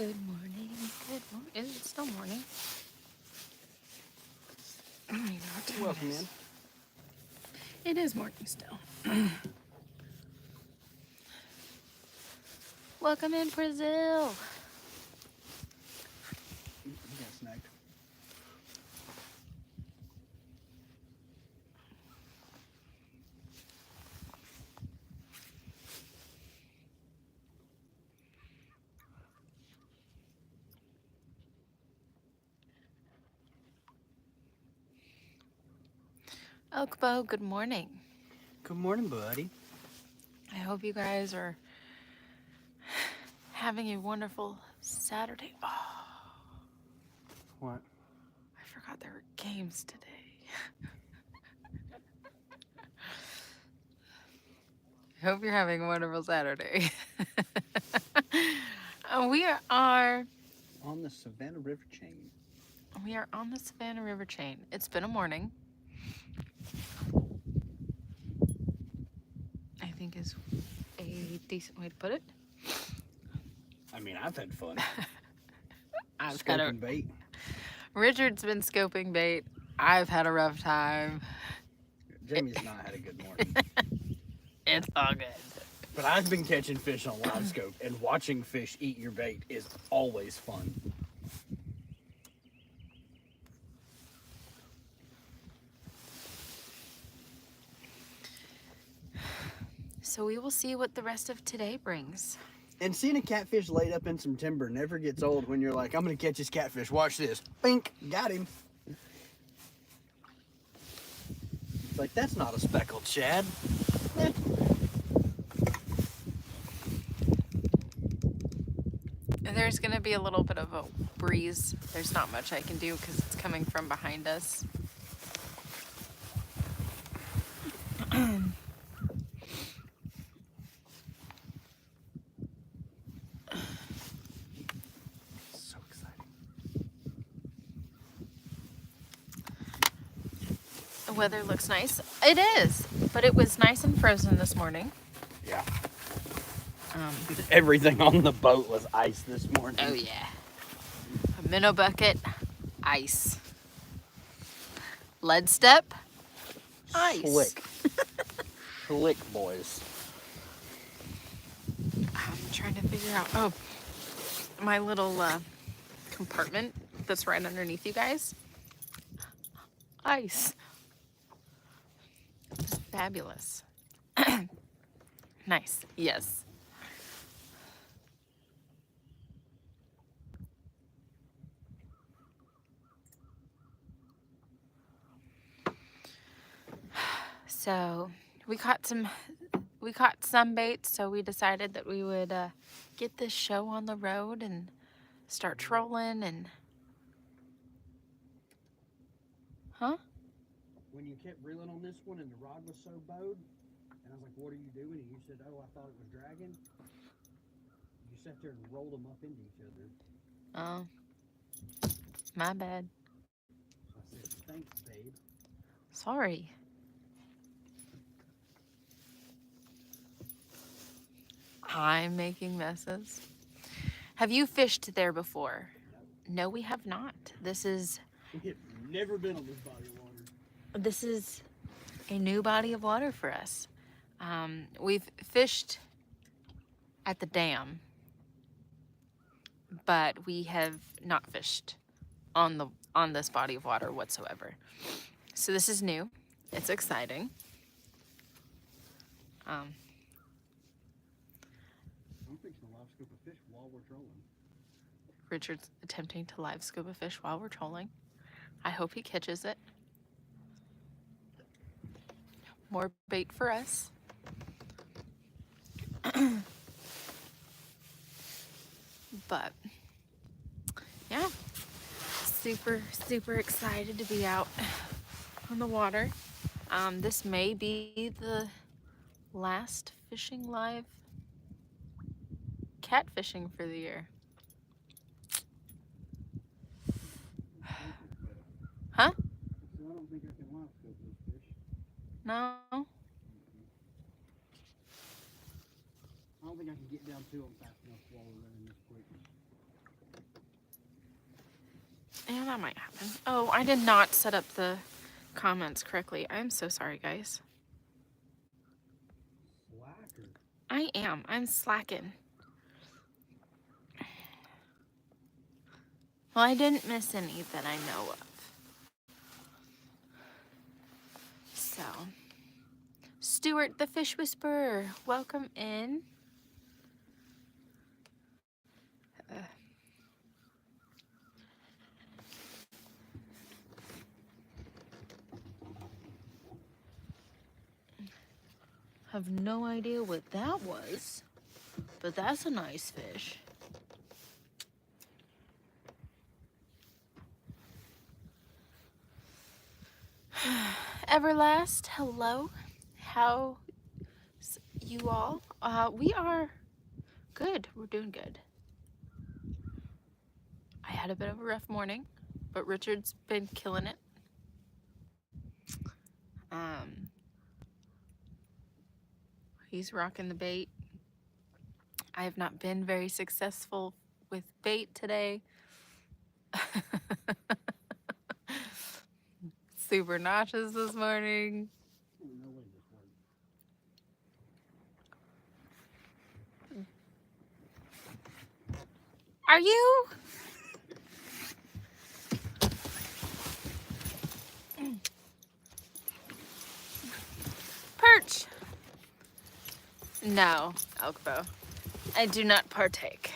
Good morning. Good morning. Is it still morning? I don't even know what time Welcome it is. in. It is morning still. Welcome in, Brazil. You got snagged. Okbo, good morning. Good morning, buddy. I hope you guys are having a wonderful Saturday. Oh, What? I forgot there were games today. I hope you're having a wonderful Saturday. We are On the Savannah River chain. on the Savannah River chain. It's been a morning. I think is a decent way to put it. I mean, I've had fun. I've had Scoping bait. Richard's been scoping bait. I've had a rough time. Jamie's not had a good morning. It's all good. But I've been catching fish on live scope, and watching fish eat your bait is always fun. So we will see what the rest of today brings. And seeing a catfish laid up in some timber never gets old when you're like, I'm going to catch this catfish. Watch this. Bink. Got him. It's like, that's not a speckled shad. There's going to be a little bit of a breeze. There's not much I can do because it's coming from behind us. So exciting. The weather looks nice. It is, but it was nice and frozen this morning. Yeah. Everything on the boat was ice this morning. Oh yeah. A minnow bucket, ice. Lead step, ice. Slick. Slick, boys. I'm trying to figure out, oh, my little compartment that's right underneath you guys. Ice. It's fabulous. Nice, yes. So we caught some bait, so we decided that we would get this show on the road and start trolling and When you kept reeling on this one and the rod was so bowed, and I was like, what are you doing? And you said, oh, I thought it was dragging. You sat there and rolled them up into each other. oh, my bad. So I said, thanks, babe. Sorry. I'm making messes. Have you fished there before? No, we have not. This is We have never been on this body of water. This is a new body of water for us. We've fished at the dam, but we have not fished on this body of water whatsoever. So this is new. It's exciting. I'm fixing a live scoop of fish while we're trolling. Richard's attempting to live scoop a fish while we're trolling. I hope he catches it. More bait for us. But yeah, super excited to be out on the water. This may be the last fishing live catfishing for the year. Huh? So I don't think I can live scope those fish. No? I don't think I can get down to them fast enough while we're running this quick. Yeah, that might happen. Oh, I did not set up the comments correctly. I'm so sorry, guys. Slacker. I am. I'm slacking. Well, I didn't miss any that I know of. So, Stuart the Fish Whisperer, welcome in. Have no idea what that was, but that's a nice fish. Everlast, hello. How you all? We are good. We're doing good. I had a bit of a rough morning, but Richard's been killing it. He's rocking the bait. I have not been very successful with bait today. Super nauseous this morning. No way this works. Are you? Perch. No, Elkbo. I do not partake.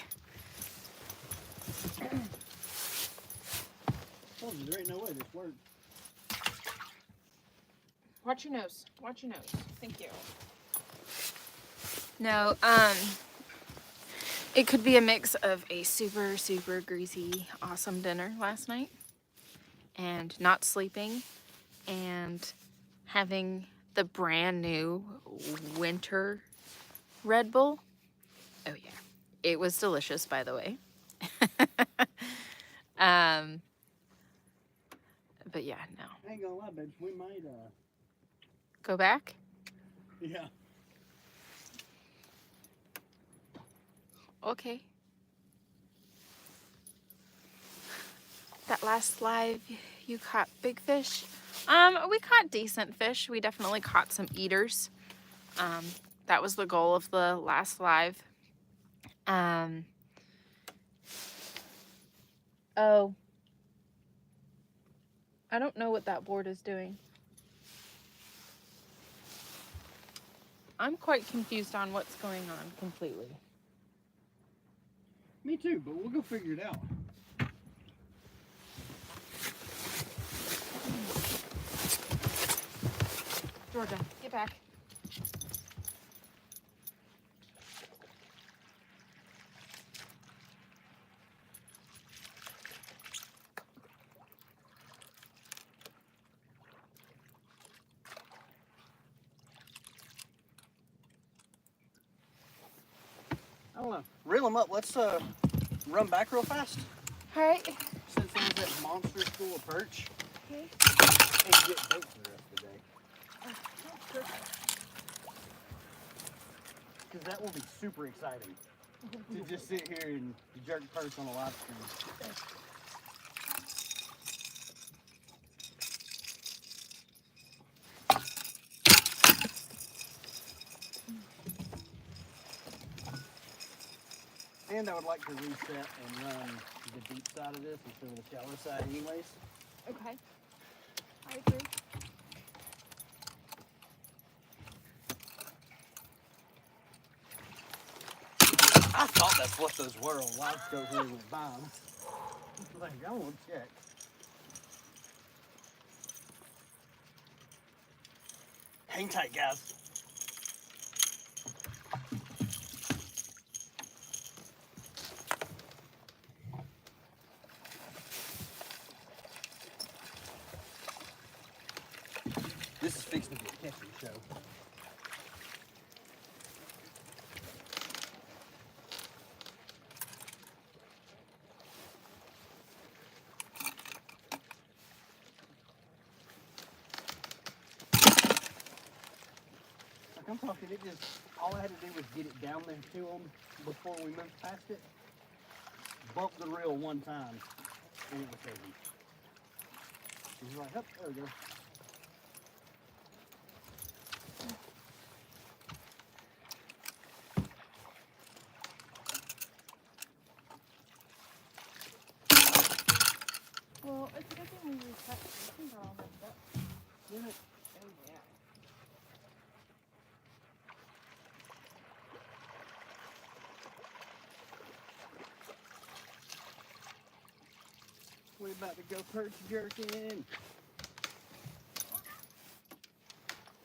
Told you, there ain't no way this works. Watch your nose. Watch your nose. Thank you. No, it could be a mix of a super, super greasy, awesome dinner last night and not sleeping and having the brand new winter Red Bull. Oh yeah, it was delicious, by the way. But yeah, no. I ain't gonna lie, babes, we might Go back? yeah. Okay. That last live, you caught big fish? We caught decent fish. We definitely caught some eaters. That was the goal of the last live. Oh. I don't know what that board is doing. I'm quite confused on what's going on completely. Me too, but we'll go figure it out. Georgia, get back. I don't know. Reel them up. Let's run back real fast. All right. Since there's that monster school of perch. Okay. And get bait for the rest of the day. Because that will be super exciting. To just sit here and jerk perch on a live stream. And I would like to reset and run the deep side of this instead of the shallow side anyways. Okay. I agree. I thought that's what those were on live scope when we went by them. Like, I want to check. Hang tight, guys. This is fixing to be a catfish show. Like I'm talking, it just, all I had to do was get it down there to them before we moved past it. Bump the reel one time. And it was heavy. He's like, oh, there we go. Well, it's a good thing we reset. These things are all messed up. Yeah. Oh, yeah. We're about to go perch jerking.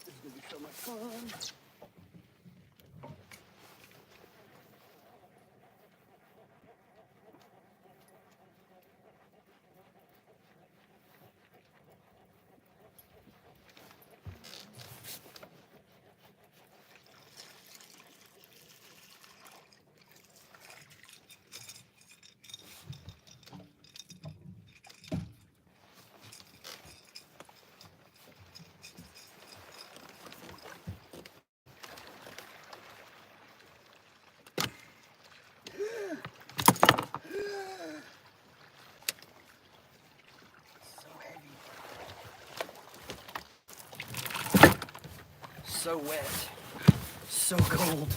This is going to be so much fun. So wet, so cold.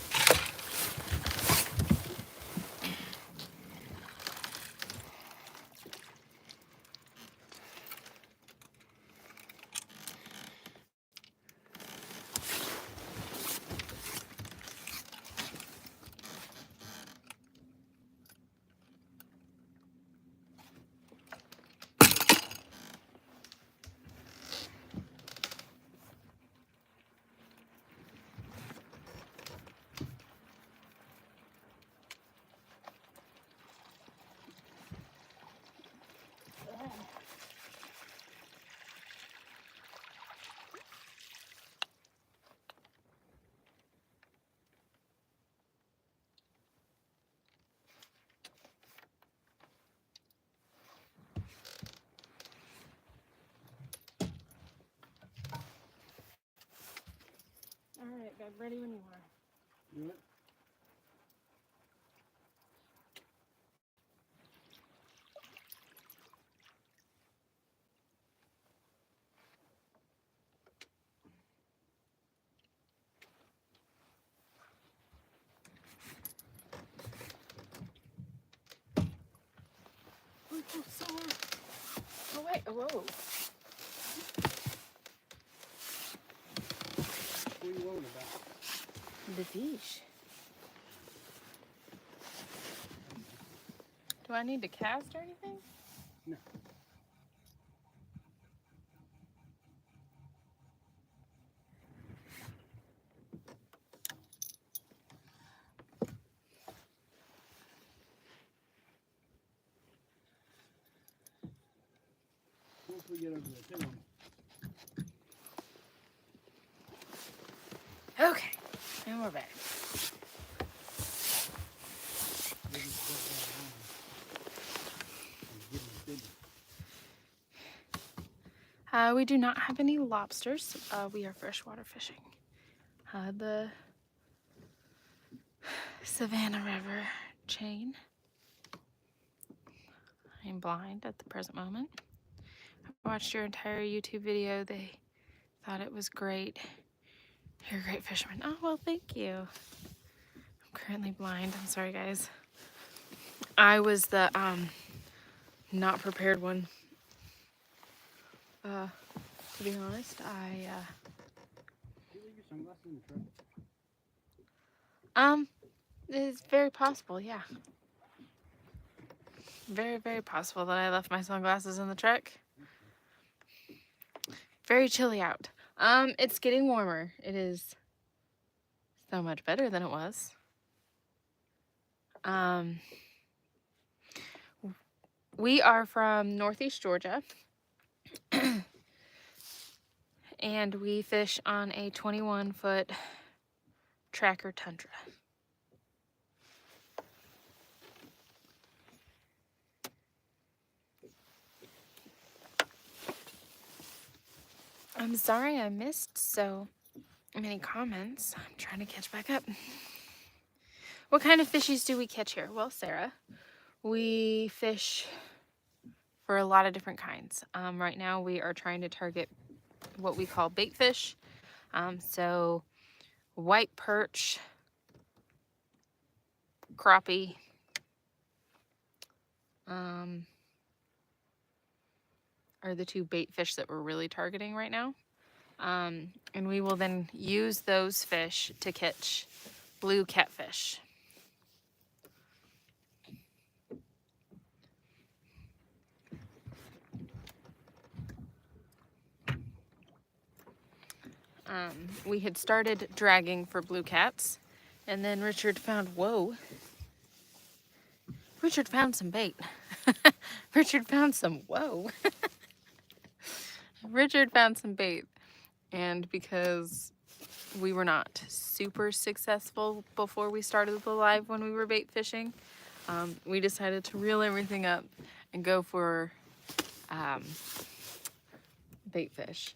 All right, babe, ready when you are. You what? Oh, sore. Oh, wait. Whoa. What are you worried about? The fish. Do I need to cast or anything? No. Once we get over the film. Okay, and we're back. We do not have any lobsters. We are freshwater fishing. The Savannah River chain. I am blind at the present moment. I watched your entire YouTube video. They thought it was great. You're a great fisherman. Oh, well, thank you. I'm currently blind. I'm sorry, guys. I was the not prepared one. To be honest, Did you leave your sunglasses in the truck? it's very possible, yeah. Very, very possible that I left my sunglasses in the truck. Very chilly out. It's getting warmer. It is so much better than it was. We are from Northeast Georgia. And we fish on a 21-foot tracker tundra. I'm sorry I missed so many comments. I'm trying to catch back up. What kind of fishies do we catch here? Well, Sarah, we fish for a lot of different kinds. Right now we are trying to target what we call bait fish. So white perch, crappie, are the two bait fish that we're really targeting right now. And we will then use those fish to catch blue catfish. We had started dragging for blue cats, and then Richard found, whoa, Richard found some bait. Richard found some, whoa. Richard found some bait, and because we were not super successful before we started the live when we were bait fishing, we decided to reel everything up and go for bait fish.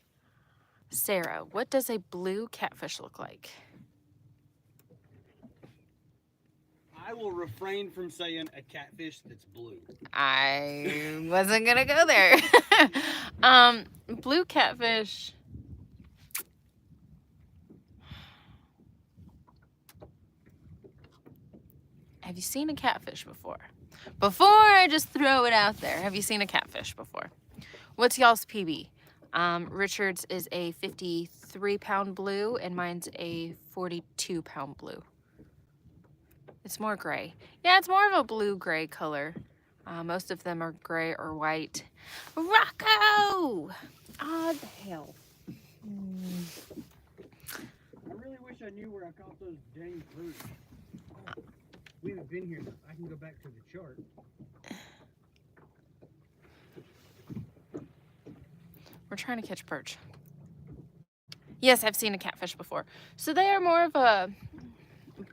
Sarah, what does a blue catfish look like? I will refrain from saying a catfish that's blue. I wasn't gonna go there. Blue catfish. Have you seen a catfish before? Before I just throw it out there, have you seen a catfish before? What's y'all's PB? Richard's is a 53-pound blue and mine's a 42-pound blue. It's more gray. Yeah, it's more of a blue-gray color. Most of them are gray or white. Rocco! Oh, the hell. I really wish I knew where I caught those dang perch. Oh, we haven't been here. I can go back to the chart. We're trying to catch perch. Yes, I've seen a catfish before. So they are more of a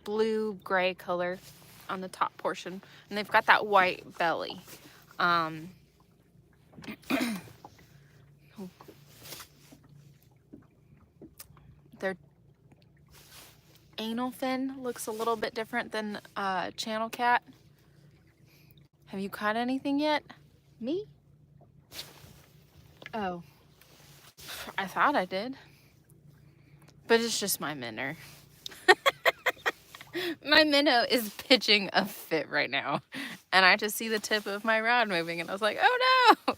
blue-gray color on the top portion, and they've got that white belly. Their anal fin looks a little bit different than channel cat. Have you caught anything yet? Me? Oh, I thought I did, but it's just my minnow. My minnow is pitching a fit right now, and I just see the tip of my rod moving, and I was like, oh no.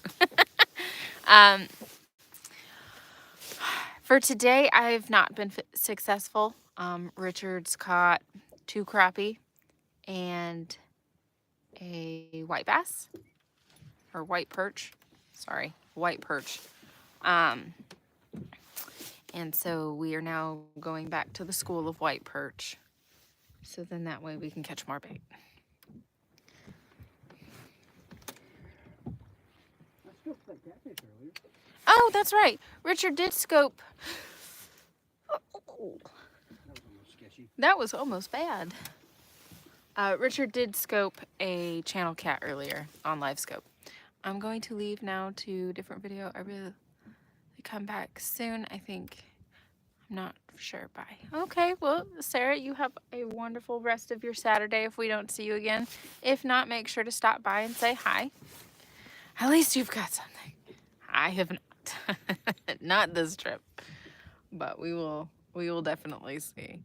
For today, I've not been successful. Richard's caught 2 crappie and a white bass, or white perch. Sorry, white perch. And so we are now going back to the school of white perch. So then that way we can catch more bait. I scoped that catfish earlier. Oh, that's right. Richard did scope. That was almost sketchy. That was almost bad. Richard did scope a channel cat earlier on live scope. I'm going to leave now to different video. I really come back soon, I think. I'm not sure. Bye. Okay, well, Sarah, you have a wonderful rest of your Saturday if we don't see you again. If not, make sure to stop by and say hi. At least you've got something. I have not. Not this trip. But we will definitely see.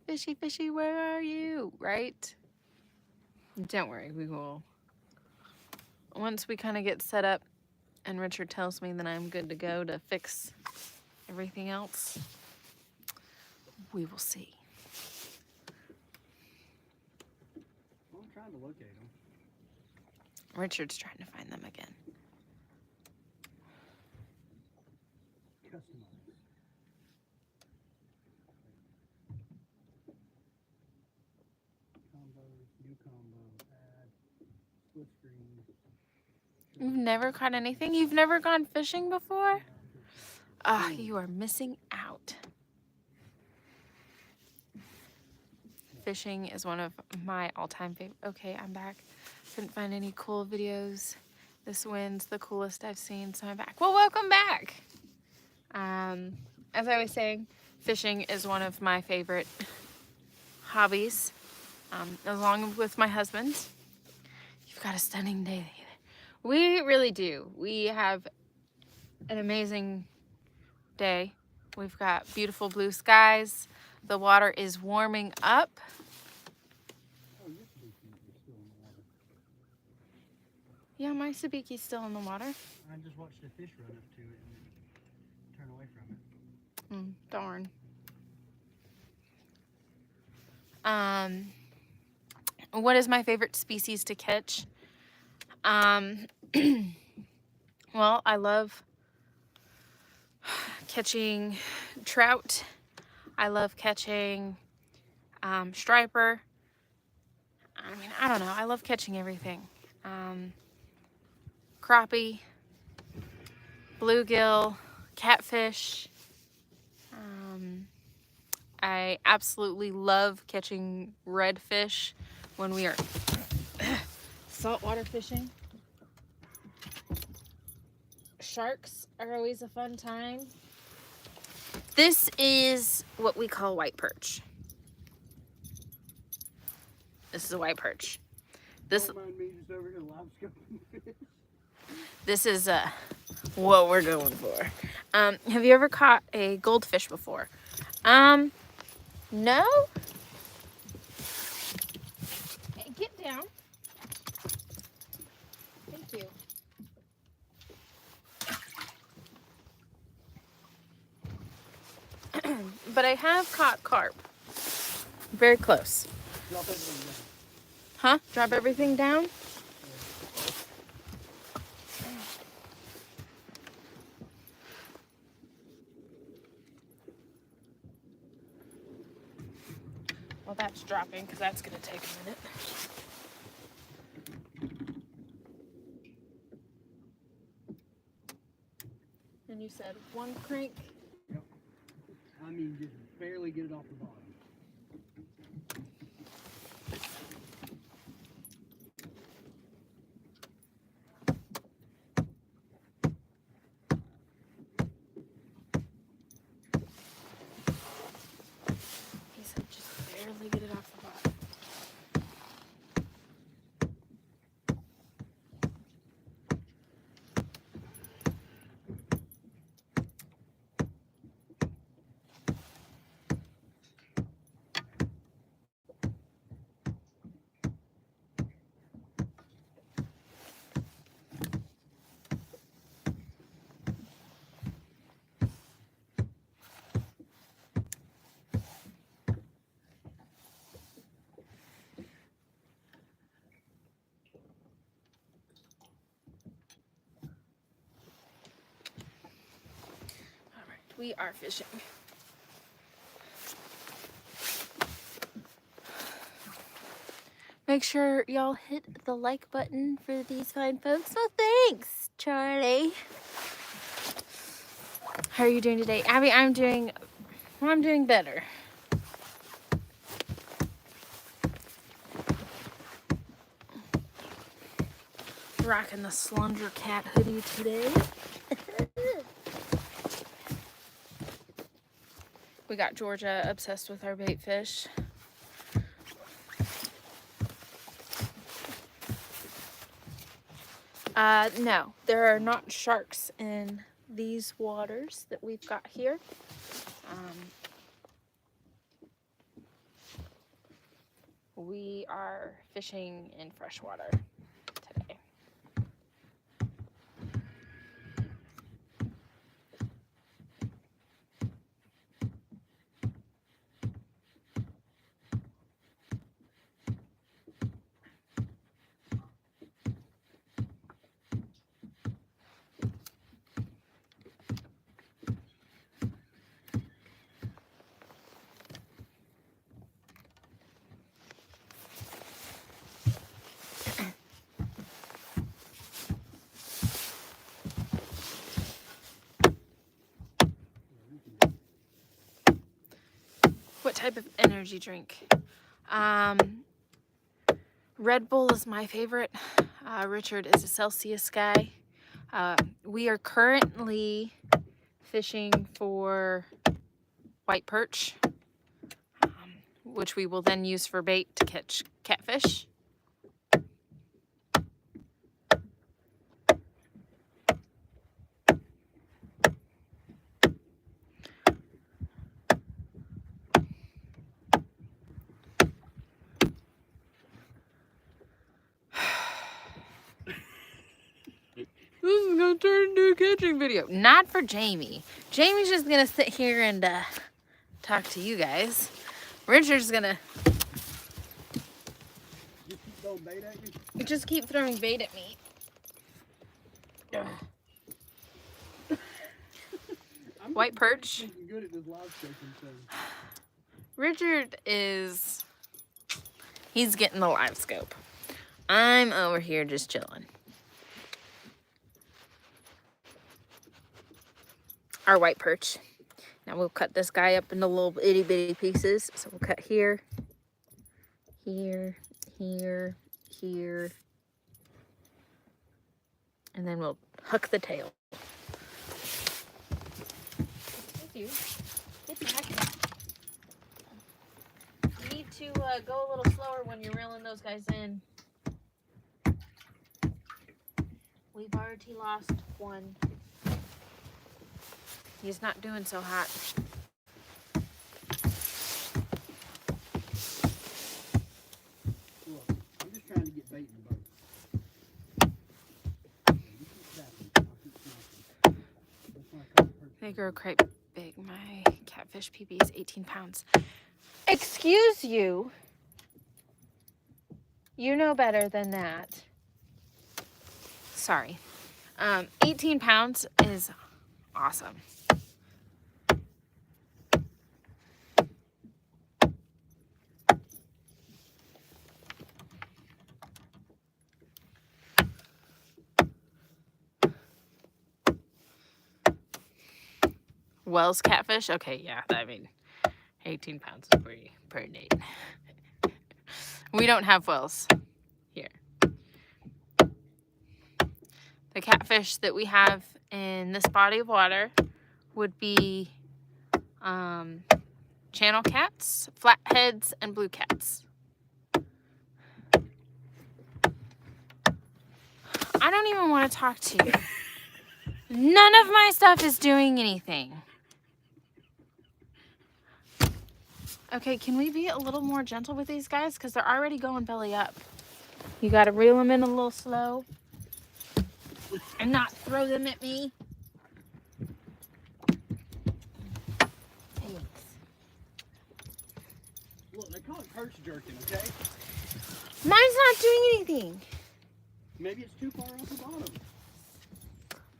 Fishy, fishy, where are you? Right? Don't worry, we will. Once we kind of get set up and Richard tells me that I'm good to go to fix everything else, we will see. Well, I'm trying to locate them. Richard's trying to find them again. Customize. Combos, new combo, add, split screen. You've never caught anything? You've never gone fishing before? Ah, you are missing out. Fishing is one of my all-time favorite. Okay, I'm back. Couldn't find any cool videos. This wind's the coolest I've seen, so I'm back. Well, welcome back. As I was saying, fishing is one of my favorite hobbies, along with my husband. You've We've got a stunning day. We really do. We have an amazing day. We've got beautiful blue skies. The water is warming up. Oh, your sabiki is still in the water. Yeah, my sabiki's still in the water. I just watched a fish run up to it and then turn away from it. Darn. What is my favorite species to catch? Well, I love catching trout. I love catching striper. I mean, I don't know. I love catching everything. Crappie, bluegill, catfish. I absolutely love catching redfish when we are saltwater fishing. Sharks are always a fun time. This is what we call white perch. This is a white perch. Don't mind me just over here live scoping fish. This is what we're going for. Have you ever caught a goldfish before? No? Hey, get down. Thank you. But I have caught carp. Very close. Drop everything down. Huh? Drop everything down? Well, that's dropping because that's going to take a minute. And you said one crank? Yep. I mean, just barely get it off the bottom. He said just barely get it off the bottom. All right, we are fishing. Make sure y'all hit the like button for these fine folks. Well, thanks, Charlie. How are you doing today? Abby, I'm doing better. Rocking the Slender Cat hoodie today. We got Georgia obsessed with our bait fish. No, there are not sharks in these waters that we've got here. We are fishing in freshwater today. What type of energy drink? Red Bull is my favorite. Richard is a Celsius guy. We are currently fishing for white perch, which we will then use for bait to catch catfish. fishing video. Not for Jamie. Jamie's just gonna sit here and talk to you guys. Richard's gonna Just keep throwing bait at you? just keep throwing bait at me. White perch. Good at this live scoping thing. Richard he's getting the live scope. I'm over here just chilling. Our white perch. Now we'll cut this guy up into little itty bitty pieces. So we'll cut here, here, here, here, and then we'll hook the tail. Thank you. Get back. You need to go a little slower when you're reeling those guys in. We've already lost one. He's not doing so hot. Look, I'm just trying to get bait in the boat. You keep tapping, I'll keep snapping. That's why I call it perch. They grow quite big. My catfish PB is 18 pounds. Excuse you. You know better than that. Sorry. 18 pounds is awesome. Wells catfish? Okay, yeah, I mean, 18 pounds is pretty neat. We don't have wells here. The catfish that we have in this body of water would be channel cats, flatheads, and blue cats. I don't even want to talk to you. None of my stuff is doing anything. Okay, can we be a little more gentle with these guys? Because they're already going belly up. You got to reel them in a little slow and not throw them at me. Thanks. Look, they call it perch jerking, okay? Mine's not doing anything. Maybe it's too far off the bottom.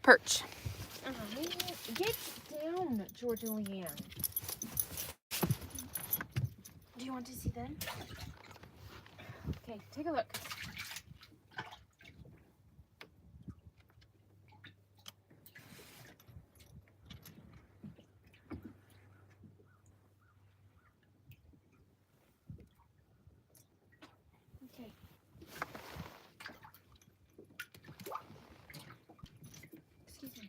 Perch. Get down, Georgia Leanne. Do you want to see them? Okay, take a look. Okay. Excuse me.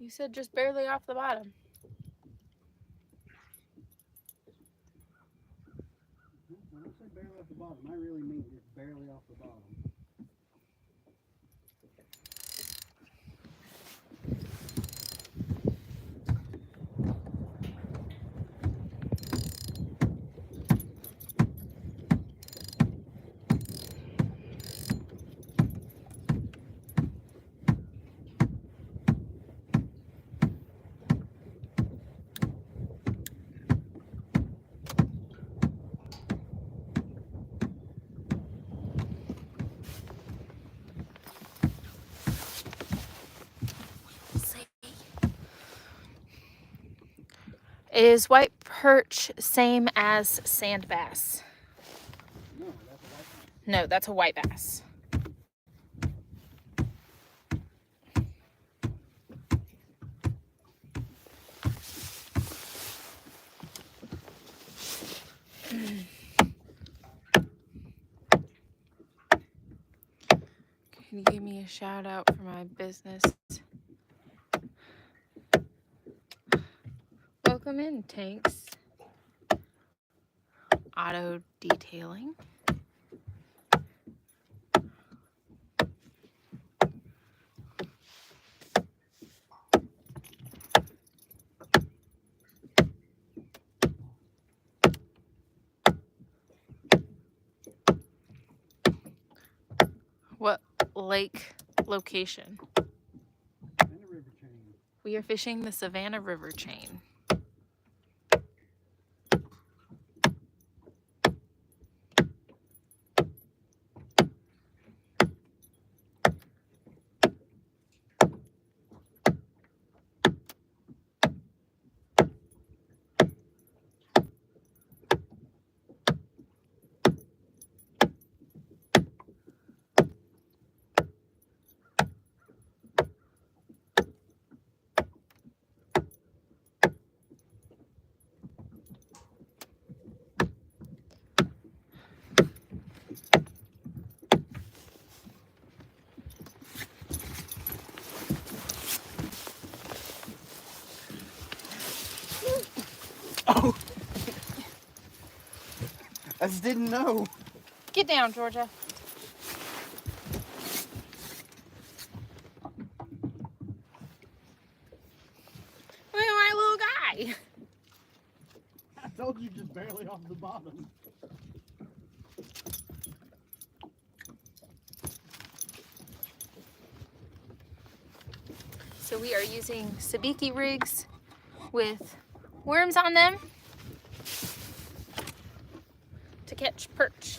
You said just barely off the bottom. When I say barely off the bottom, I really mean just barely off the bottom. Is white perch same as sand bass? No, that's a white one. No, that's a white bass. Can you give me a shout out for my business? Welcome in, Tanks. Auto detailing. lake location. Savannah River chain. We are fishing the Savannah River chain. Oh! I just didn't know. Get down, Georgia. Look at my little guy. I told you just barely off the bottom. So we are using sabiki rigs with worms on them to catch perch.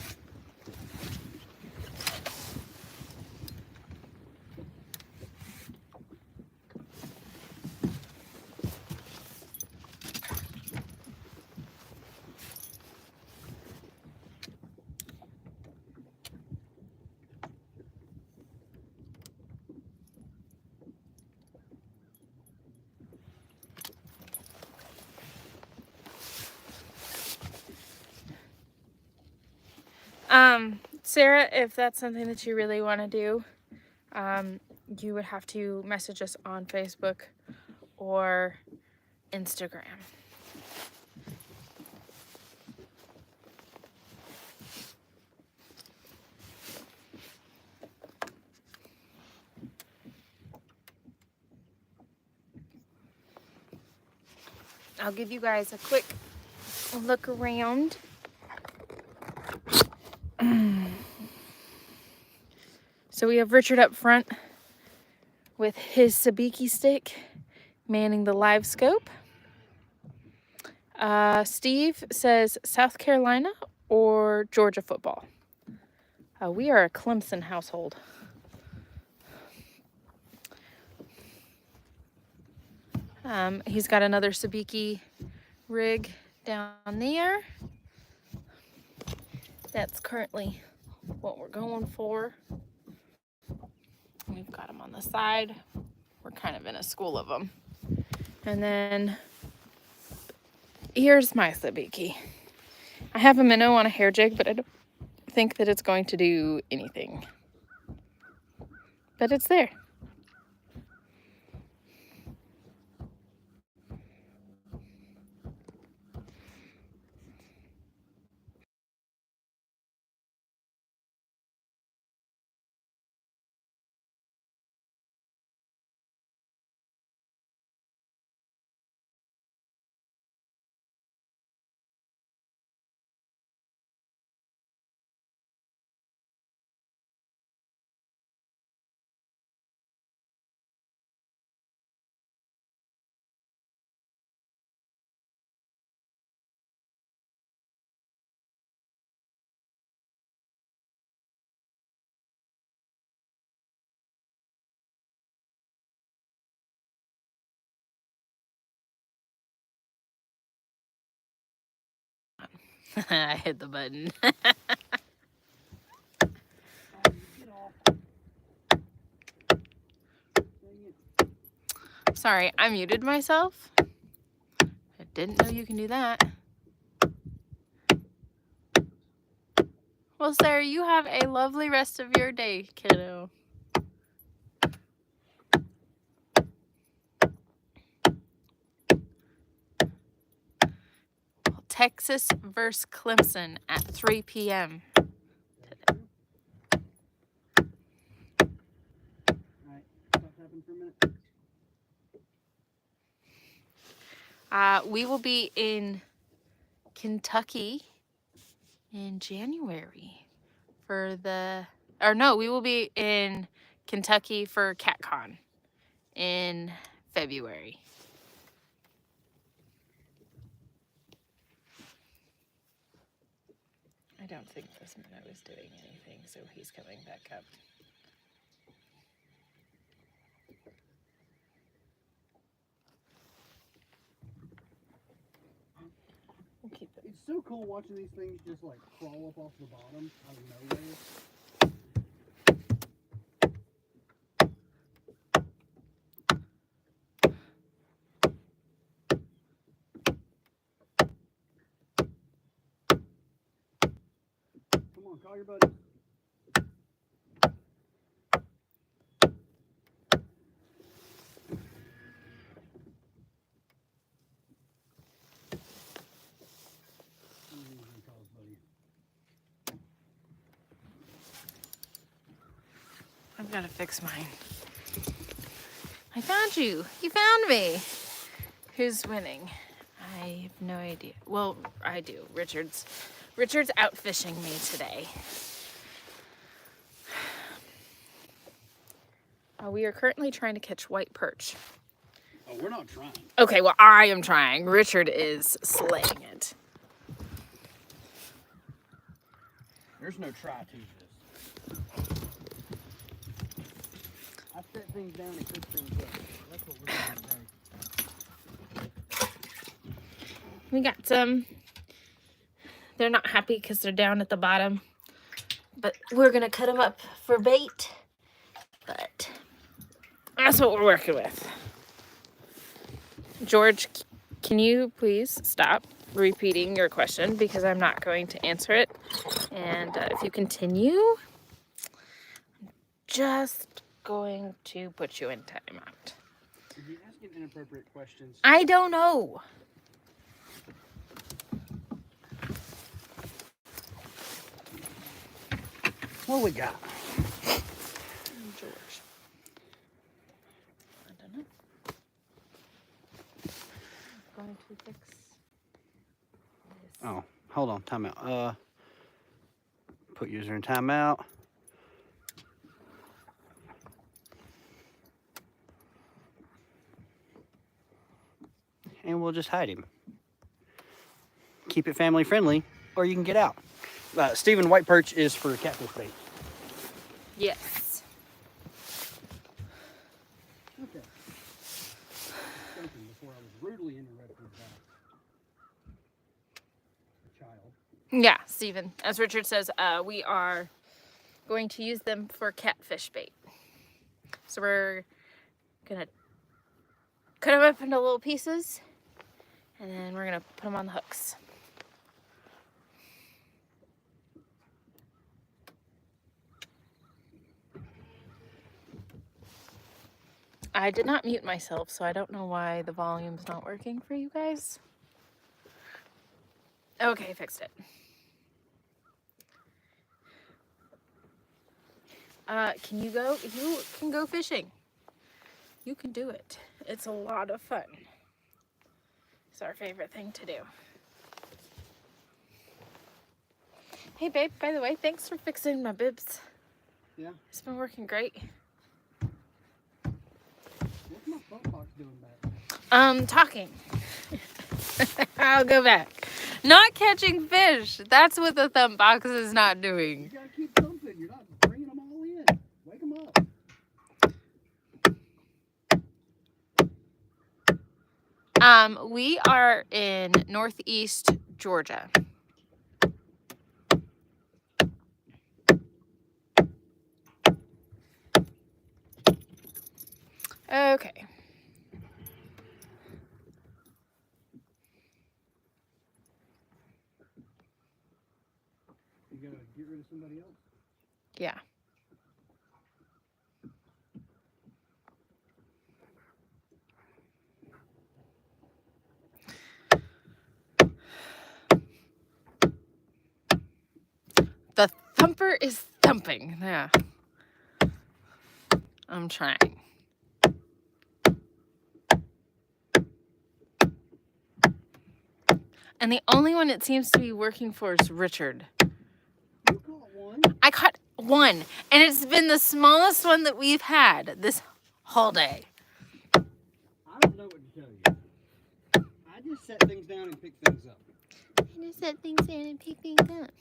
Sarah, if that's something that you really want to do, you would have to message us on Facebook or Instagram. I'll give you guys a quick look around. So we have Richard up front with his sabiki stick manning the live scope. Steve says South Carolina or Georgia football. We are a Clemson household. He's got another sabiki rig down there. That's currently what we're going for. We've got them on the side. We're kind of in a school of them. And then here's my sabiki. I have a minnow on a hair jig, but I don't think that it's going to do anything. But it's there. I hit the button. Sorry, I muted myself. I didn't know you can do that. Well, Sarah, you have a lovely rest of your day, kiddo. Texas versus Clemson at 3 p.m. Alright, stop tapping for a minute. We will be in Kentucky in January for the or no, we will be in Kentucky for CatCon in February. I don't think this minnow is doing anything, so he's coming back up. We'll keep it. It's so cool watching these things just like crawl up off the bottom out of nowhere. Come on, call your buddy. I've got to fix mine. I found you. You found me. Who's winning? I have no idea. Well, I do. Richard's out fishing me today. We are currently trying to catch white perch. Oh, we're not trying. Okay, well, I am trying. Richard is slaying it. There's no try to this. I set things down and cook things up. That's what we're doing today. We got some. They're not happy because they're down at the bottom. But we're going to cut them up for bait. But that's what we're working with. George, can you please stop repeating your question because I'm not going to answer it. And if you continue, I'm just going to put you in timeout. Are you asking inappropriate questions? I don't know. What we got? George. I don't know. I'm going to fix this. Oh, hold on, timeout. Put user in timeout. And we'll just hide him. Keep it family friendly, or you can get out. Stephen, white perch is for catfish bait. Yes. Okay. Before I was rudely interrupted by a child. Yeah, Stephen. As Richard says, we are going to use them for catfish bait. So we're gonna cut them up into little pieces, and then we're gonna put them on the hooks. I did not mute myself, so I don't know why the volume's not working for you guys. Okay, fixed it. Can you go? You can go fishing. You can do it. It's a lot of fun. It's our favorite thing to do. Hey, babe, by the way, thanks for fixing my bibs. Yeah? It's been working great. What's my phone box doing back there? Talking. I'll go back. Not catching fish. That's what the thumb box is not doing. You gotta keep thumping. You're not bringing them all in. Wake them up. We are in Northeast Georgia. Okay. You gotta get rid of somebody else? Yeah. The thumper is thumping. Yeah. I'm trying. And the only one it seems to be working for is Richard. You caught one. I caught one. And it's been the smallest one that we've had this whole day. I don't know what to tell you. I just set things down and pick things up. I just set things in and pick things up.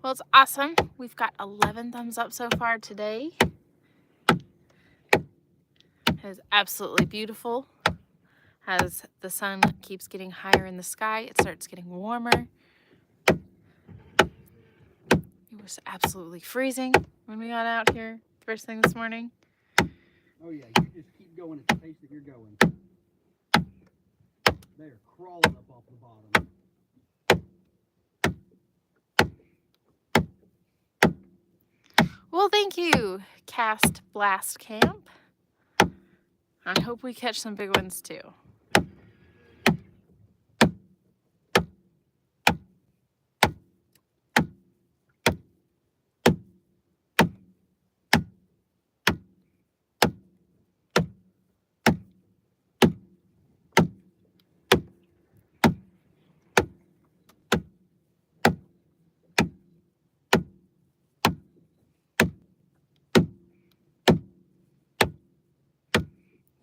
Well, it's awesome. We've got 11 thumbs up so far today. It is absolutely beautiful. As the sun keeps getting higher in the sky, it starts getting warmer. It was absolutely freezing when we got out here first thing this morning. Oh yeah, you just keep going at the pace that you're going. They're crawling up off the bottom. Well, thank you, Cast Blast Camp. I hope we catch some big ones too.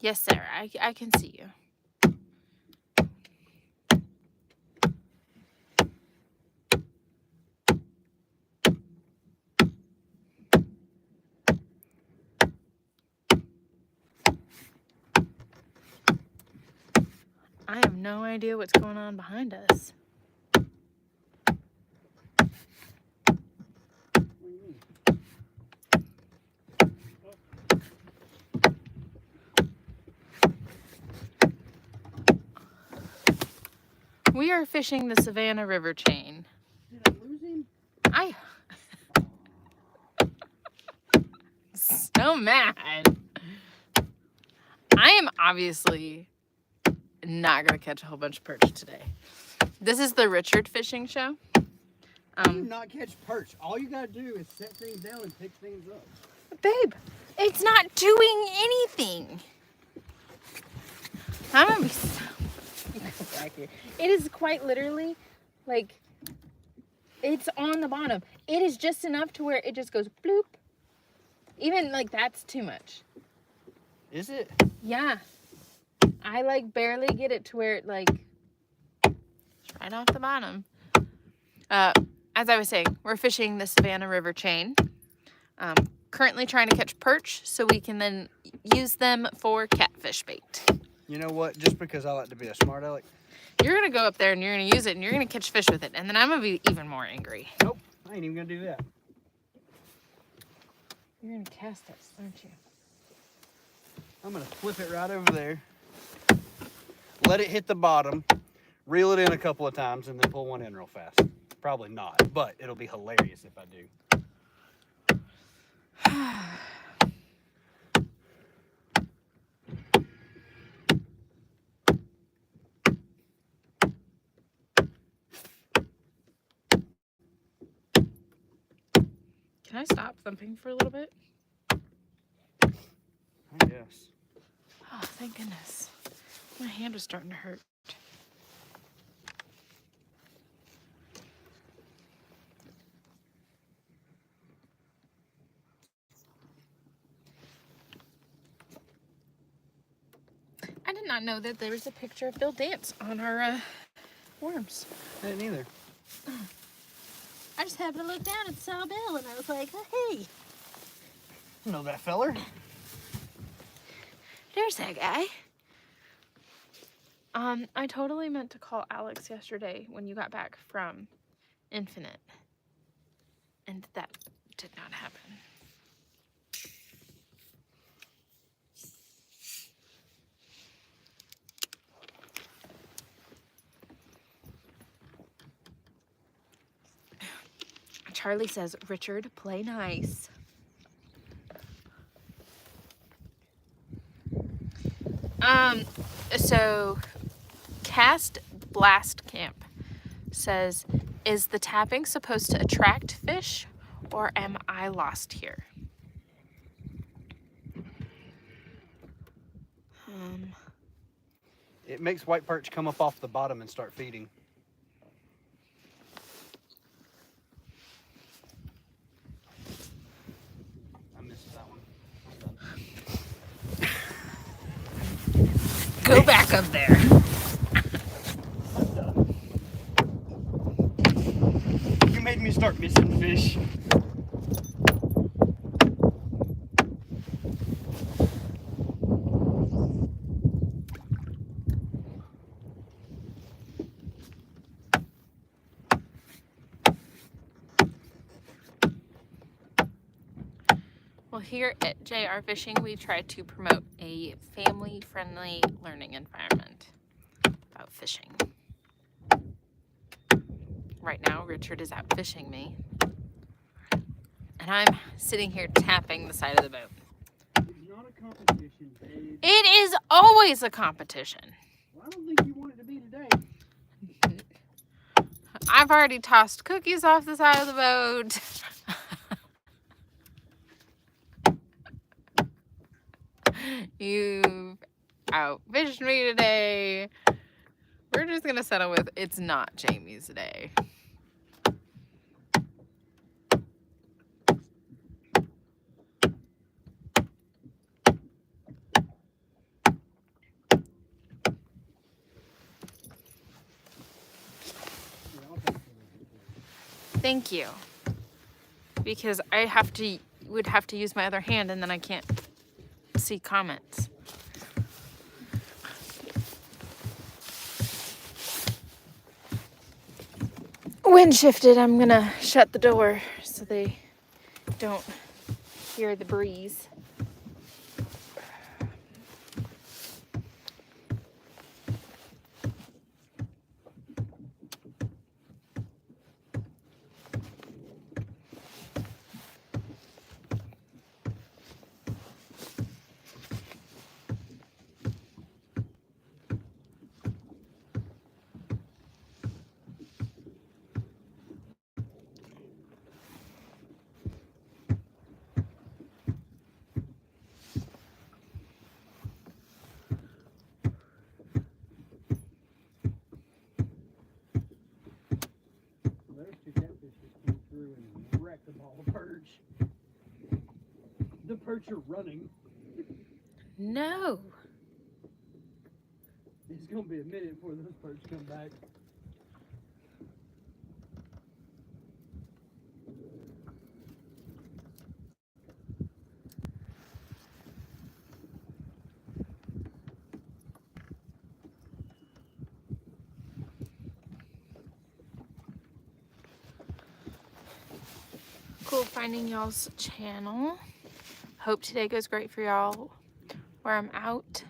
Yes, Sarah, I can see you. I have no idea what's going on behind us. We are fishing the Savannah River chain. Did I lose him? So mad. I am obviously not going to catch a whole bunch of perch today. This is the Richard Fishing Show. You do not catch perch. All you gotta do is set things down and pick things up. Babe, it's not doing anything. I'm going to be so... back here. It is quite literally, like, it's on the bottom. It is just enough to where it just goes bloop. Even, like, that's too much. Is it? Yeah. I, like, barely get it to where it, like, it's right off the bottom. As I was saying, we're fishing the Savannah River chain. Currently trying to catch perch so we can then use them for catfish bait. You know what? Just because I like to be a smart aleck. You're going to go up there and you're going to use it and you're going to catch fish with it. And then I'm going to be even more angry. Nope. I ain't even going to do that. You're going to cast us, aren't you? I'm going to flip it right over there. Let it hit the bottom. Reel it in a couple of times and then pull one in real fast. Probably not, but it'll be hilarious if I do. Can I stop thumping for a little bit? I guess. Oh, thank goodness. My hand was starting to hurt. I did not know that there was a picture of Bill Dance on our worms. I didn't either. I just happened to look down and saw Bill, and I was like, oh, hey. Know that feller? There's that guy. I totally meant to call Alex yesterday when you got back from Infinite, and that did not happen. Charlie says, Richard, play nice. So Cast Blast Camp says, is the tapping supposed to attract fish, or am I lost here? It makes white perch come up off the bottom and start feeding. I missed that one. Go back up there. I'm done. You made me start missing fish. Well, here at JayRFishing, we try to promote a family-friendly learning environment about fishing. Right now, Richard is out fishing me, and I'm sitting here tapping the side of the boat. It's not a competition, babe. It is always a competition. Well, I don't think you want it to be today. I've already tossed cookies off the side of the boat. You've outfished me today. We're just gonna settle with it's not Jamie's day. Thank you. Because I would have to use my other hand, and then I can't see comments. Wind shifted. I'm gonna shut the door so they don't hear the breeze. Those two catfish just came through and wrecked the ball of perch. The perch are running. No. It's gonna be a minute before those perch come back. Cool finding y'all's channel. Hope today goes great for y'all where I'm out.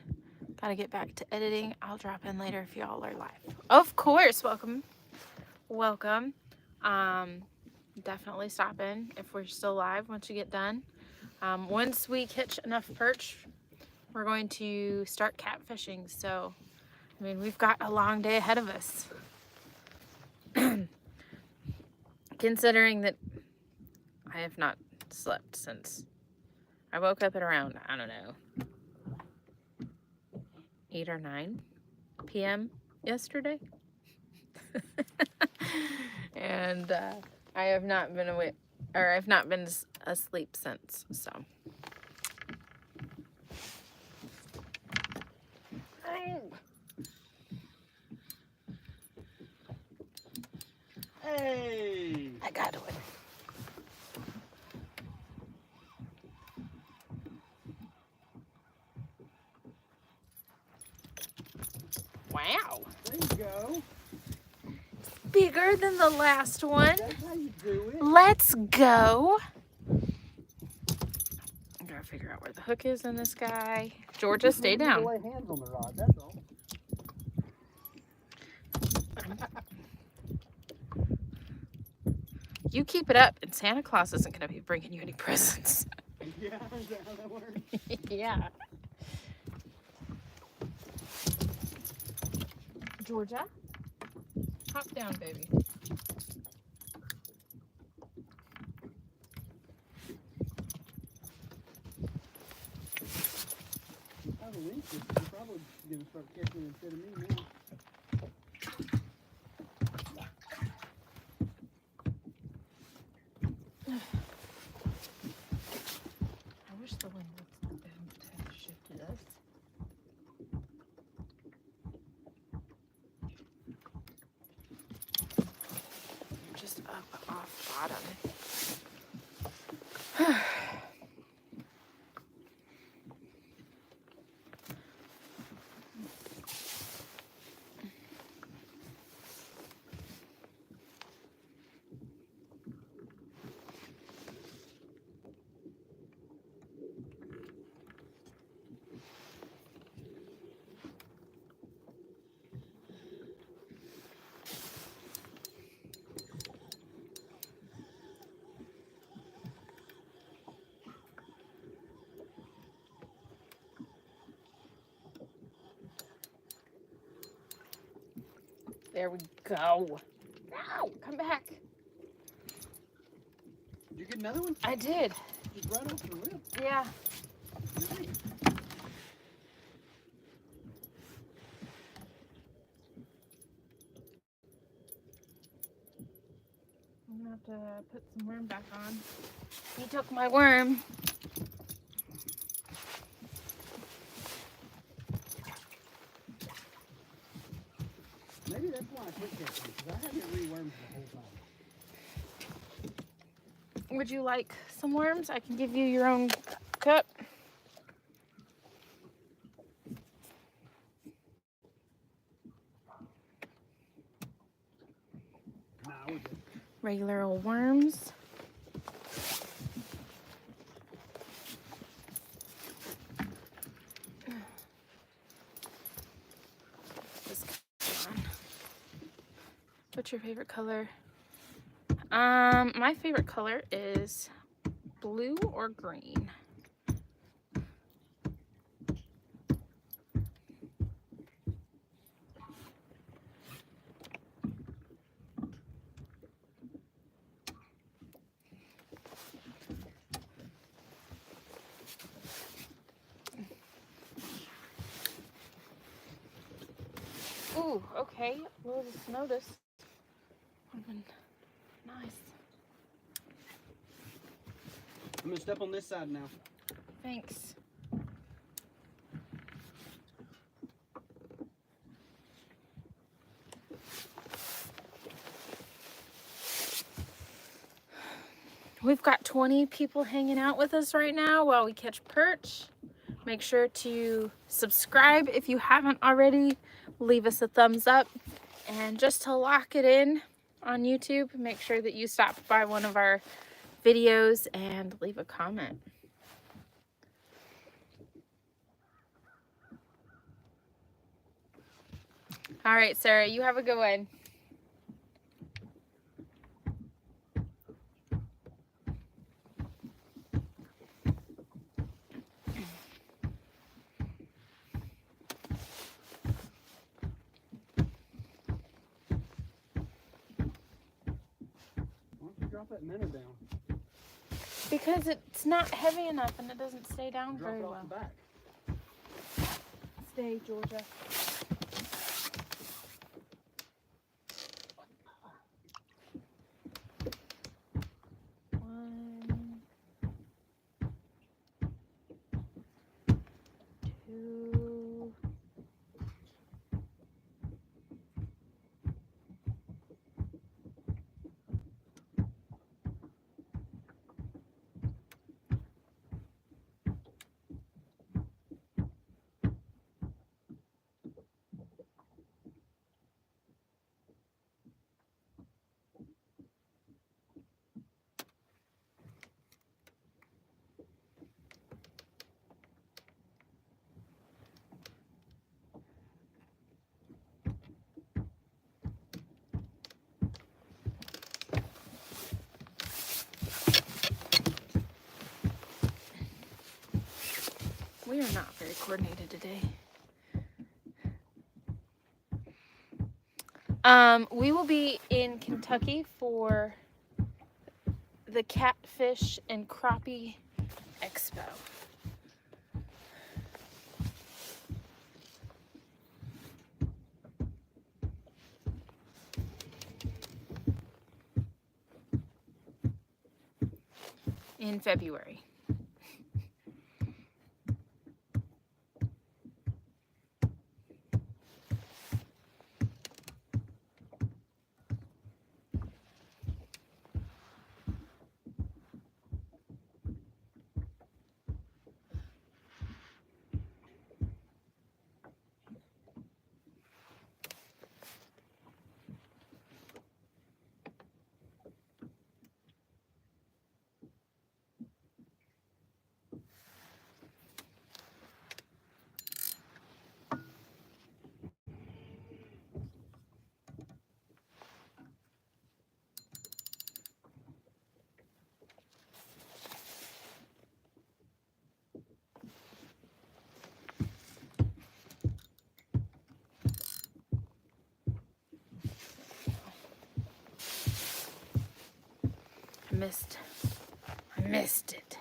Gotta get back to editing. I'll drop in later if y'all are live. Of course, welcome. Welcome. Definitely stop in if we're still live once you get done. Once we catch enough perch, we're going to start catfishing. So, I mean, we've got a long day ahead of us. Considering that I have not slept since I woke up at around, I don't know, 8 or 9 p.m. yesterday. And I have not been awake, or I've not been asleep since, so. Hey! I got it. Wow. There you go. Bigger than the last one. That's how you do it. Let's go. I gotta figure out where the hook is in this guy. Georgia, stay down. Lay hands on the rod, that's all. You keep it up, and Santa Claus isn't going to be bringing you any presents. Yeah, is that how that works? Yeah. Georgia, hop down, baby. I have a link to it. You're probably going to start catching it instead of me now. I wish the wind hadn't shifted us. Just up off bottom. There we go. Ow, come back. Did you get another one? I did. Just right off the lip. Yeah. Nice. I'm gonna have to put some worm back on. He took my worm. Maybe that's why I quit catching, because I haven't rewormed the whole time. Would you like some worms? I can give you your own cup. Nah, we're good. Regular old worms. This one. What's your favorite color? My favorite color is blue or green. Ooh, okay. We'll just notice. Nice. I'm going to step on this side now. Thanks. We've got 20 people hanging out with us right now while we catch perch. Make sure to subscribe if you haven't already. Leave us a thumbs up. And just to lock it in on YouTube, make sure that you stop by one of our videos and leave a comment. All right, Sarah, you have a good one. Why don't you drop that minnow down? Because it's not heavy enough and it doesn't stay down Drop very it off well. the back. Stay, Georgia. One, two. We are not very coordinated today. We will be in Kentucky for the Catfish and Crappie Expo. In February. I missed it.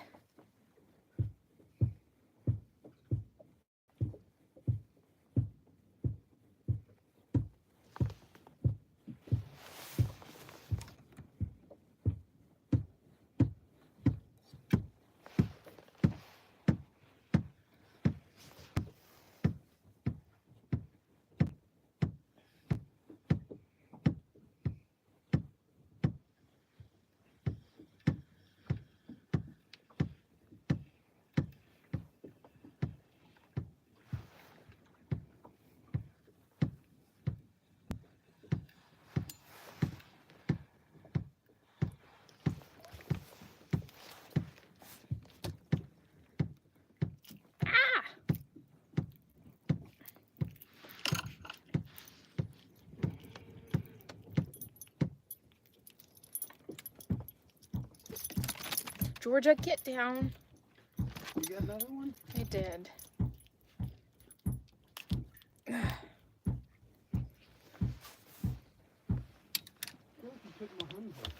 Georgia, get down. You got another one? I did. You took my honey book.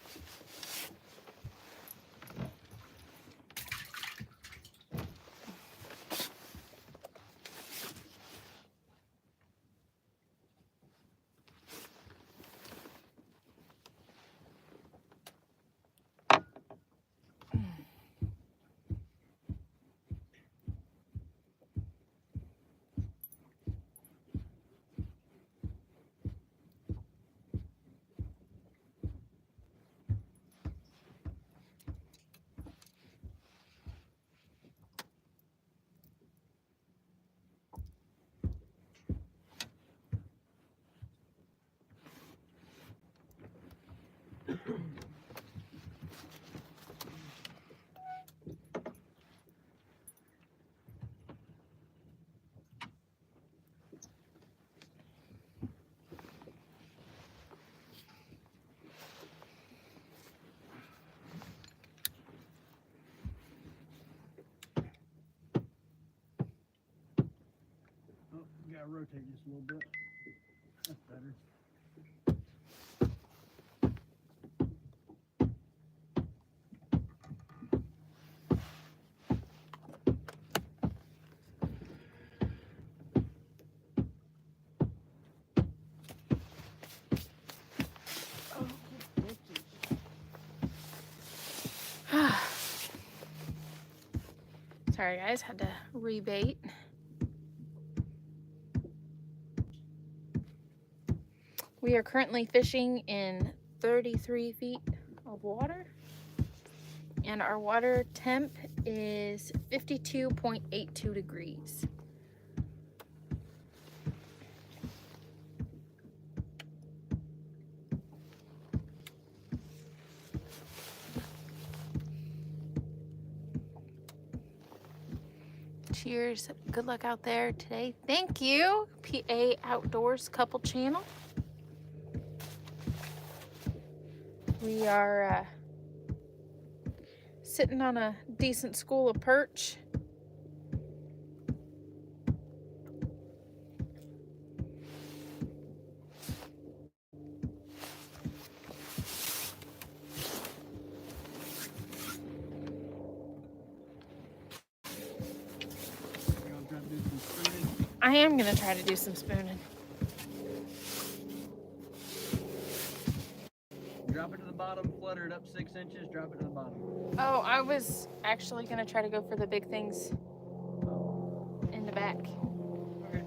Oh, you gotta rotate just a little bit. That's better. Sorry guys, had to rebait. We are currently fishing in 33 feet of water, and our water temp is 52.82 degrees. Cheers. Good luck out there today. Thank you, PA Outdoors Couple Channel. We are sitting on a decent school of perch. I am gonna try to do some spooning. Drop it to the bottom, flutter it up 6 inches, drop it to the bottom. Oh, I was actually gonna try to go for the big things in the back. Okay.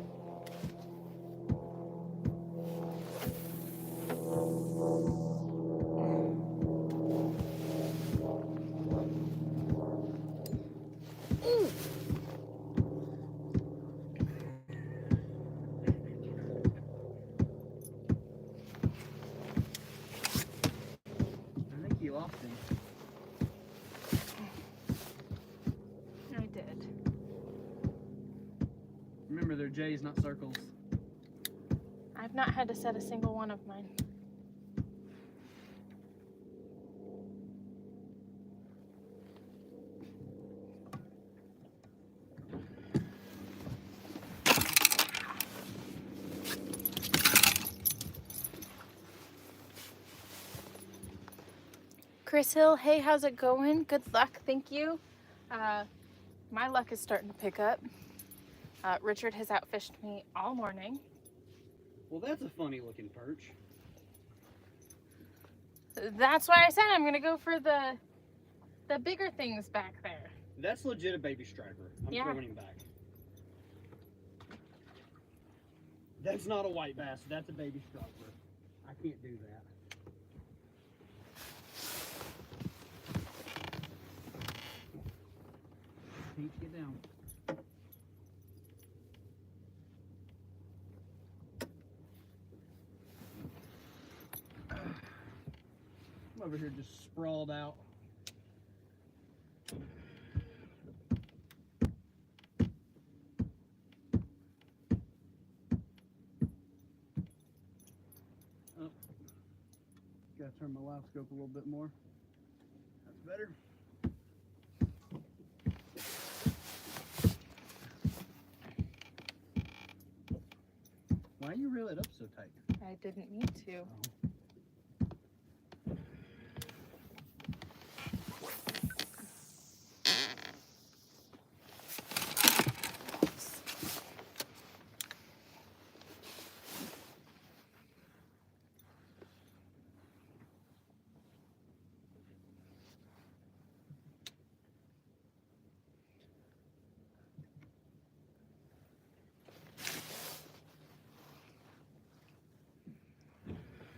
Ooh. I think you lost him. I did. Remember, they're J's, not circles. I've not had to set a single one of mine. Chris Hill, hey, how's it going? Good luck, thank you. My luck is starting to pick up. Richard has outfished me all morning. Well, that's a funny looking perch. That's why I said I'm gonna go for the bigger things back there. That's legit a baby striper. I'm throwing him back. That's not a white bass. That's a baby striper. I can't do that. Peach, get down. I'm over here just sprawled out. Oh. Gotta turn my live scope a little bit more. That's better. Why you reel it up so tight? I didn't need to. Oh.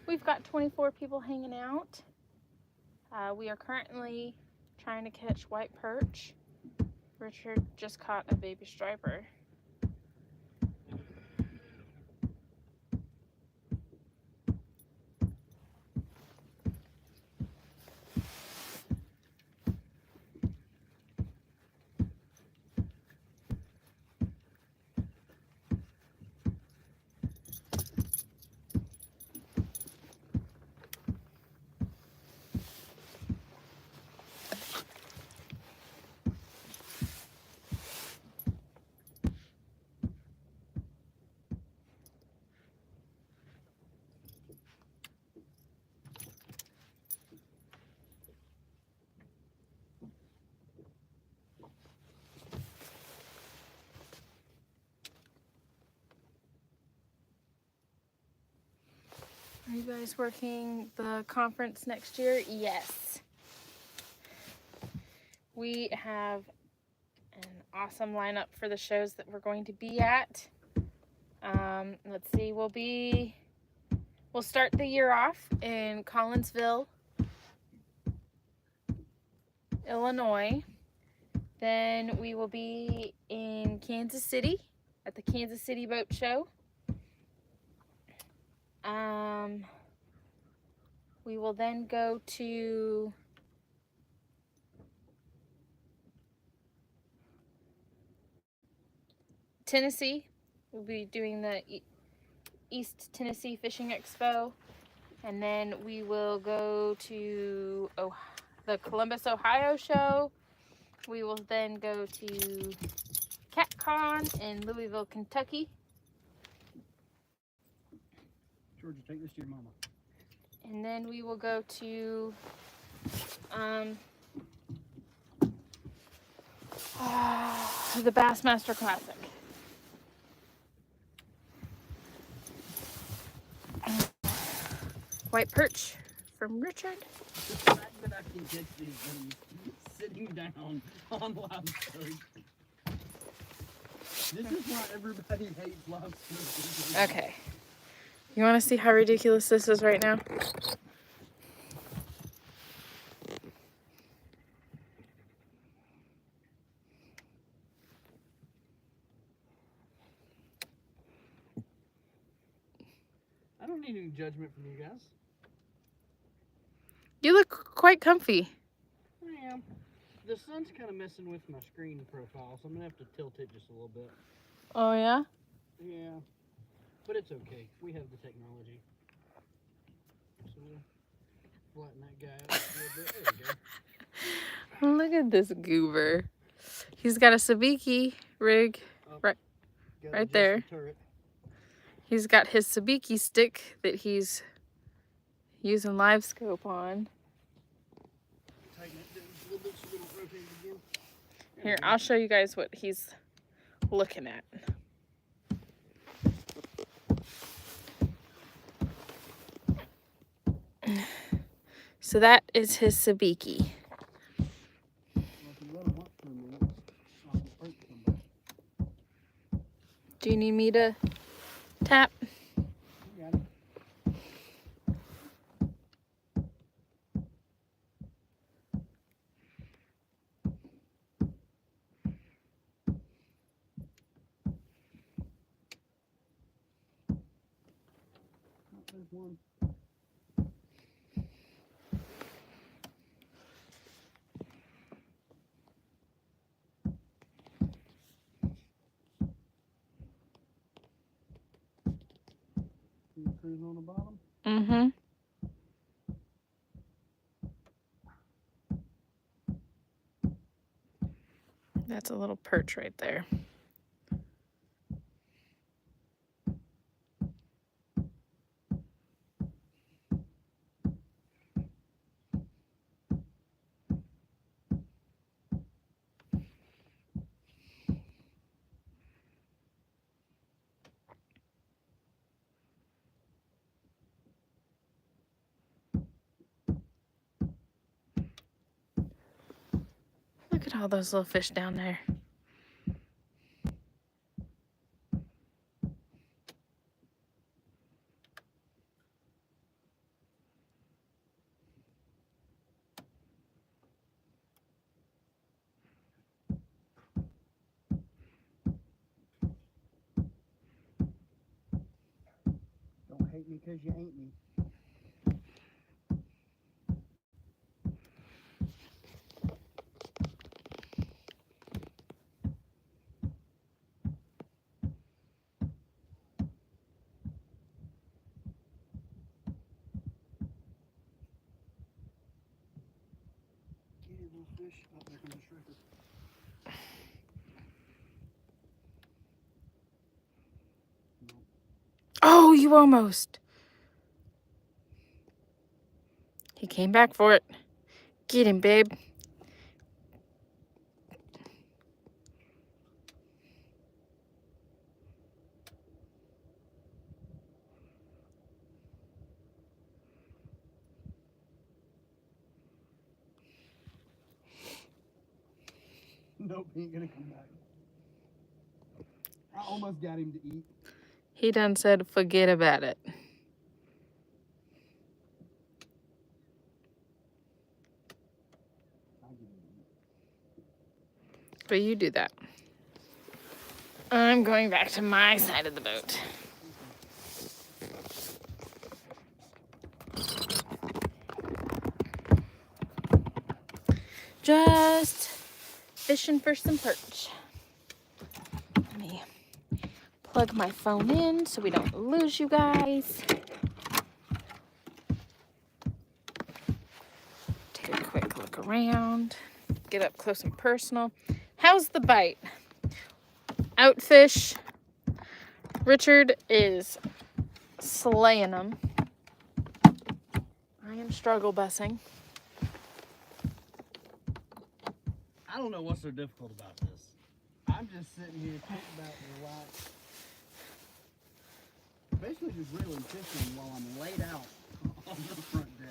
We've got 24 people hanging out. We are currently trying to catch white perch. Richard just caught a baby striper. Are you guys working the conference next year? Yes. We have an awesome lineup for the shows that we're going to be at. Let's see, we'll start the year off in Collinsville, Illinois. Then we will be in Kansas City at the Kansas City Boat Show. We will then go to Tennessee. We'll be doing the East Tennessee Fishing Expo. And then we will go to the Columbus, Ohio show. We will then go to CatCon in Louisville, Kentucky. Georgia, take this to your mama. And then we will go to the Bassmaster Classic. white perch from Richard. The fact that I can catch these things sitting down on lobster. This is why everybody hates lobster. Okay. You want to see how ridiculous this is right now? I don't need any judgment from you guys. You look quite comfy. I am. The sun's kind of messing with my screen profile, so I'm going to have to tilt it just a little bit. Oh, yeah? Yeah. But it's okay. We have the technology. So we'll flatten that guy out a little bit. There we go. Look at this goober. He's got a sabiki rig Gotta right adjust there. the turret. He's got his sabiki stick that he's using live scope on. Tighten it down a little bit so we don't rotate it again. Here, I'll show you guys what he's looking at. So that is his sabiki. Well, if you let him up for a minute, I'll get Perch come back. Do you need me to tap? You got it. Oh, there's one. See the cruise on the bottom? Mm-hmm. That's a little perch right there. Look at all those little fish down there. Don't hate me because you ain't me. Get it, little fish. Oh, there comes a striker. Oh, you almost. He came back for it. Get him, babe. Nope, he ain't gonna come back. I almost got him to eat. He done said, forget about it. I'll get him to eat. But you do that. I'm going back to my side of the boat. Just fishing for some perch. Let me plug my phone in so we don't lose you guys. Take a quick look around. Get up close and personal. How's the bite? Outfish. Richard is slaying them. I am struggle bussing. I don't know what's so difficult about this. I'm just sitting here, kicked back and relaxed. Basically just reeling fish in while I'm laid out on the front deck.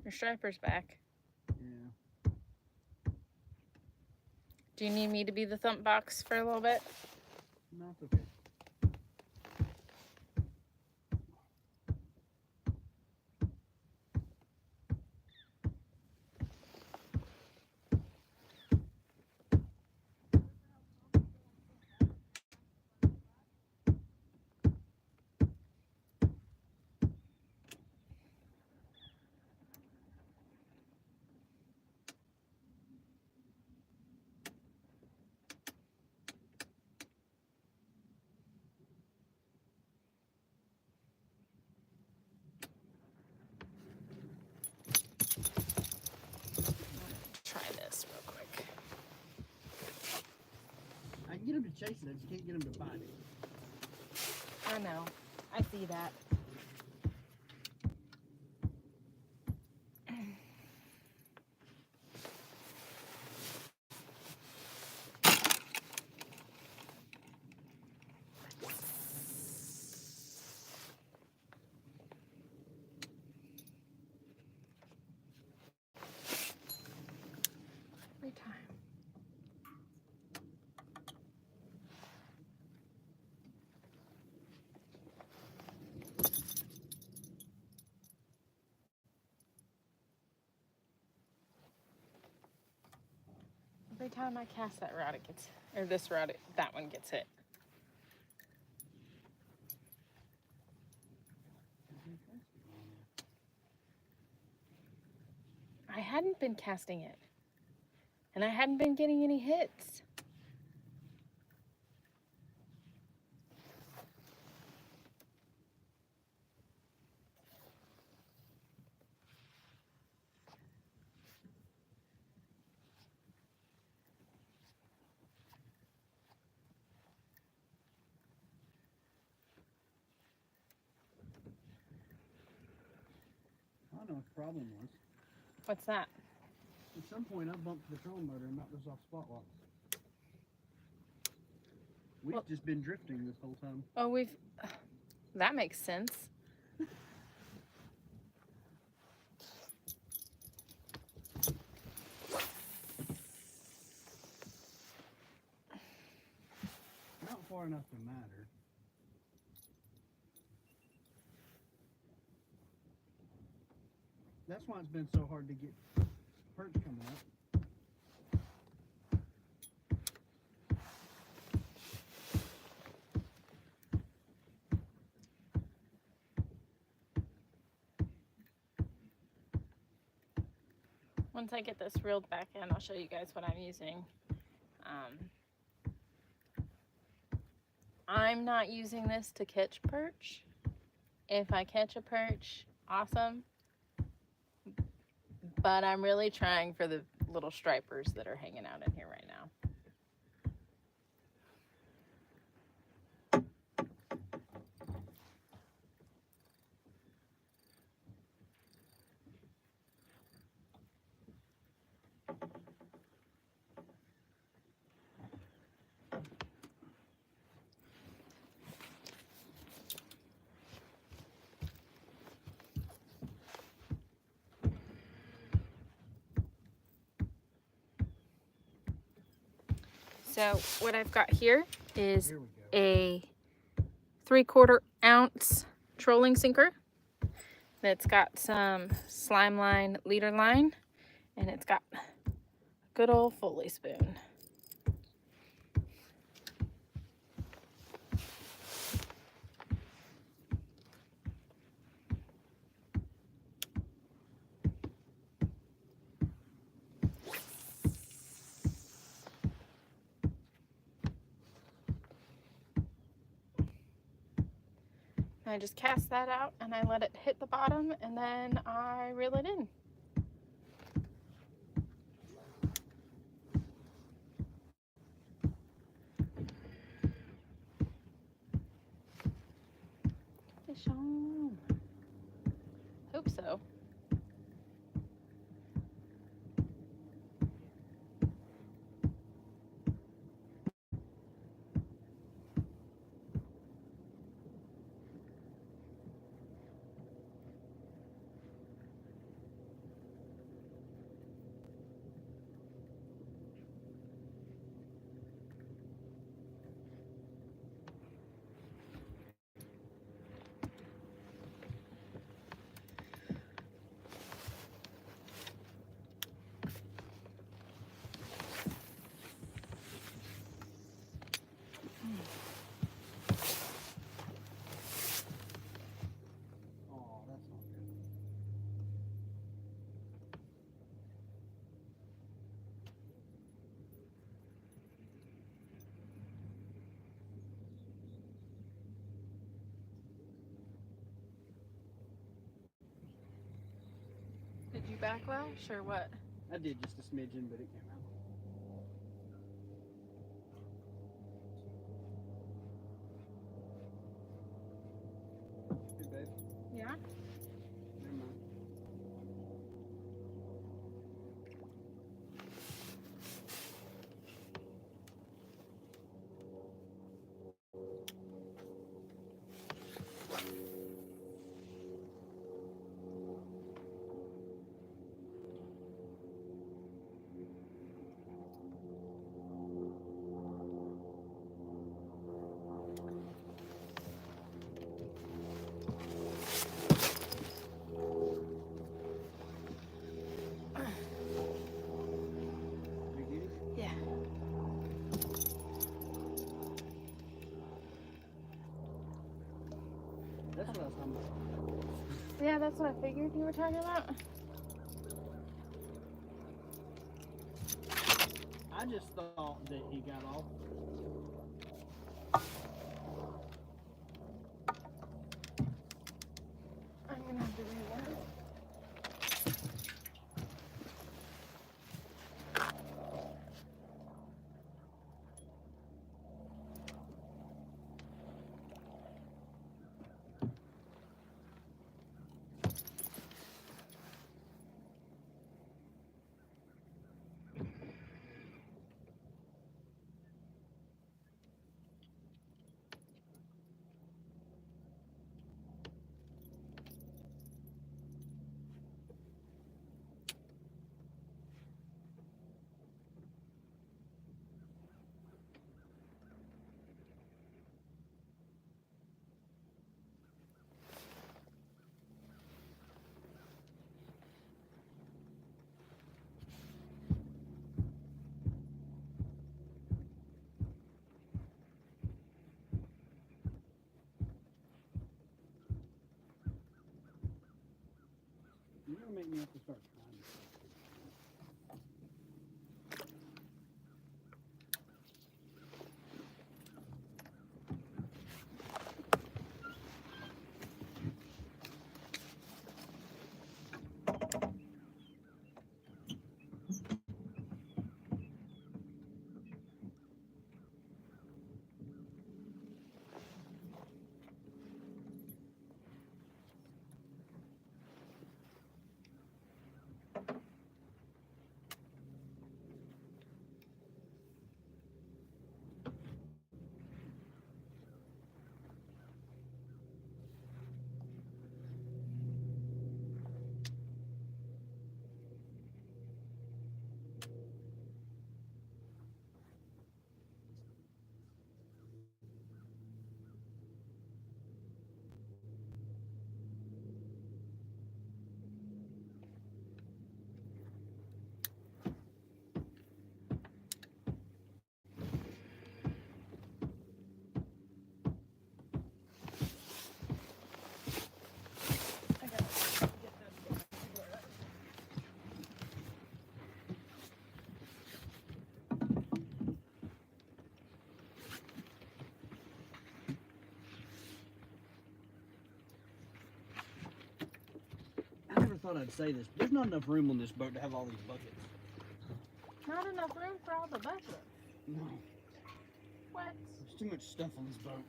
Your striper's back. Yeah. Do you need me to be the thump box for a little bit? No, it's okay. Try this real quick. I can get him to chase it, I just can't get him to bite it. I know. I see that. Every time. Every time I cast that rod, it gets, or this rod, that one gets hit. I hadn't been casting it, and I hadn't been getting any hits. I don't know what the problem was. What's that? At some point, I bumped the trolling motor and knocked this off spot locks. We've just been drifting this whole time. Oh, that makes sense. Not far enough to matter. That's why it's been so hard to get perch coming up. Once I get this reeled back in, I'll show you guys what I'm using. I'm not using this to catch perch. If I catch a perch, awesome. But I'm really trying for the little stripers that are hanging out in here right now. So what I've got here is a 3/4 ounce trolling sinker that's got some slime line leader line, and it's got a good old Foley spoon. I just cast that out and I let it hit the bottom, and then I reel it in. Fish on. Hope so. Did you backlash or what? I did just a smidgen, but it came out. Hey, babe. Yeah. Never mind. Yeah. That's what I was talking about. Yeah, that's what I figured you were talking about. I just thought that he got off. I'm gonna have to do that. You're gonna make me have to start trying. thought I'd say this. There's not enough room on this boat to have all these buckets. Not enough room for all the buckets. No. What? There's too much stuff on this boat.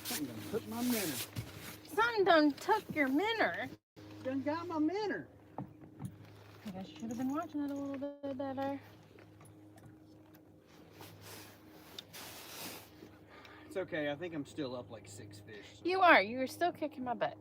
Something done took my minnow. Something done took your minnow. Done got my minnow. I guess you should have been watching it a little bit better. It's okay. I think I'm still up like 6 fish. So. You are. You are still kicking my butt.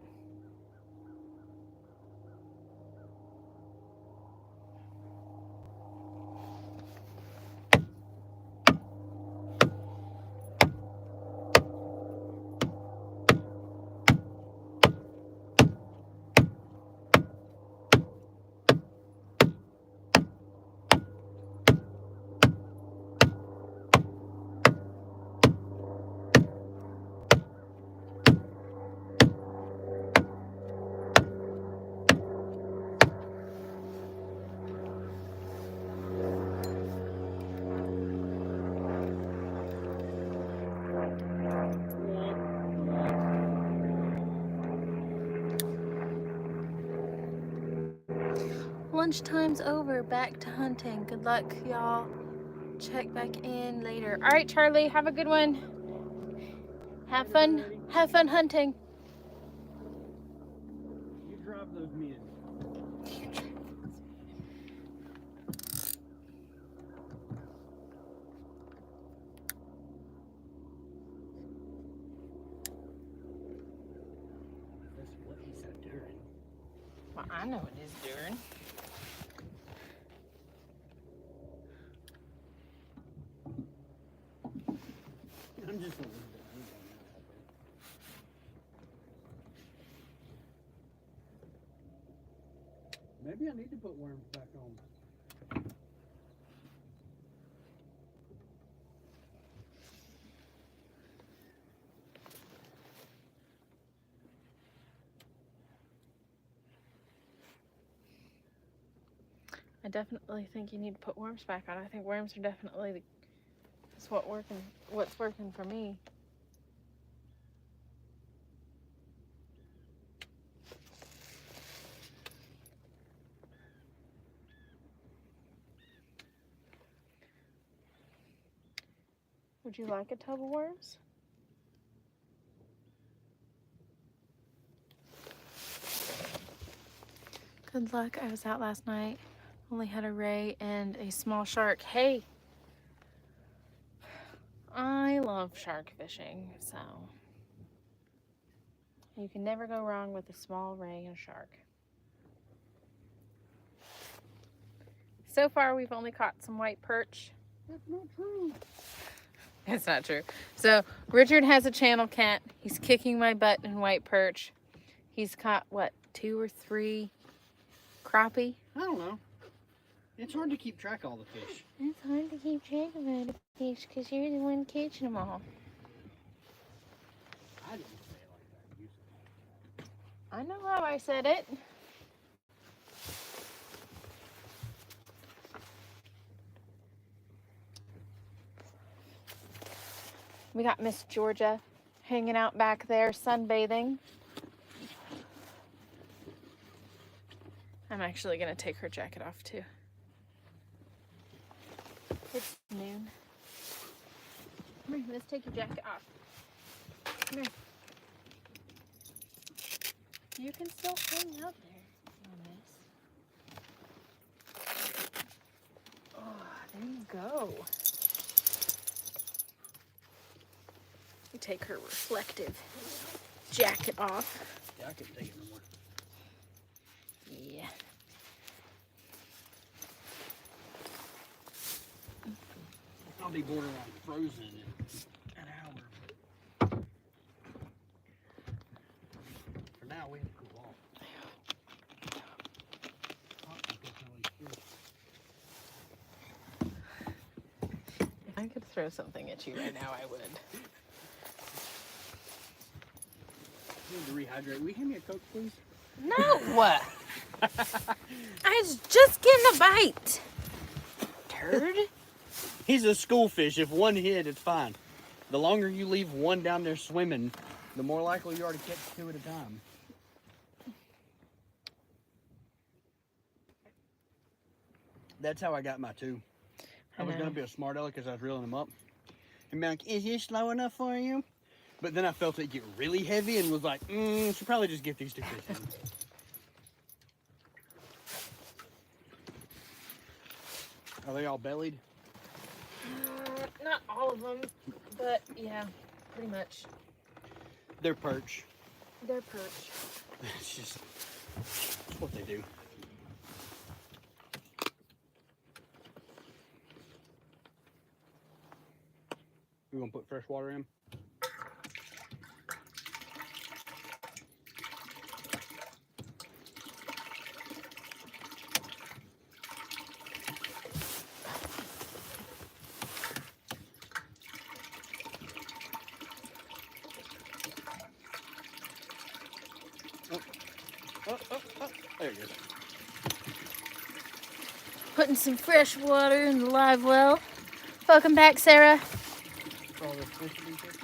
Lunchtime's over. Back to hunting. Good luck, y'all. Check back in later. All right, Charlie. Have a good one. Have fun. Have fun hunting. You drive those men. That's what he said during. Well, I know it is doing. I'm just a little bit. Maybe I need to put worms back on. I definitely think you need to put worms back on. I think worms are definitely what's working for me. Would you like a tub of worms? Good luck. I was out last night. Only had a ray and a small shark. Hey, I love shark fishing, so you can never go wrong with a small ray and a shark. So far, we've only caught some white perch. That's not true. It's not true. So Richard has a channel cat. He's kicking my butt in white perch. He's caught, what, 2 or 3 crappie? I don't know. It's hard to keep track of all the fish. It's hard to keep track of all the fish because you're the one catching them all. I didn't say it like that. You said it. I know how I said it. We got Miss Georgia hanging out back there, sunbathing. I'm actually going to take her jacket off too. It's noon. Come here, let's take your jacket off. Come here. You can still hang out there, miss. Oh, there you go. You take her reflective jacket off. Yeah, I couldn't take it no more. Yeah. I'll be borderline frozen in an hour. For now, we have to cool off. If I could throw something at you right now, I would. You need to rehydrate. Will you hand me a Coke, please? No! I was just getting a bite. Turd. He's a school fish. If one hit, it's fine. The longer you leave one down there swimming, the more likely you are to catch 2 at a time. That's how I got my 2. I was going to be a smart aleck because I was reeling them up. And be like, is this slow enough for you? But then I felt it get really heavy and was like, should probably just get these 2 fish in. Are they all bellied? Not all of them, but yeah, pretty much. They're perch. They're perch. It's just what they do. You gonna put fresh water in? Oh, there it goes. Putting some fresh water in the live well. Welcome back, Sarah. All this fish to be fishy.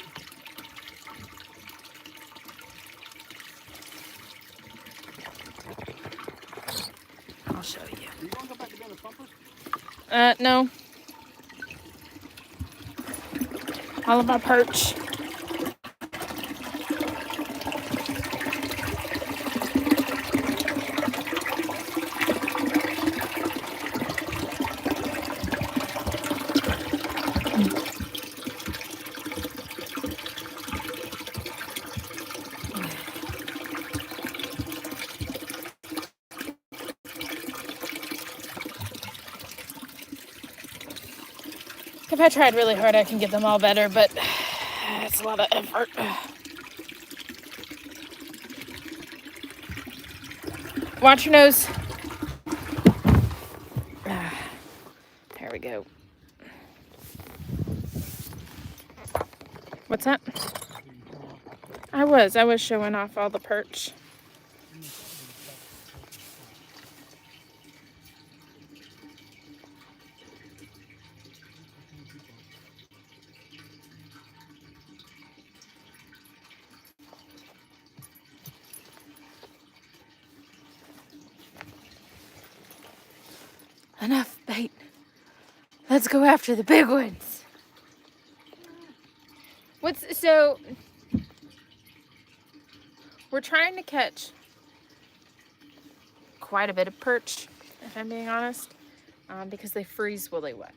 I'll show you. Are you gonna go back to being a pumper? No. All of our perch. If I tried really hard, I can get them all better, but it's a lot of effort. Watch your nose. There we go. What's that? I was showing off all the perch. Enough bait. Let's go after the big ones. So we're trying to catch quite a bit of perch, if I'm being honest, because they freeze really well.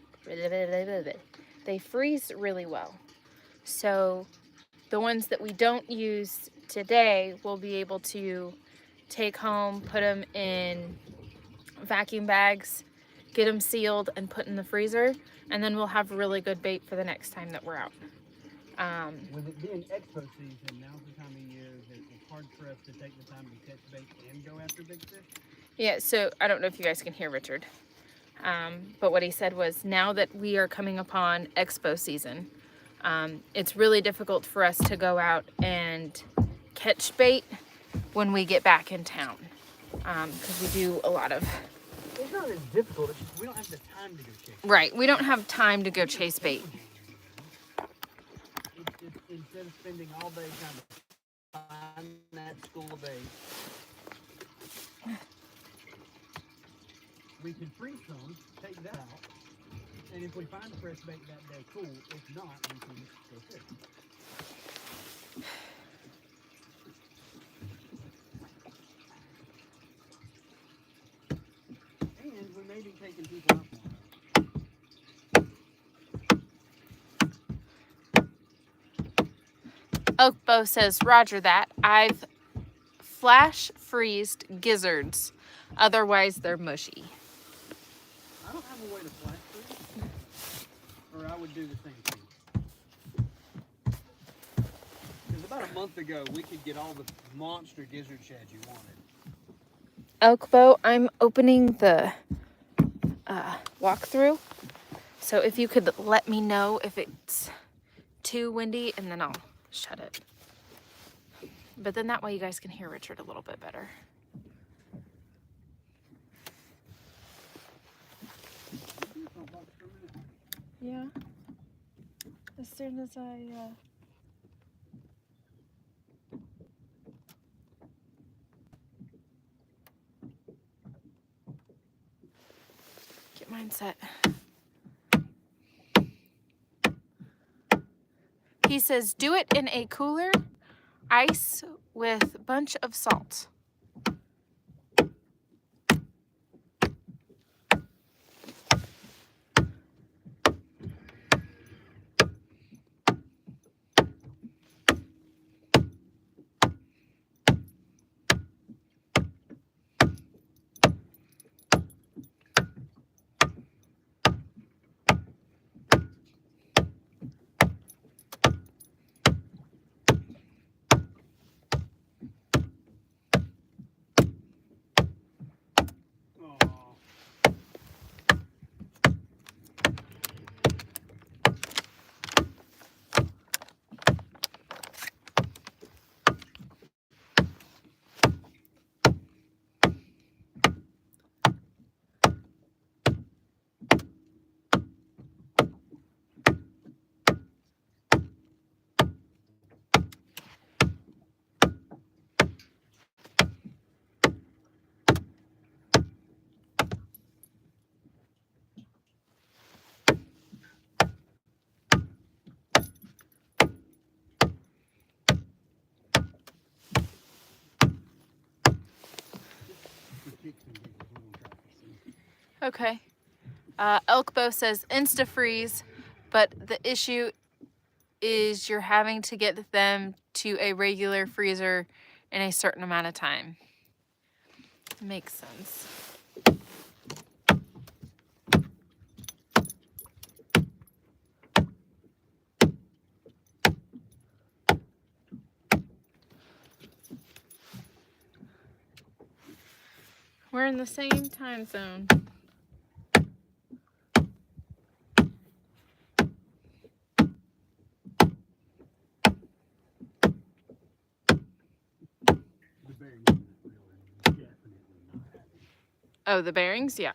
They freeze really well. So the ones that we don't use today, we'll be able to take home, put them in vacuum bags, get them sealed and put in the freezer, and then we'll have really good bait for the next time that we're out. With it being expo season, now's the time of year that it's hard for us to take the time to catch bait and go after big fish. Yeah, so I don't know if you guys can hear Richard, but what he said was now that we are coming upon expo season, it's really difficult for us to go out and catch bait when we get back in town, because we do a lot of... It's not as difficult, it's just we don't have the time to go chase. Right, we don't have time to go chase bait. It's instead of spending all day trying to find that school of bait, we can freeze some, take that out, and if we find a fresh bait that day, cool. If not, we can go fish. And we may be taking people out more. Oakbo says, Roger that. I've flash freezed gizzards. Otherwise, they're mushy. I don't have a way to flash freeze, or I would do the same thing. Because about a month ago, we could get all the monster gizzard shads you wanted. Oakbo, I'm opening the walkthrough. So if you could let me know if it's too windy, and then I'll shut it. But then that way you guys can hear Richard a little bit better. Yeah. As soon as I mine set. He says, do it in a cooler, ice with a bunch of salt. Okay. Elkbow says Insta-freeze, but the issue is you're having to get them to a regular freezer in a certain amount of time. Makes sense. We're in the same time zone. Oh, the bearings? Yeah.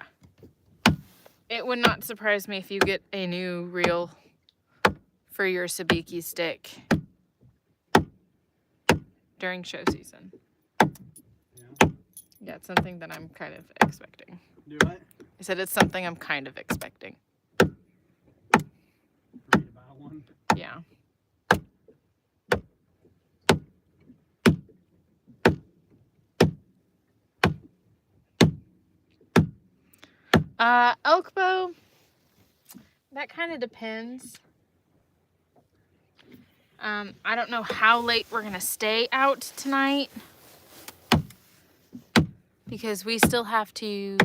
It would not surprise me if you get a new reel for your sabiki stick during show season. Yeah, it's something that I'm kind of expecting. Do what? I said it's something I'm kind of expecting. For you to buy one? Yeah. Elkbow, that kind of depends. I don't know how late we're gonna stay out tonight because we still have to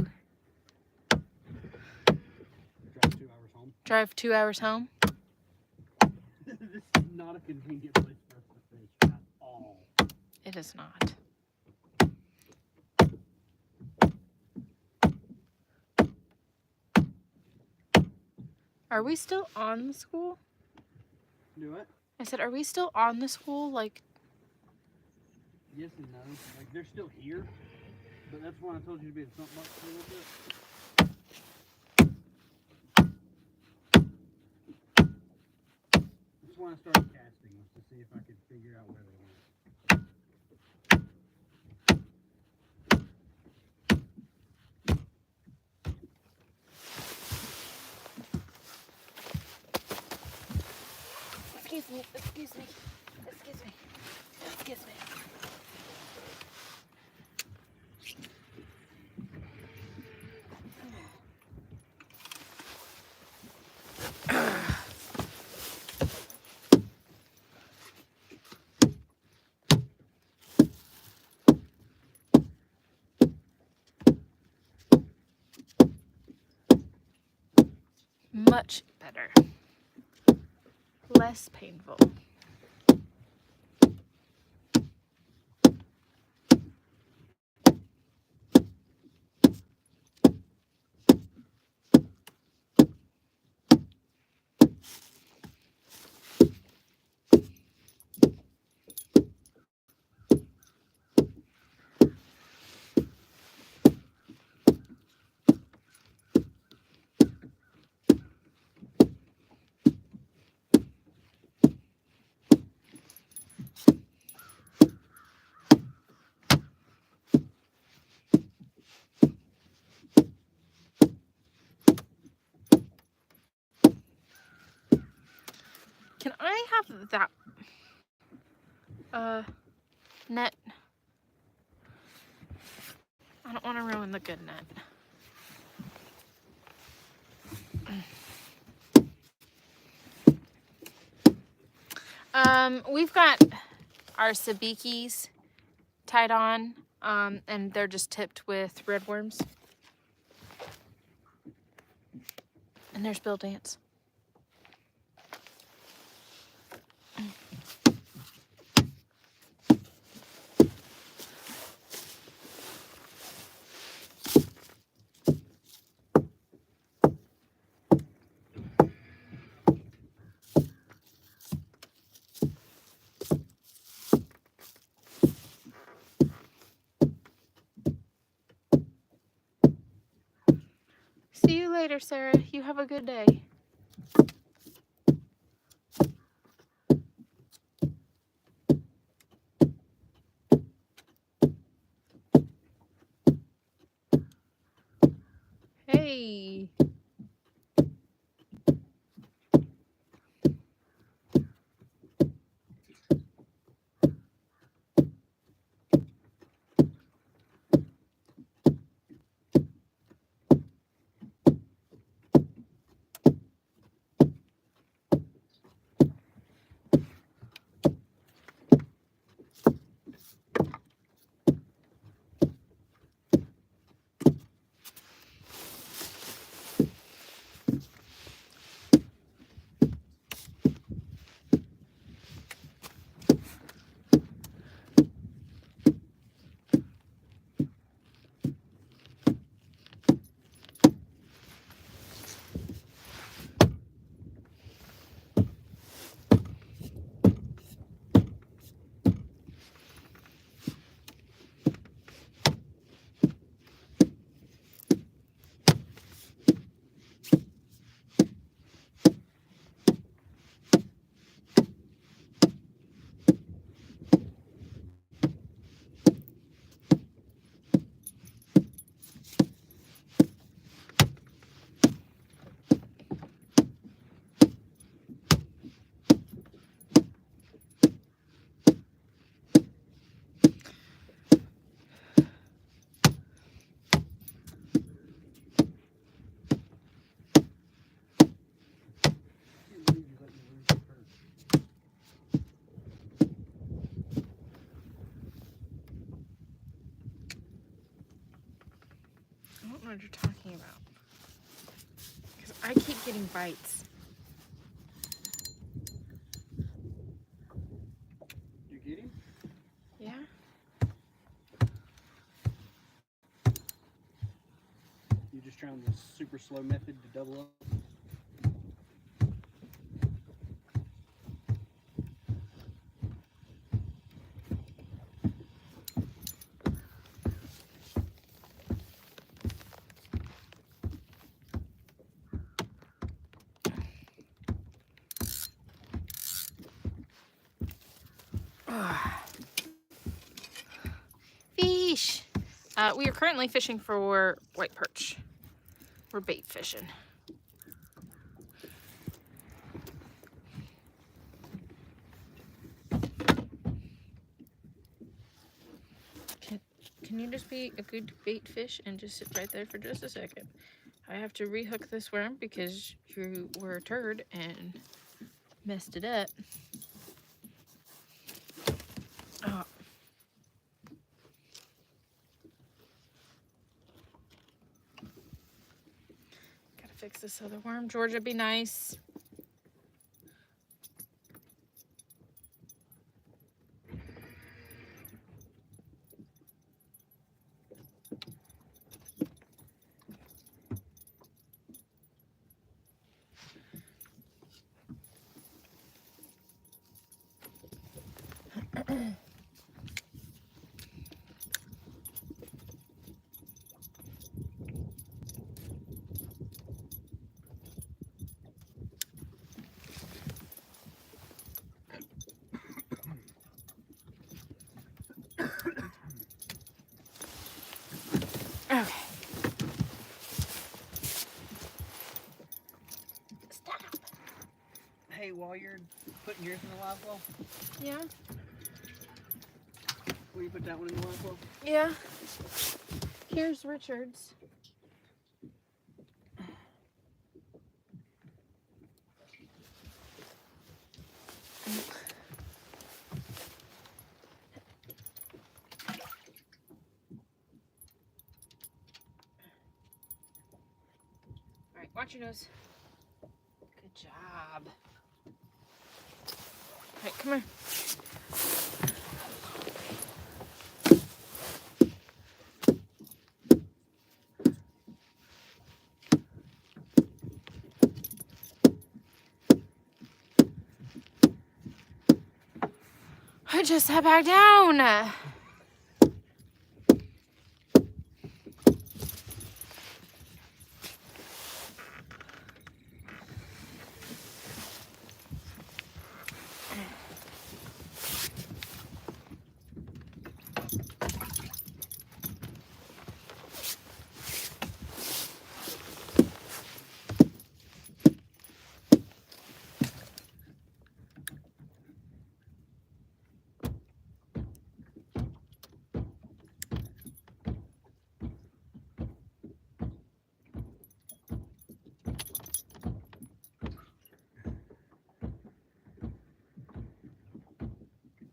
Drive 2 hours home. This is not a convenient place for us to fish at all. It is not. Are we still on the school? Do what? I said, are we still on the school? Like, yes and no. Like, they're still here, but that's why I told you to be in front box for a little bit. That's why I started casting, was to see if I could figure out where they went. excuse me, excuse me, excuse me, excuse me. Much better. Less painful. have that net. I don't want to ruin the good net. We've got our sabikis tied on, and they're just tipped with red worms. And there's Bill Dance. See you later, Sarah. You have a good day. Hey. I don't know what you're talking about. Because I keep getting bites. You get him? Yeah? You just trying the super slow method to double up? Fish! We are currently fishing for white perch. We're bait fishing. Can you just be a good bait fish and just sit right there for just a second? I have to rehook this worm because you were a turd and messed it up. Oh. Gotta fix this other worm. Georgia, be nice. hey, while you're putting yours in the live well, Yeah. will you put that one in the live well? Yeah. Here's Richard's. All right, watch your nose. Good job. All right, come here. I just sat back down.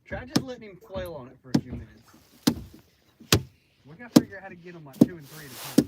Try just letting him flail on it for a few minutes. We gotta figure out how to get them like 2 and 3 at a time.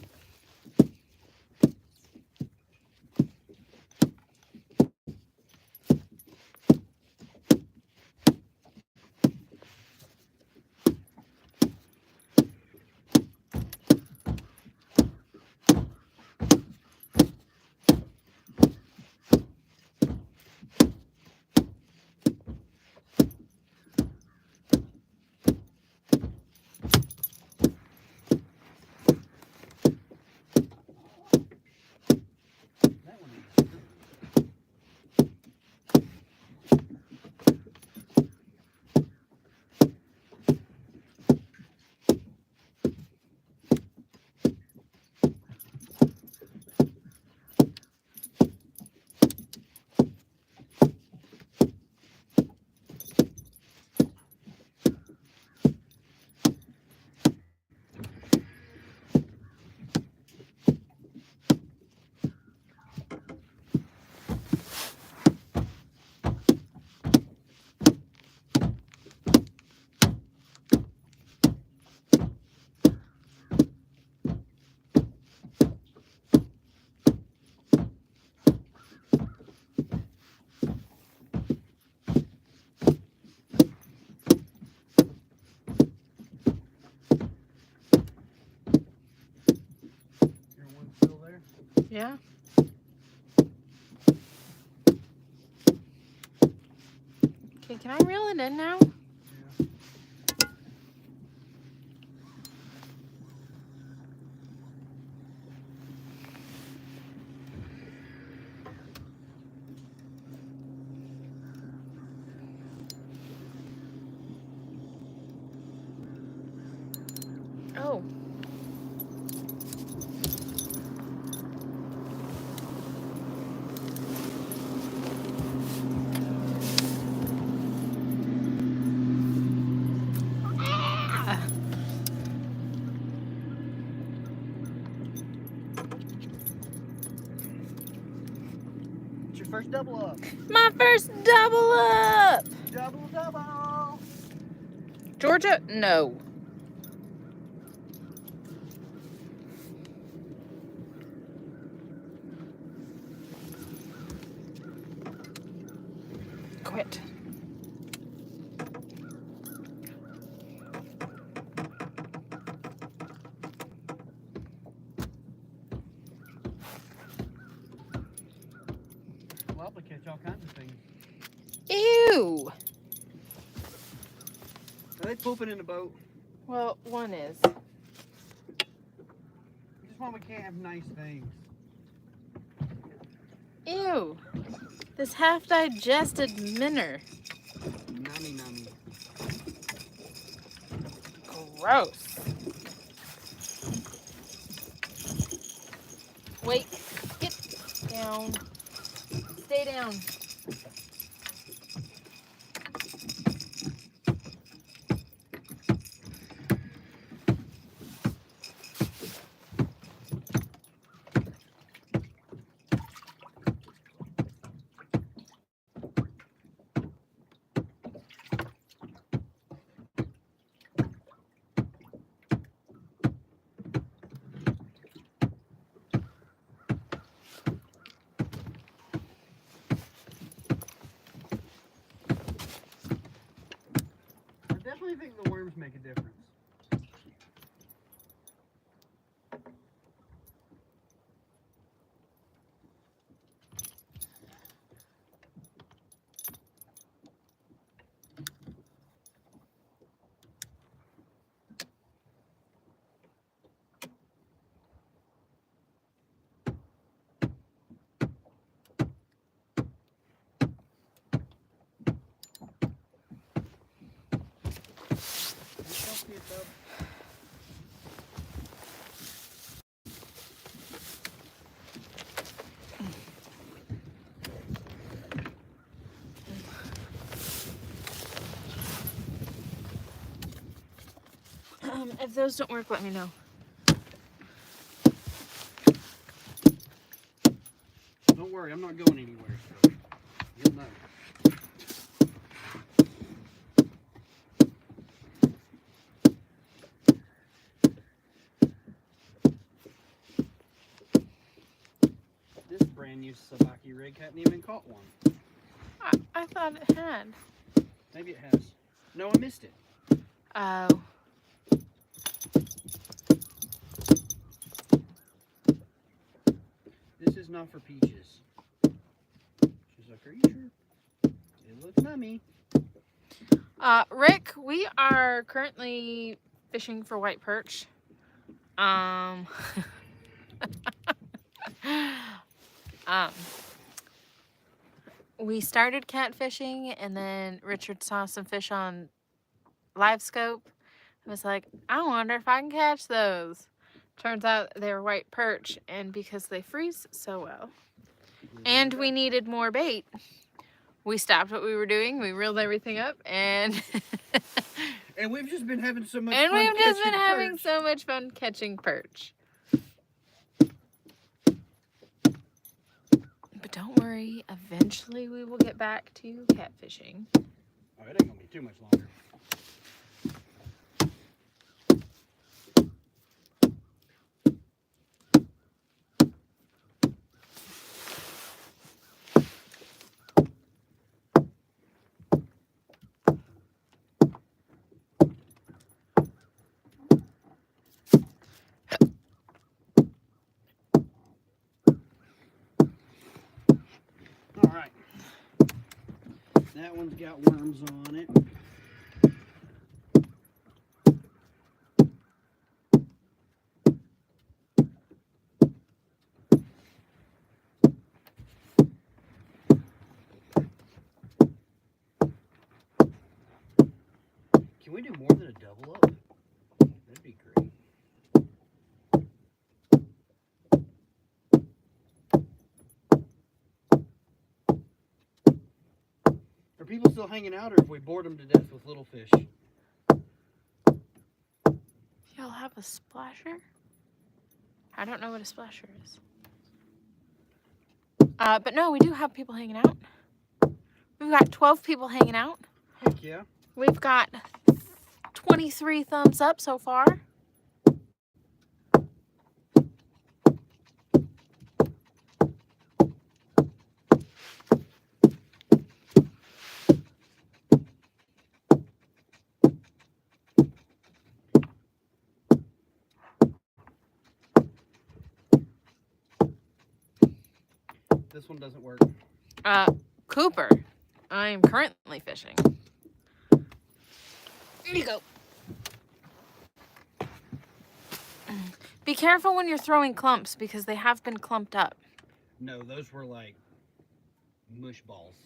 That one is. Your one's still there? Yeah. Okay, can I reel it in now? Yeah. Oh. Ah. It's your first double up. My first double up. Double, double. Georgia? No. Quit. Liable to catch all kinds of things. Ew. Are they pooping in the boat? Well, one is. Just why we can't have nice things. Ew. This half-digested minnow. Nummy, nummy. Gross. Wait. Get down. Stay down. really think the worms make a difference. If those don't work, let me know. Don't worry, I'm not going anywhere, so you'll know. This brand new Sabaki rig hadn't even caught one. I thought it had. Maybe it has. No, I missed it. Oh. This is not for Peaches. She's like, are you sure? It looks nummy. Rick, we are currently fishing for white perch. We started catfishing, and then Richard saw some fish on live scope. I was like, I wonder if I can catch those. Turns out they were white perch, and because they freeze so well, and we needed more bait, we stopped what we were doing. We reeled everything up, and and we've just been having so much and fun we've just been catching having perch. so much fun catching perch. But don't worry, eventually we will get back to catfishing. Oh, it ain't gonna be too much longer. All right. That one's got worms on it. Can we do more than a double up? That'd be great. Are people still hanging out, or have we bored them to death with little fish? Y'all have a splasher? I don't know what a splasher is. But no, we do have people hanging out. We've got 12 people hanging out. Heck yeah. We've got 23 thumbs up so far. This one doesn't work. Cooper, I am currently fishing. Here you go. Be careful when you're throwing clumps because they have been clumped up. No, those were like mush balls.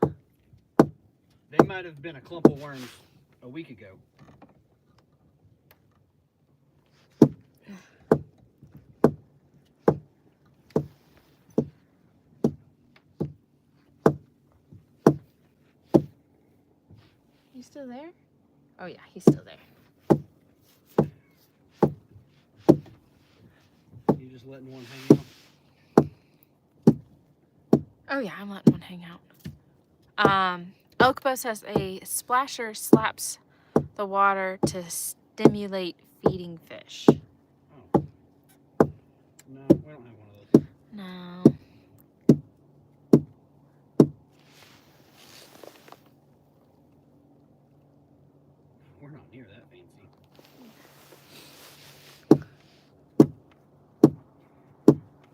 They might have been a clump of worms a week ago. You still there? Oh yeah, he's still there. You just letting one hang out? Oh yeah, I'm letting one hang out. Elkbo says a splasher slaps the water to stimulate feeding fish. Oh. No, we don't have one of those. No.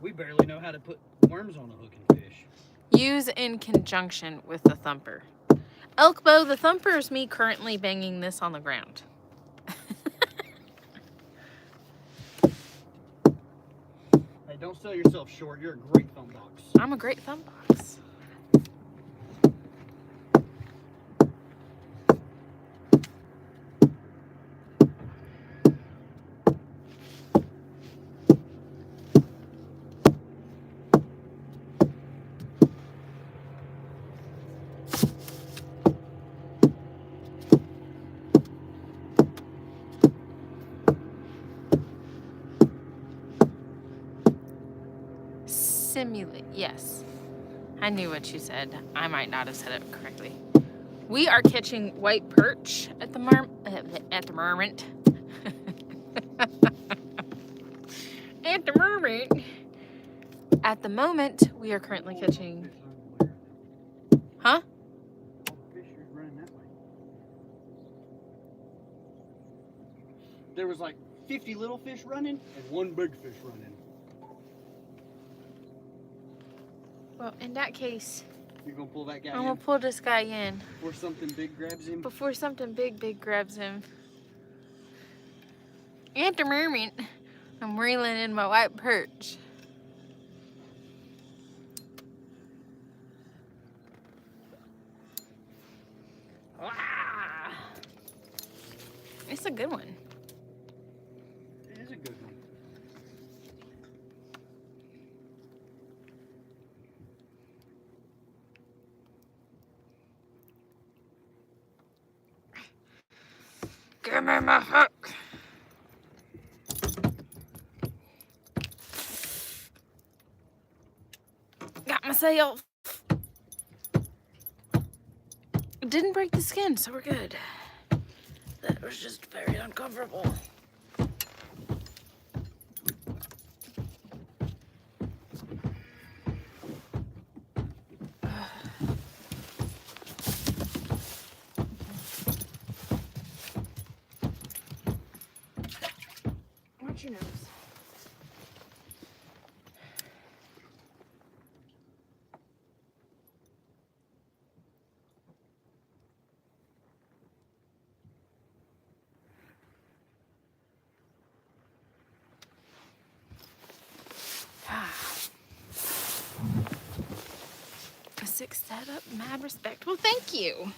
We barely know how to put worms on a hook and fish. Use in conjunction with the thumper. Elk bow, the thumper is me currently banging this on the ground. Hey, don't sell yourself short. You're a great thumb box. I'm a great thumb box. Simulate, yes. I knew what you said. I might not have said it correctly. We are catching white perch at the moment. At the moment. At the moment, we are currently catching. Huh? There was like 50 little fish running and one big fish running. Well, in that case, You're gonna pull that guy I'm in gonna pull this guy in before something big grabs him? before something big grabs him. At the moment, I'm reeling in my white perch. Ah! It's a good one. It is a good one. Give me my hook. Got myself. Didn't break the skin, so we're good. That was just very uncomfortable. Watch your nose. A 6 setup, mad respect. Well, thank you.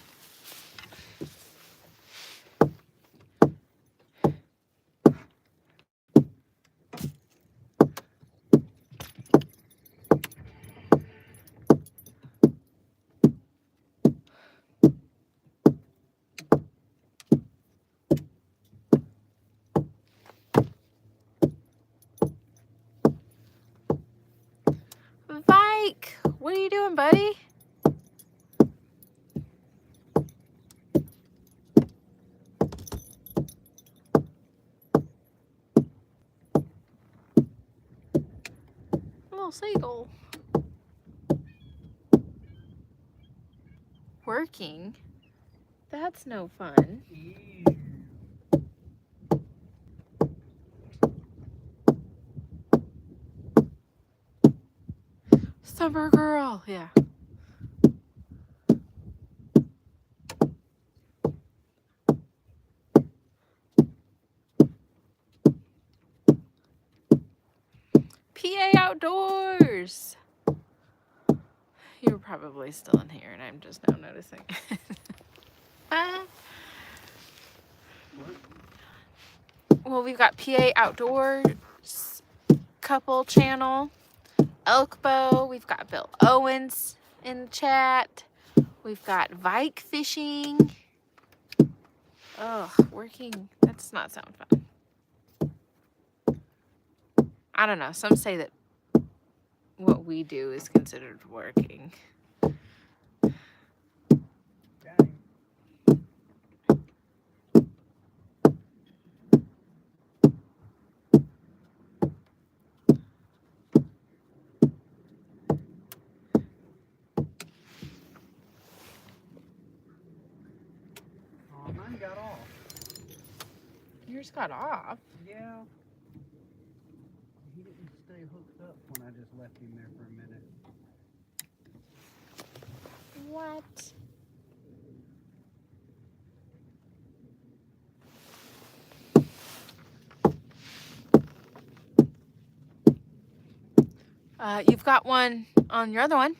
Vike, what are you doing, buddy? Little seagull. Working? That's no fun. Summer girl, yeah. PA Outdoors. You're probably still in here, and I'm just now noticing. Well, we've got PA Outdoors couple channel, Elk Bow. We've got Bill Owens in the chat. We've got Vike Fishing. Ugh, working. That does not sound fun. I don't know. Some say that what we do is considered working. Oh, mine got off. Yours got off. Yeah. He didn't stay hooked up when I just left him there for a minute. What? You've got one on your other one.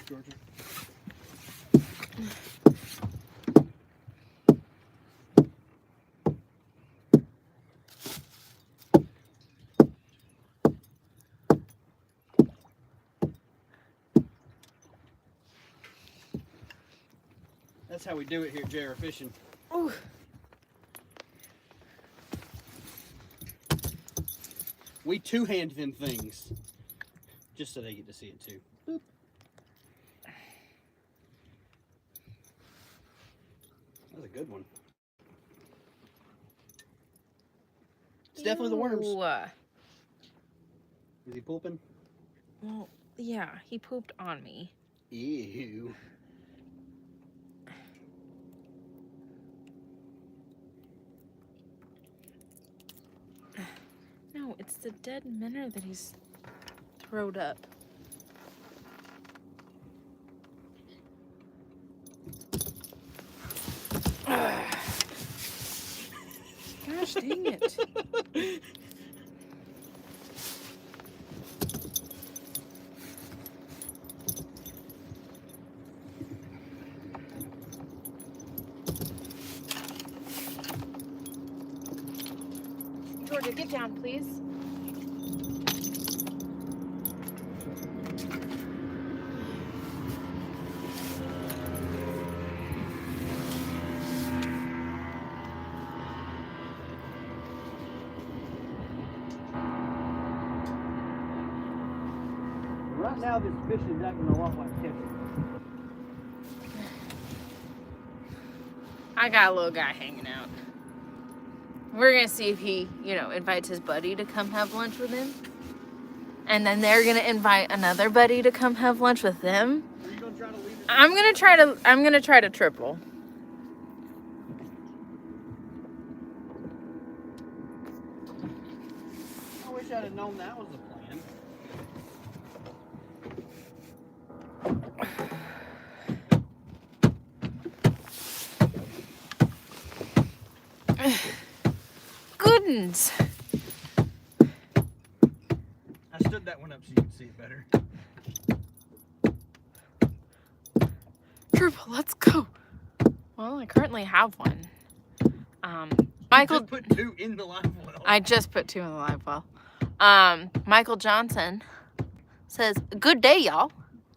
Georgia. That's how we do it here at JayRFishing. Ooh. We two-hand them things, just so they get to see it too. Boop. That was a good one. It's definitely the worms. Ew. Is he pooping? Well, yeah, he pooped on me. Ew. No, it's the dead minnow that he's throwed up. Gosh dang it. Georgia, get down, please. Right now, this fish is acting a lot like catfish. I got a little guy hanging out. We're gonna see if he, invites his buddy to come have lunch with him. And then they're gonna invite another buddy to come have lunch with them. Are you gonna try to leave it? I'm gonna try to triple. I wish I'd have known that was the plan. Goodens. I stood that one up so you can see it better. Triple, let's go. Well, I currently have one. Michael, Just put two in the live well. I just put two in the live well. Michael Johnson says, "Good day, y'all.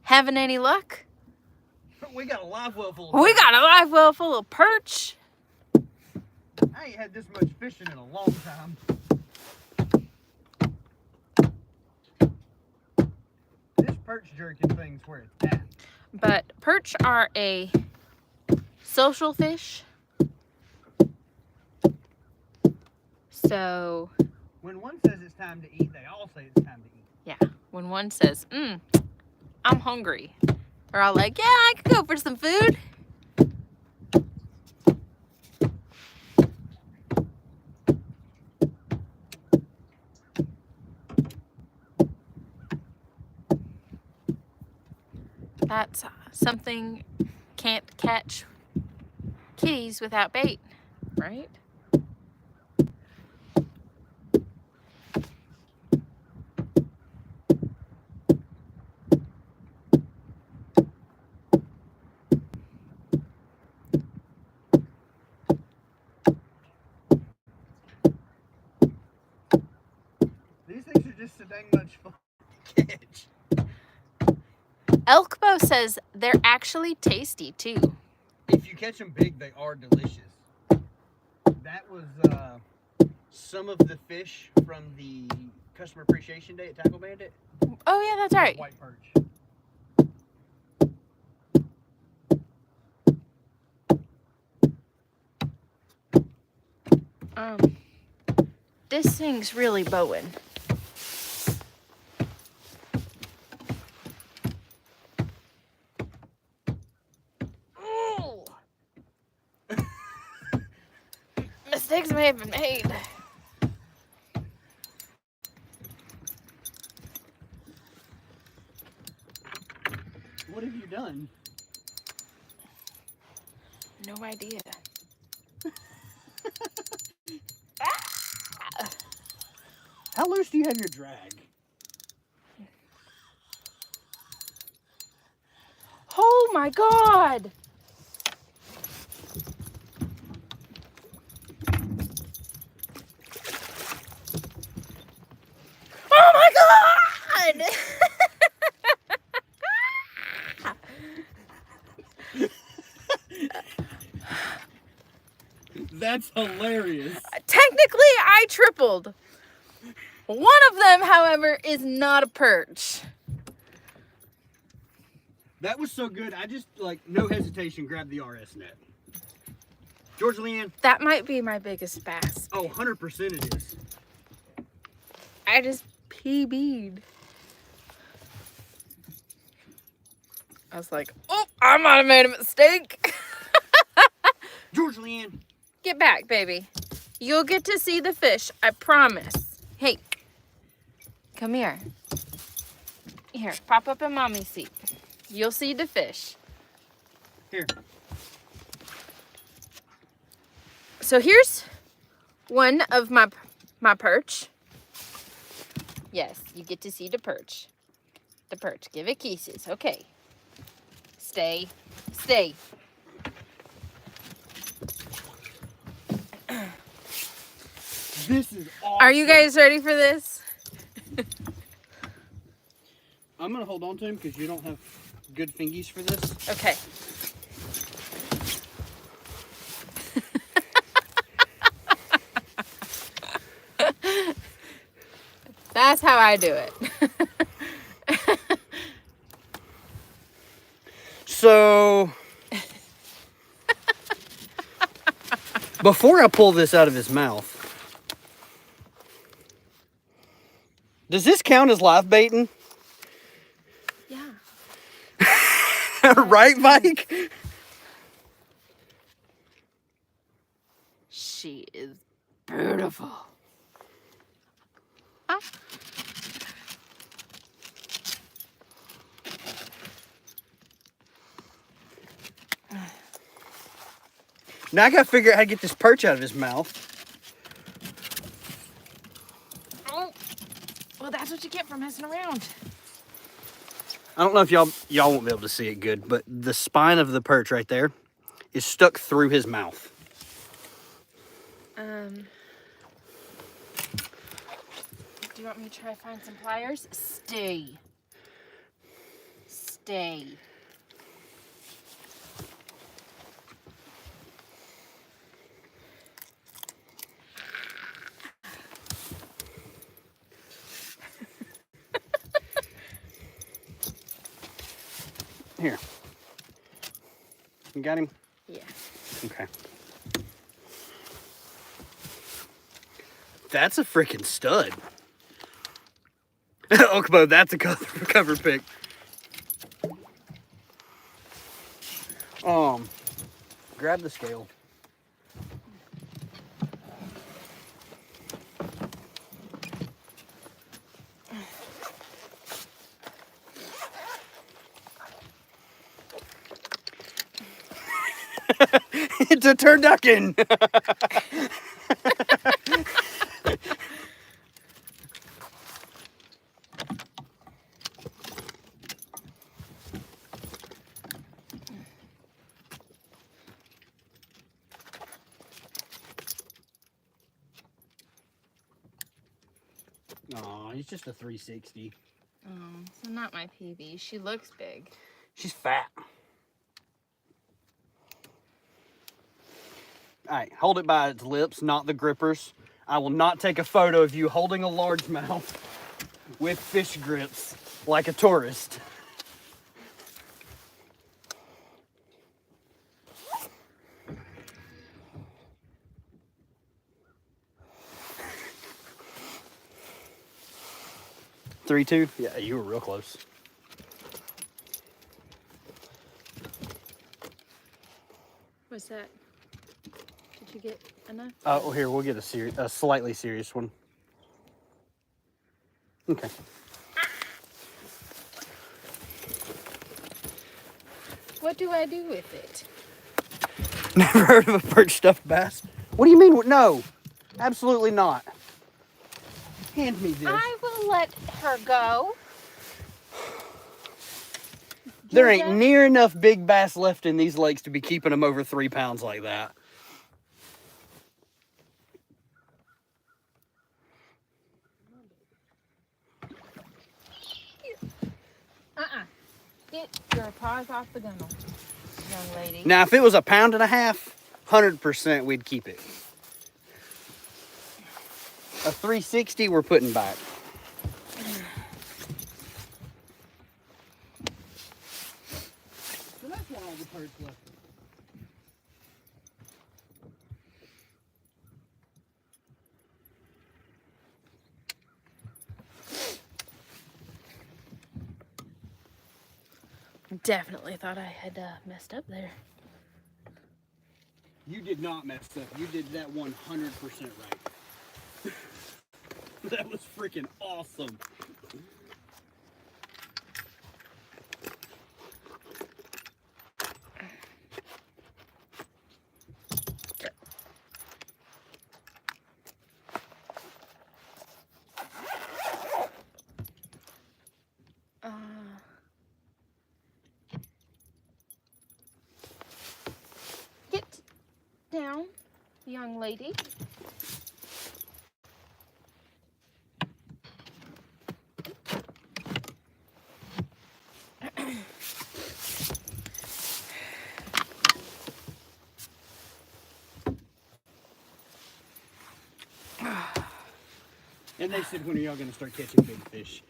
Having any luck?" We got a live well full of We got a live well full of perch. I ain't had this much fishing in a long time. This perch jerking thing's where it's at. But perch are a social fish. So, When one says it's time to eat, they all say it's time to eat. yeah, when one says, I'm hungry, they're all like, yeah, I could go for some food. That's something can't catch kitties without bait, right? These things are just so dang much fun to catch. Elkbo says they're actually tasty too. If you catch them big, they are delicious. That was some of the fish from the Customer Appreciation Day at Tackle Bandit. Oh yeah, that's right. White perch. This thing's really bowing. Ooh. mistakes may have been made. What have you done? No idea. How loose do you have your drag? Oh my God! Oh my God! That's hilarious. Technically, I tripled. One of them, however, is not a perch. That was so good. I just, like, no hesitation, grabbed the RS net. George Leanne? That might be my biggest bass. Oh, 100% it is. I just PB'd. I was like, oh, I might have made a mistake. George Leanne. Get back, baby. You'll get to see the fish, I promise. Hey, come here. Here, pop up in mommy's seat. You'll see the fish. Here. So here's one of my perch. Yes, you get to see the perch. The perch. Give it kisses. Okay. Stay. Stay. This is awesome. Are you guys ready for this? I'm going to hold on to him because you don't have good fingies for this. Okay. That's how I do it. So, before I pull this out of his mouth, does this count as live baiting? Yeah. Right, Mike? She is beautiful. Ah. Now I gotta figure out how to get this perch out of his mouth. Oh. Well, that's what you get for messing around. I don't know if y'all won't be able to see it good, but the spine of the perch right there is stuck through his mouth. Do you want me to try to find some pliers? Stay. Stay. Here. You got him? Yeah. Okay. That's a freaking stud. Okbo, that's a cover pick. Grab the scale. It's a turducken. Aw, he's just a 360. Oh, so not my PB. She looks big. She's fat. All right, hold it by its lips, not the grippers. I will not take a photo of you holding a largemouth with fish grips like a tourist. Three, two? Yeah, you were real close. What's that? Did you get enough? Oh, here, we'll get a slightly serious one. Okay. What do I do with it? Never heard of a perch stuffed bass? What do you mean? No, absolutely not. Hand me this. I will let her go. There ain't Georgia? near enough big bass left in these lakes to be keeping them over 3 pounds like that. Get your paws off the gunnel, young lady. Now, if it was 1.5 pounds, 100% we'd keep it. A 360 we're putting back. So that's why all the perch left. Definitely thought I had messed up there. You did not mess up. You did that 100% right. That was freaking awesome. Get down, young lady. And they said, when are y'all going to start catching big fish?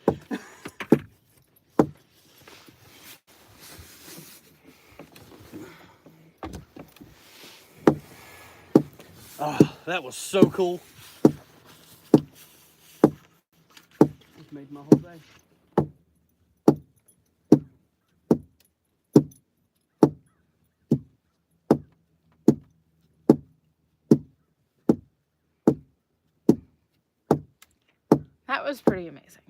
Oh, that was so cool. Just made my whole day. That was pretty amazing.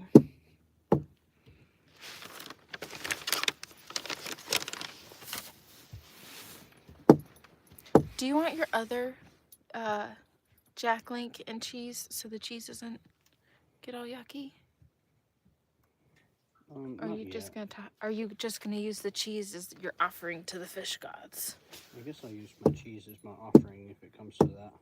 Do you want your other Jack Link and cheese so the cheese doesn't get all yucky? Or are you just gonna are you just gonna use the cheese as your offering to the fish gods? I guess I'll use my cheese as my offering if it comes to that.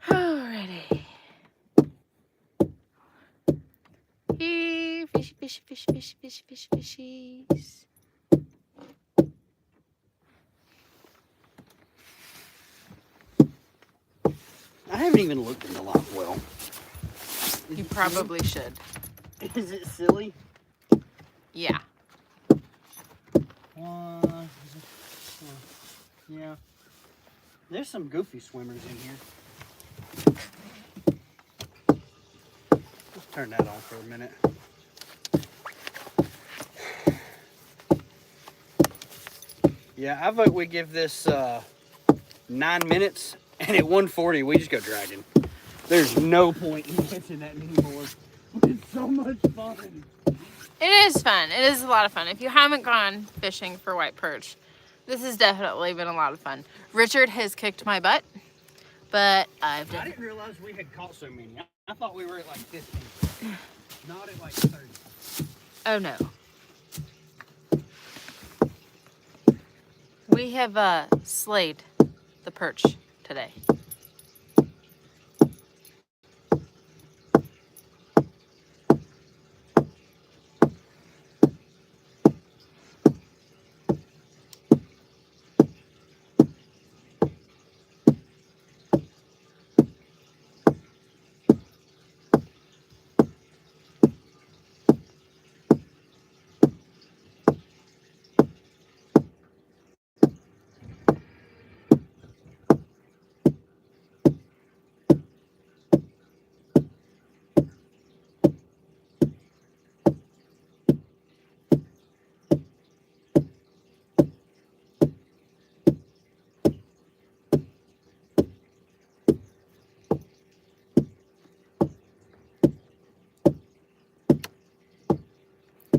Alrighty. Here, fishy, fishy, fishy, fishy, fishy, fishy, fishies. I haven't even looked in the live well. You probably should. Is it silly? Yeah. Yeah. There's some goofy swimmers in here. Let's turn that on for a minute. Yeah, I vote we give this 9 minutes, and at 1:40 we just go dragging. There's no point in catching that anymore. It's so much fun. It is fun. It is a lot of fun. If you haven't gone fishing for white perch, this has definitely been a lot of fun. Richard has kicked my butt, but I didn't realize we had caught so many. I thought we were at like 15. Not at like 30. Oh no. We have slayed the perch today.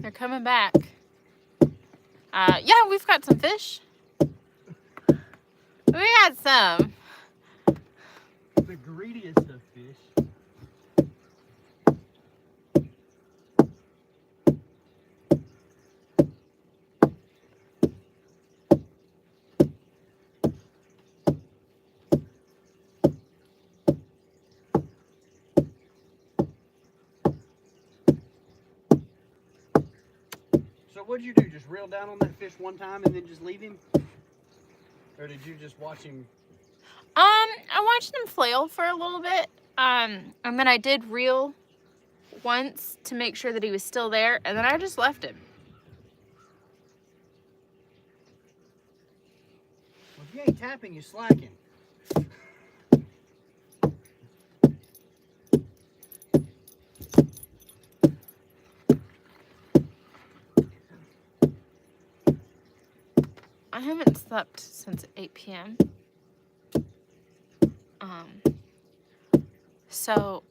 They're coming back. Yeah, we've got some fish. We got some. The greediest of fish. So what'd you do? Just reel down on that fish one time and then just leave him? Or did you just watch him? I watched him flail for a little bit. And then I did reel once to make sure that he was still there, and then I just left him. Well, if you ain't tapping, you're slacking. I haven't slept since 8 p.m. So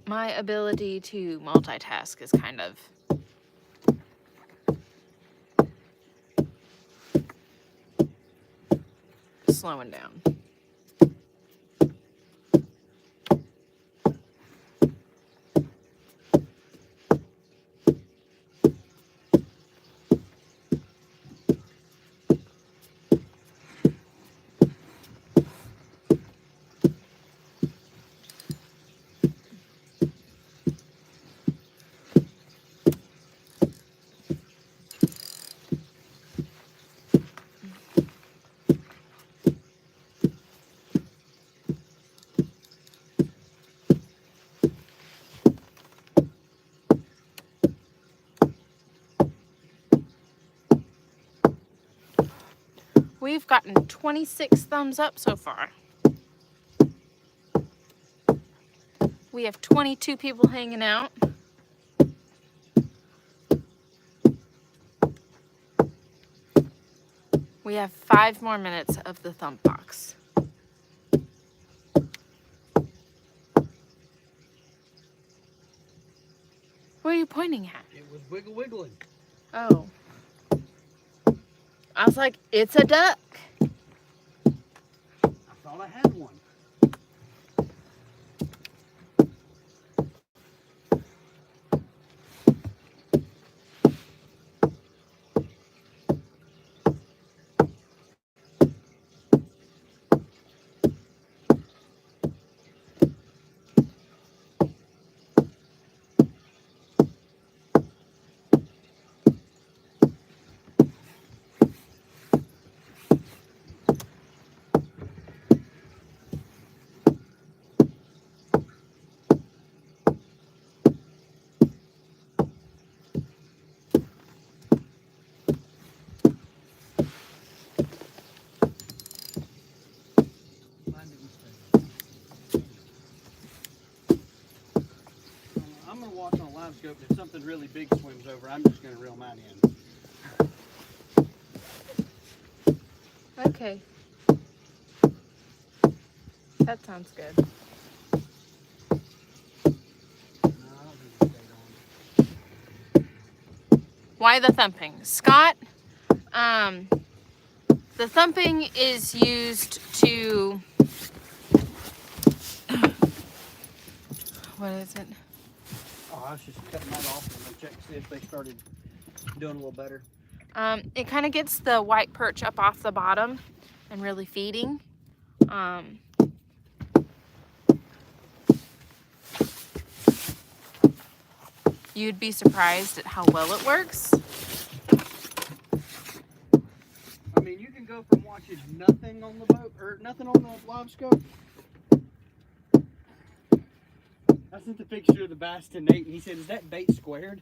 my ability to multitask is kind of slowing down. We've gotten 26 thumbs up so far. We have 22 people hanging out. We have 5 more minutes of the thumb box. What are you pointing at? It was wiggling. Oh. I was like, it's a duck. I thought I had one. I'm going to watch on a live scope. If something really big swims over, I'm just going to reel mine in. Okay. That sounds good. Why the thumping? Scott, the thumping is used to, what is it? Oh, I was just cutting that off and check to see if they started doing a little better. It kind of gets the white perch up off the bottom and really feeding. You'd be surprised at how well it works. I mean, you can go from watching nothing on the boat or nothing on the live scope. I sent the picture of the bass to Nate, and he said, "Is that bait squared?"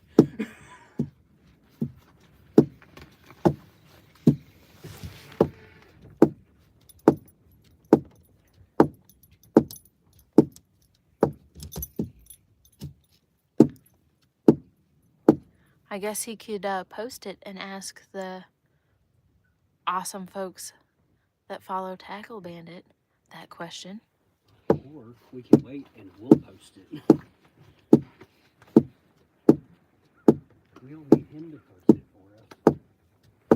I guess he could post it and ask the awesome folks that follow Tackle Bandit that question. Or we can wait and we'll post it. We don't need him to post it for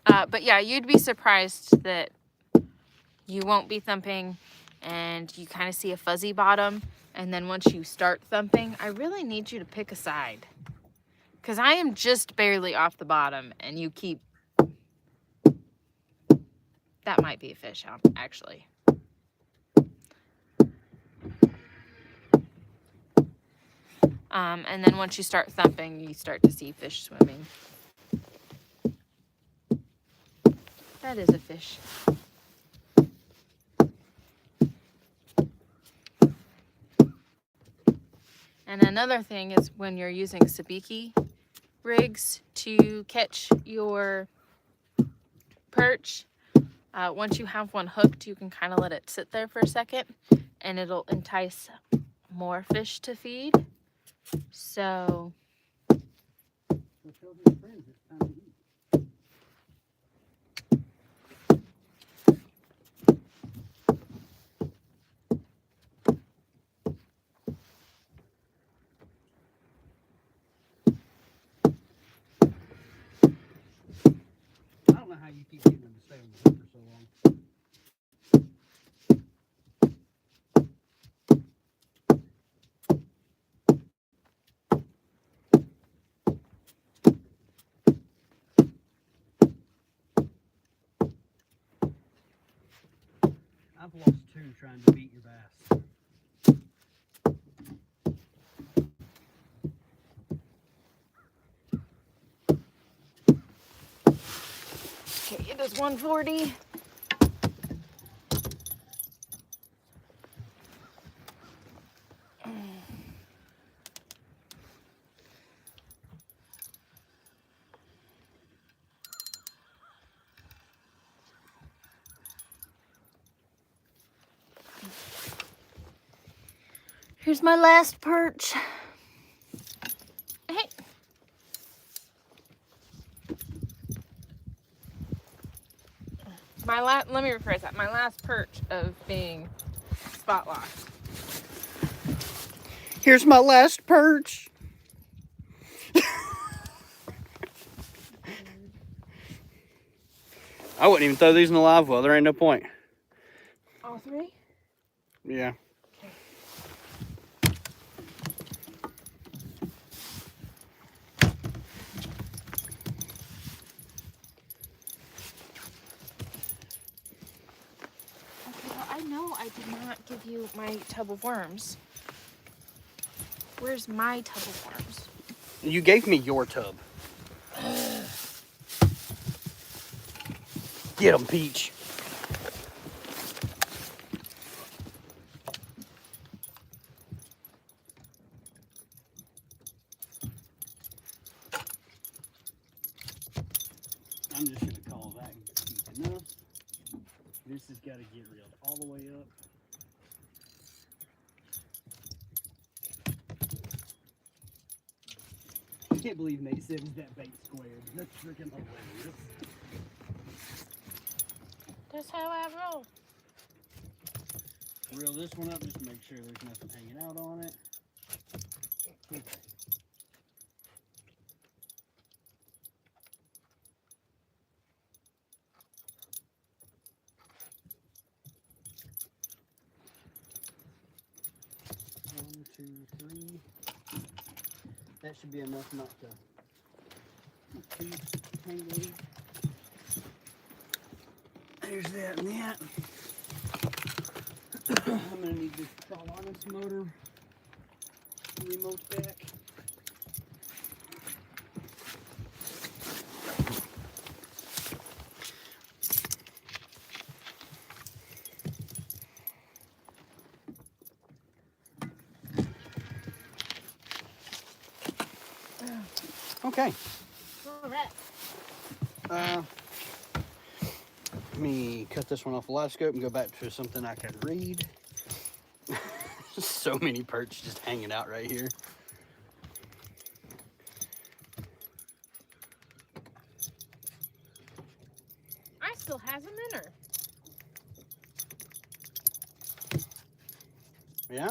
us. But yeah, you'd be surprised that you won't be thumping and you kind of see a fuzzy bottom. And then once you start thumping, I really need you to pick a side. Because I am just barely off the bottom and you keep... That might be a fish, actually. And then once you start thumping, you start to see fish swimming. That is a fish. And another thing is when you're using sabiki rigs to catch your perch, once you have one hooked, you can kind of let it sit there for a second and it'll entice more fish to feed. So Tell his friends it's time to eat. I don't know how you keep getting them to stay on the hook for so long. I've lost 2 trying to beat your bass. okay, it is 1:40. Here's my last perch. Hey. Let me rephrase that. My last perch of being spot locked. Here's my last perch. I wouldn't even throw these in the live well. There ain't no point. All 3? Yeah. I know I did not give you my tub of worms. Where's my tub of worms? You gave me your tub. Get them, Peach. I'm just going to call that deep enough. This has got to get reeled all the way up. I can't believe Nate said, "Is that bait squared?" That's freaking hilarious. That's how I roll. Reel this one up just to make sure there's nothing hanging out on it. Okay. One, two, three. That should be enough not to 2 tangle lead. There's that and that. I'm gonna need this Trollonis motor remote back. Okay. All right. Let me cut this one off the live scope and go back to something I can read. So many perch just hanging out right here. I still has them in her. Yeah?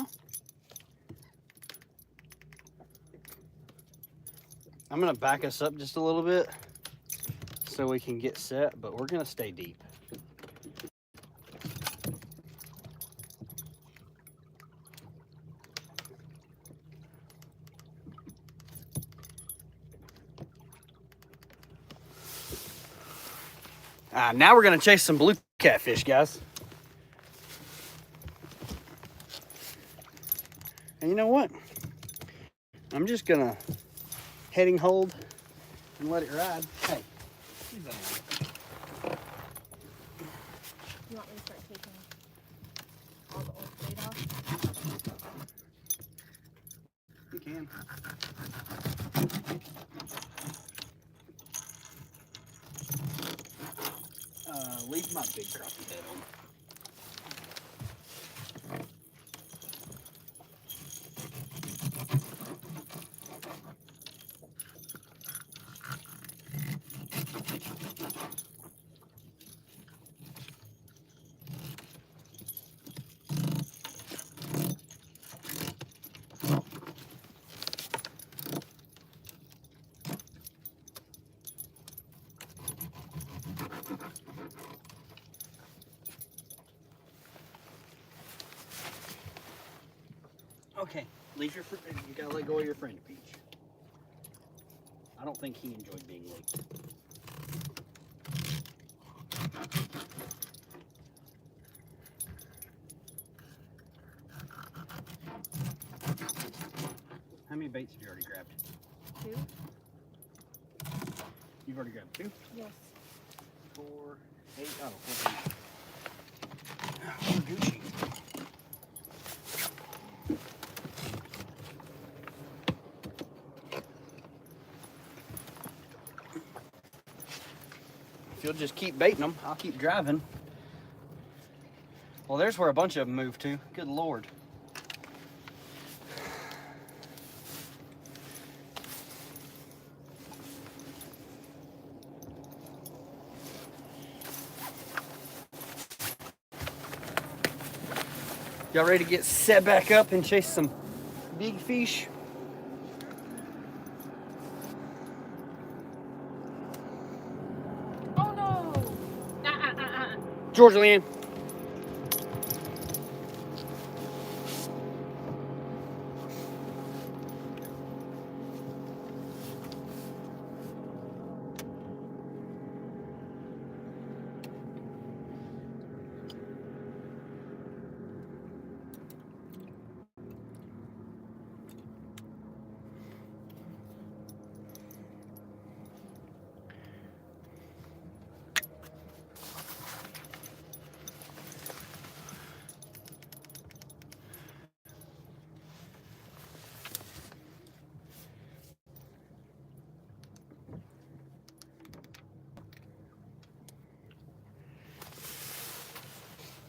I'm gonna back us up just a little bit so we can get set, but we're gonna stay deep. Now we're gonna chase some blue catfish, guys. And you know what? I'm just gonna heading hold and let it ride. Hey, leave that alone. You want me to start taking all the old plate off? You can. Leave my big crappie head on. Okay, leave your friend. You gotta let go of your friend, Peach. I don't think he enjoyed being late. How many baits have you already grabbed? 2? You've already grabbed 2? Yes. 4, 8. Oh, 4. Oh, Gucci. If you'll just keep baiting them, I'll keep driving. Well, there's where a bunch of them moved to. Good Lord. Y'all ready to get set back up and chase some big fish? Oh no! Georgia Lynn.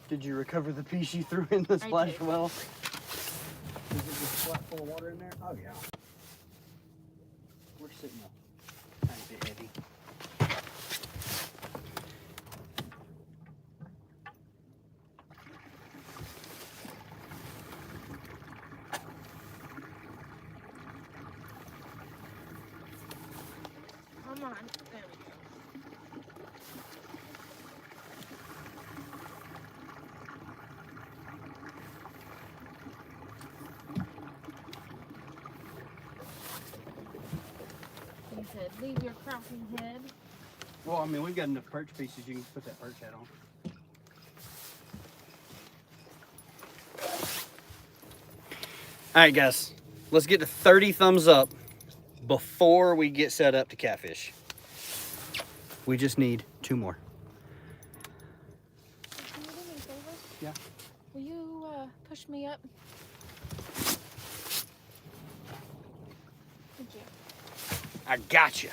Did you recover the piece you threw in the splash well? Is it just flat full of water in there? Oh yeah. We're sitting a tiny bit heavy. Come on. There we go. He said, leave your crappie head. Well, I mean, we've got enough perch pieces. You can put that perch head on. All right, guys. Let's get to 30 thumbs up before we get set up to catfish. We just need 2 more. Can you do me a favor? Yeah. Will you push me up? Thank you. I got you.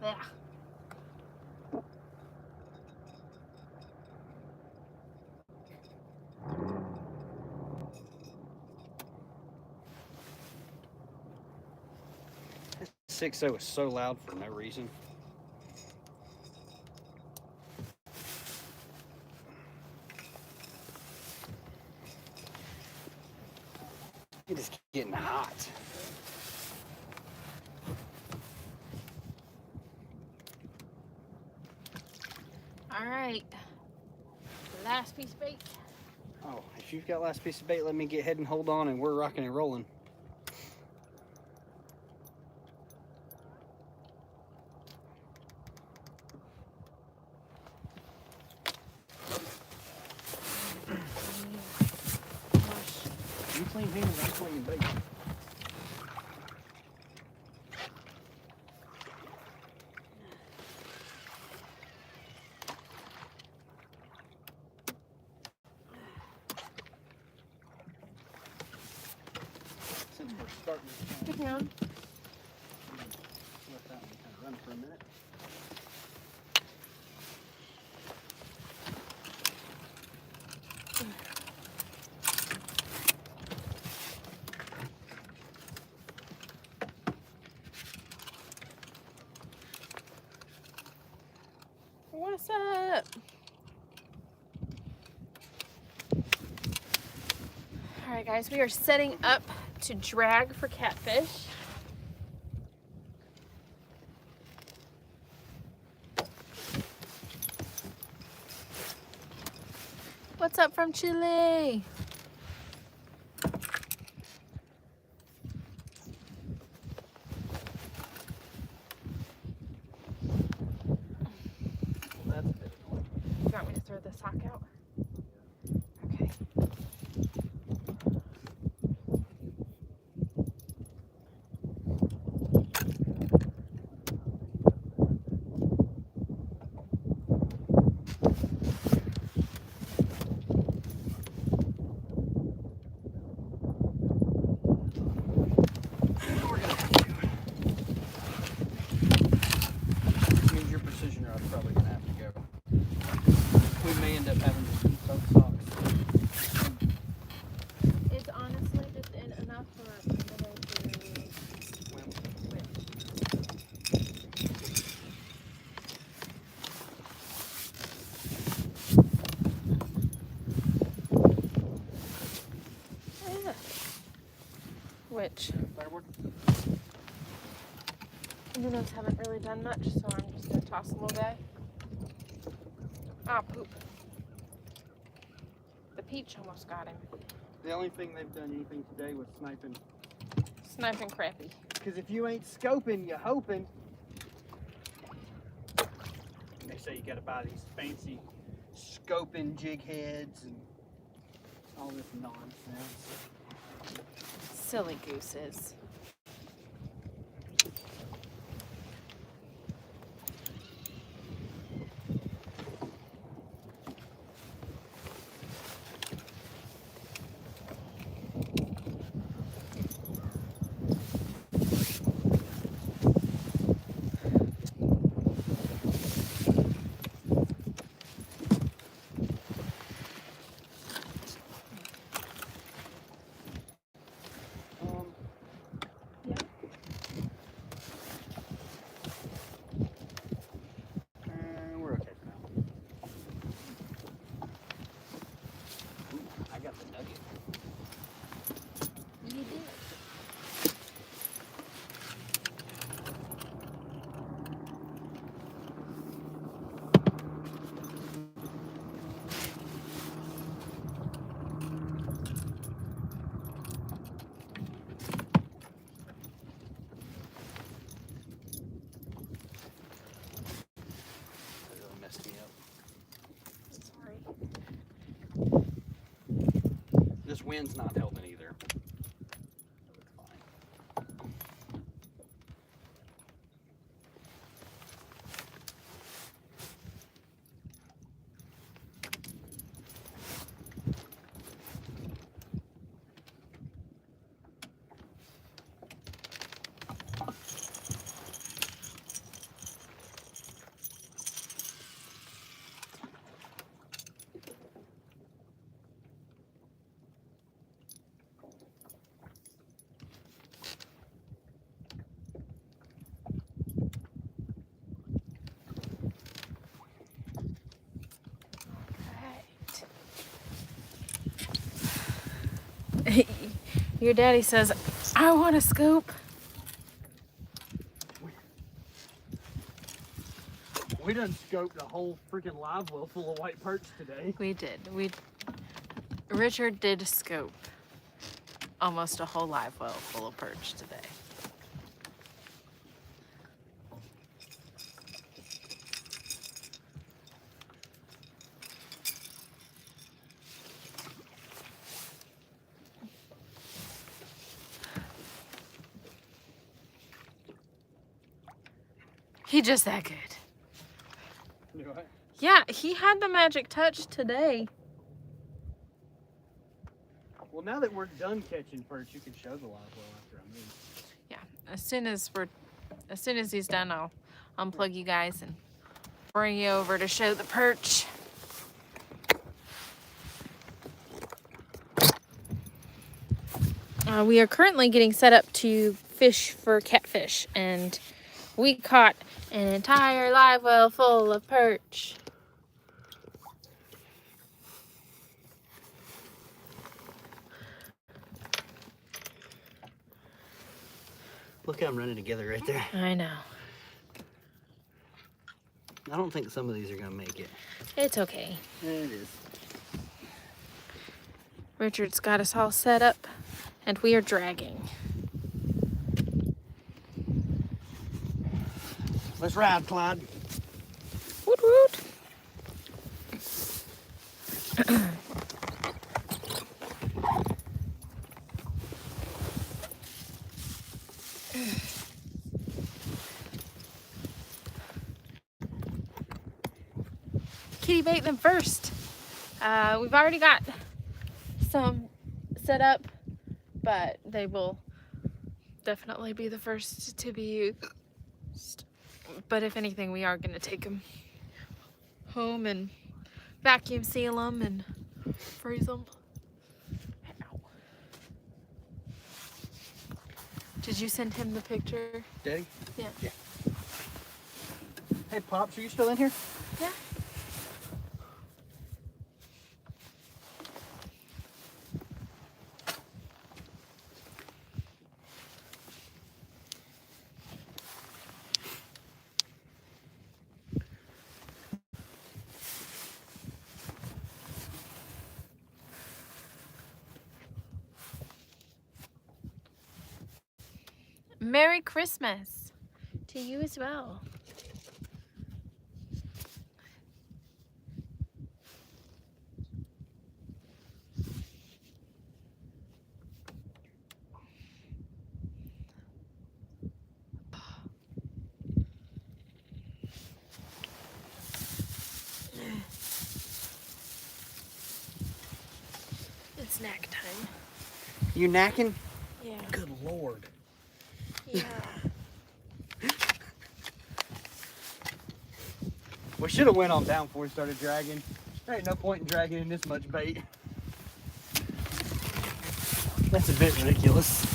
There. This 6.0 is so loud for no reason. It is getting hot. All right. Last piece of bait. Oh, if you've got last piece of bait, let me get ahead and hold on, and we're rocking and rolling. You clean hands, I'm clean bait. Since we're starting to Hang on. let that one kind of run for a minute. What's up? All right, guys, we are setting up to drag for catfish. What's up from Chile? That's a bit annoying. You want me to throw the sock out? Okay. minnows haven't really done much, so I'm just gonna toss a little guy. Ah, poop. The peach almost got him. The only thing they've done anything today was sniping. Sniping crappie. Because if you ain't scoping, you're hoping. They say you gotta buy these fancy scoping jig heads and all this nonsense. Silly gooses. We're okay for now. Ooh, I got the nugget. You did. That really messed me up. Sorry. This wind's not helping either. So it's fine. Right. Your daddy says, I want a scoop. We done scoped a whole freaking live well full of white perch today. We did. Richard did scope almost a whole live well full of perch today. He just that good. Do I? Yeah, he had the magic touch today. Well, now that we're done catching perch, you can show the live well after I move. Yeah, as soon as he's done, I'll unplug you guys and bring you over to show the perch. We are currently getting set up to fish for catfish, and we caught an entire live well full of perch. Look how I'm running together right there. I know. I don't think some of these are gonna make it. It's okay. Yeah, it is. Richard's got us all set up, and we are dragging. Let's ride, Clyde. Woot woot. Kitty bait them first. We've already got some set up, but they will definitely be the first to be used. But if anything, we are going to take them home and vacuum seal them and freeze them. Ow. Did you send him the picture? Daddy? Yeah. Yeah. Hey, Pops, are you still in here? Yeah. Merry Christmas to you as well. It's snack time. You knacking? Yeah. Good Lord. Yeah. We should have went on down before we started dragging. There ain't no point in dragging in this much bait. That's a bit ridiculous.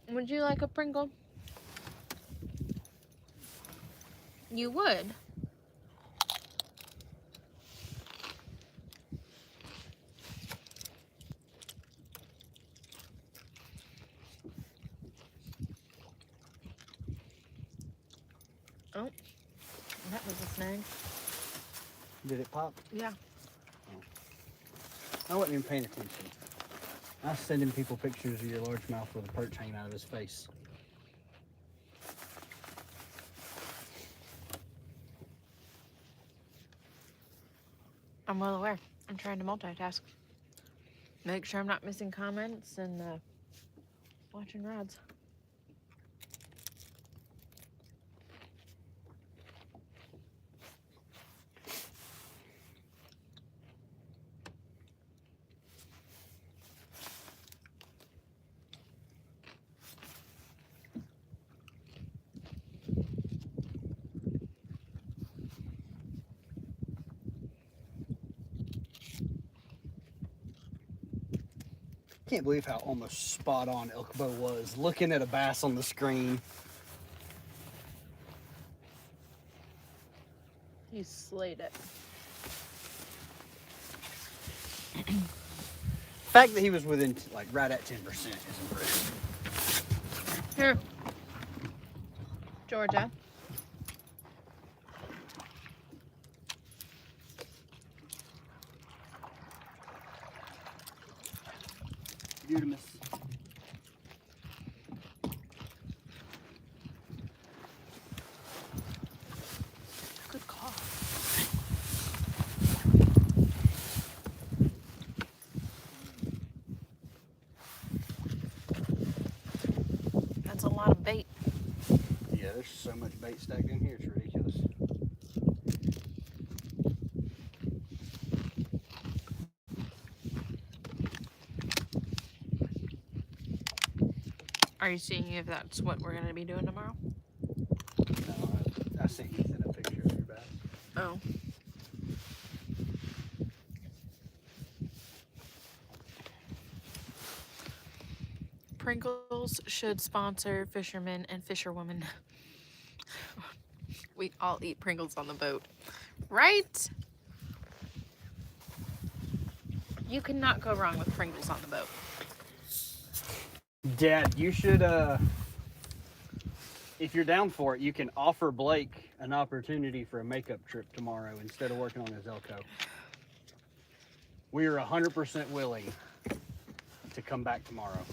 Would you like a Pringle? You would? Oh, that was a snag. Did it pop? Yeah. I wasn't even paying attention. I was sending people pictures of your largemouth with a perch hanging out of his face. I'm well aware. I'm trying to multitask. Make sure I'm not missing comments and watching rods. Can't believe how almost spot on Elkbo was. Looking at a bass on the screen. You slayed it. The fact that he was within, like, right at 10% is impressive. Here. Georgia. Beautimus. Good call. That's a lot of bait. Yeah, there's so much bait stacked in here, it's ridiculous. Are you seeing if that's what we're going to be doing tomorrow? No, I sent Ethan a picture of your bass. Oh. Pringles should sponsor fishermen and fisherwomen. We all eat Pringles on the boat, right? You cannot go wrong with Pringles on the boat. Dad, you should, if you're down for it, you can offer Blake an opportunity for a makeup trip tomorrow instead of working on his Elko. We are 100% willing to come back tomorrow.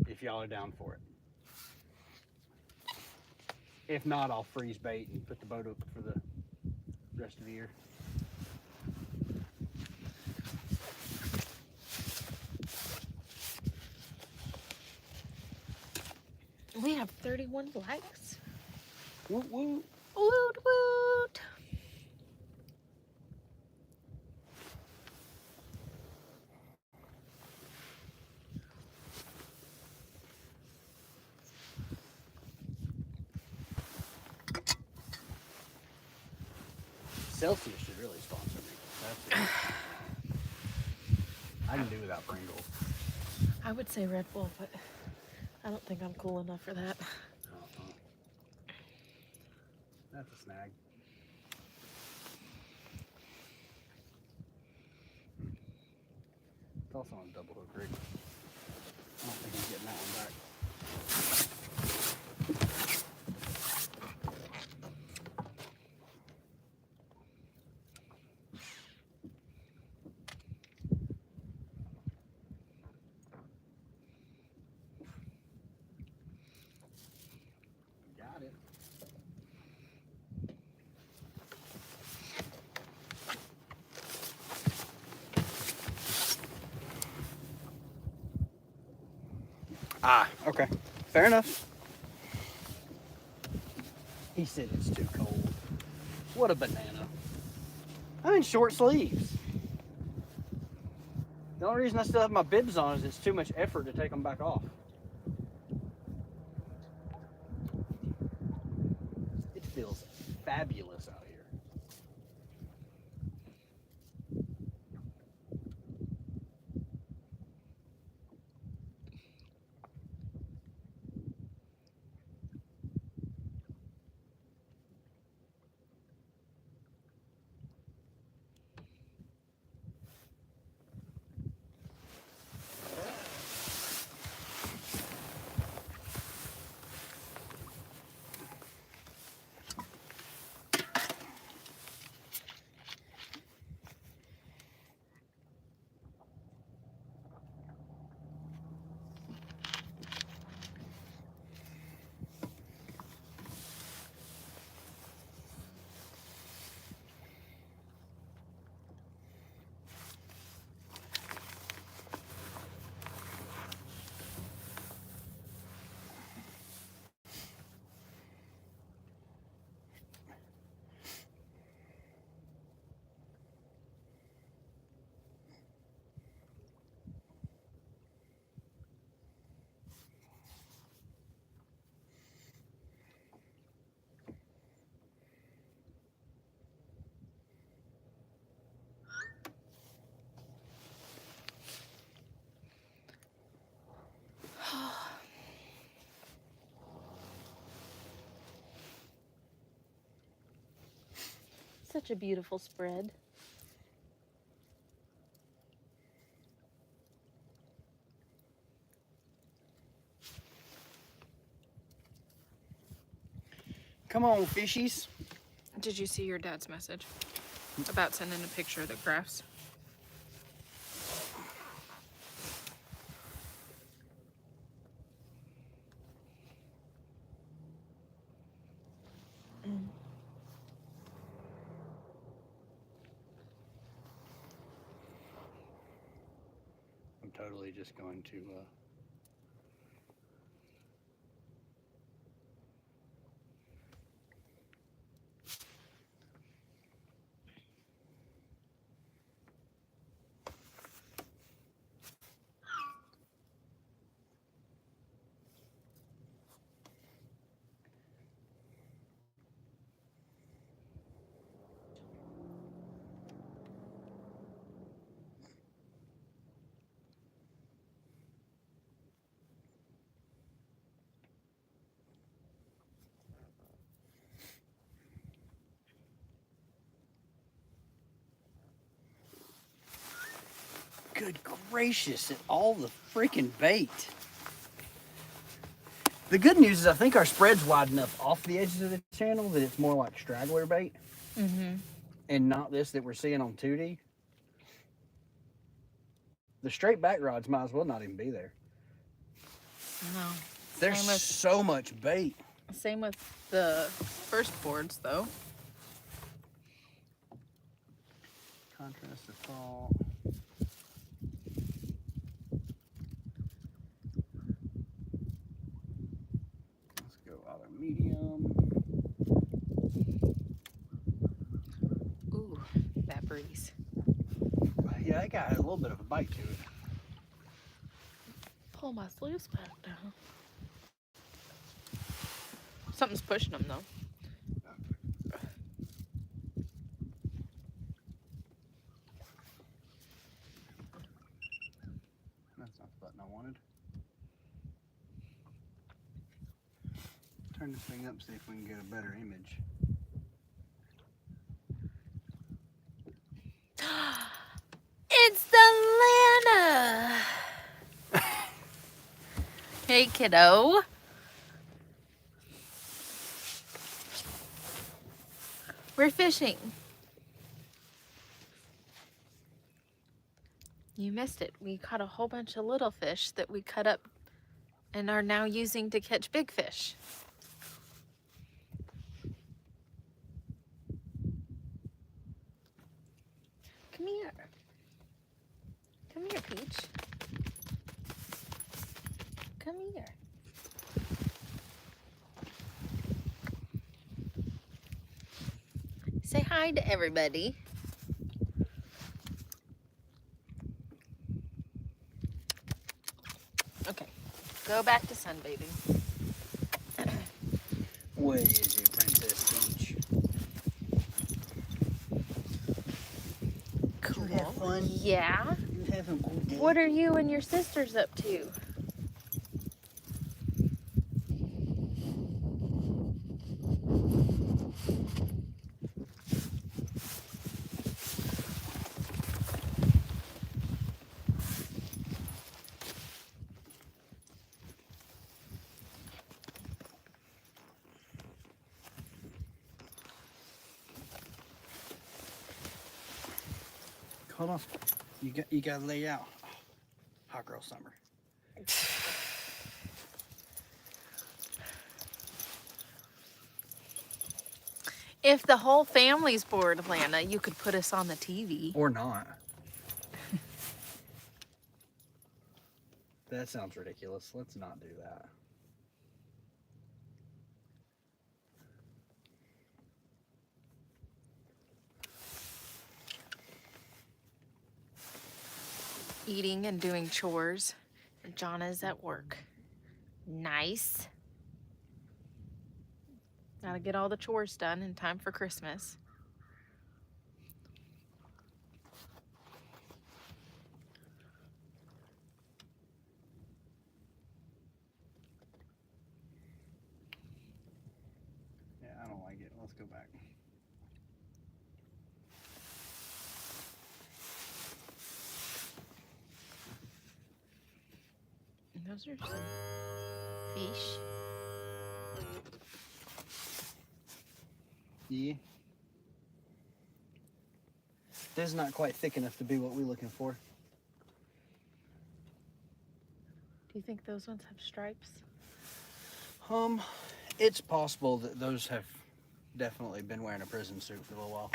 If y'all are down for it. If not, I'll freeze bait and put the boat up for the rest of the year. We have 31 likes. Woot woot. Woot woot. Celsius should really sponsor me. That's I can do without Pringles. I would say Red Bull, but I don't think I'm cool enough for that. That's a snag. It's also on a double hook rig. I don't think he's getting that one back. Got it. Ah, okay. Fair enough. He said it's too cold. What a banana. I'm in short sleeves. The only reason I still have my bibs on is it's too much effort to take them back off. It feels fabulous out here. Such a beautiful spread. Come on, fishies. Did you see your dad's message about sending a picture of the crafts? I'm totally just going to good gracious at all the freaking bait. The good news is I think our spread's wide enough off the edges of the channel that it's more like straggler bait. Mm-hmm. And not this that we're seeing on 2D. The straight back rods might as well not even be there. No. There's Same with- so much bait. Same with the first boards, though. Contrast to fall. Let's go auto medium. Ooh, that breeze. Yeah, that guy had a little bit of a bite to it. Pull my sleeves back down. Something's pushing them, though. That's not the button I wanted. turn this thing up, see if we can get a better image. It's the Lana. Hey, kiddo. We're fishing. You missed it. We caught a whole bunch of little fish that we cut up and are now using to catch big fish. Come here. Come here, Peach. Come here. Say hi to everybody. Okay, go back to sunbathing. What is it, Princess Peach? Cool. Did you have fun? Yeah. You have a good day? What are you and your sisters up to? Hold on. You gotta lay out. Oh, hot girl summer. If the whole family's bored, Lana, you could put us on the TV. Or not. That sounds ridiculous. Let's not do that. Eating and doing chores. And Jonna's at work. Nice. Gotta get all the chores done in time for Christmas. Yeah, I don't like it. Let's go back. And those are some fish. Yeah. This is not quite thick enough to be what we're looking for. Do you think those ones have stripes? It's possible that those have definitely been wearing a prison suit for a little while.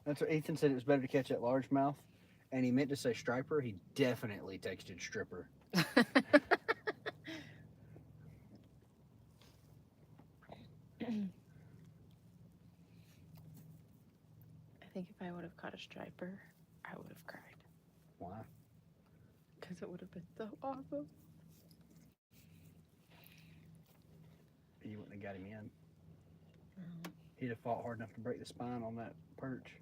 That's what Ethan said. It was better to catch that largemouth, and he meant to say striper. He definitely texted stripper. I think if I would have caught a striper, I would have cried. Why? Because it would have been so awesome. You wouldn't have got him in. No. He'd have fought hard enough to break the spine on that perch.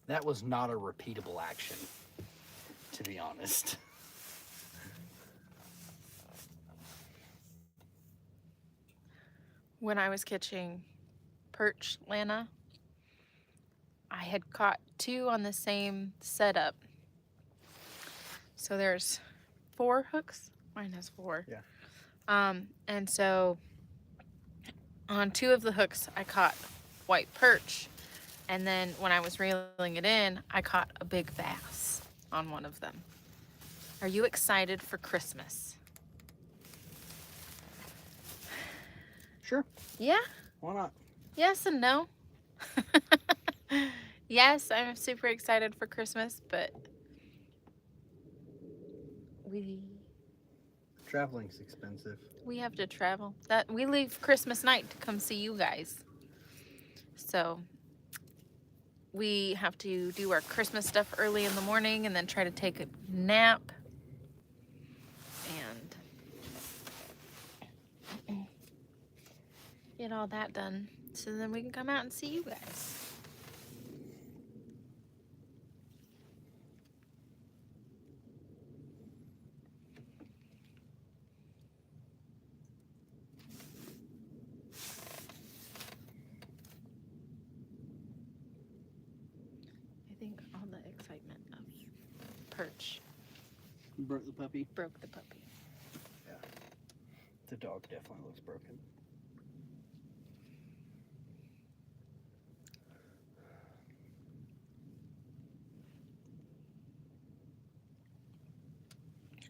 That was not a repeatable action, to be honest. When I was catching perch, Lana, I had caught 2 on the same setup. So there's 4 hooks. Mine has 4. Yeah. And so on 2 of the hooks, I caught white perch. And then when I was reeling it in, I caught a big bass on one of them. Are you excited for Christmas? Sure. Yeah? Why not? Yes and no. Yes, I'm super excited for Christmas, but Traveling's expensive. we have to travel. We leave Christmas night to come see you guys. So we have to do our Christmas stuff early in the morning and then try to take a nap. And get all that done so then we can come out and see you guys. think all the excitement of Perch Broke the puppy. broke the puppy. Yeah. The dog definitely looks broken.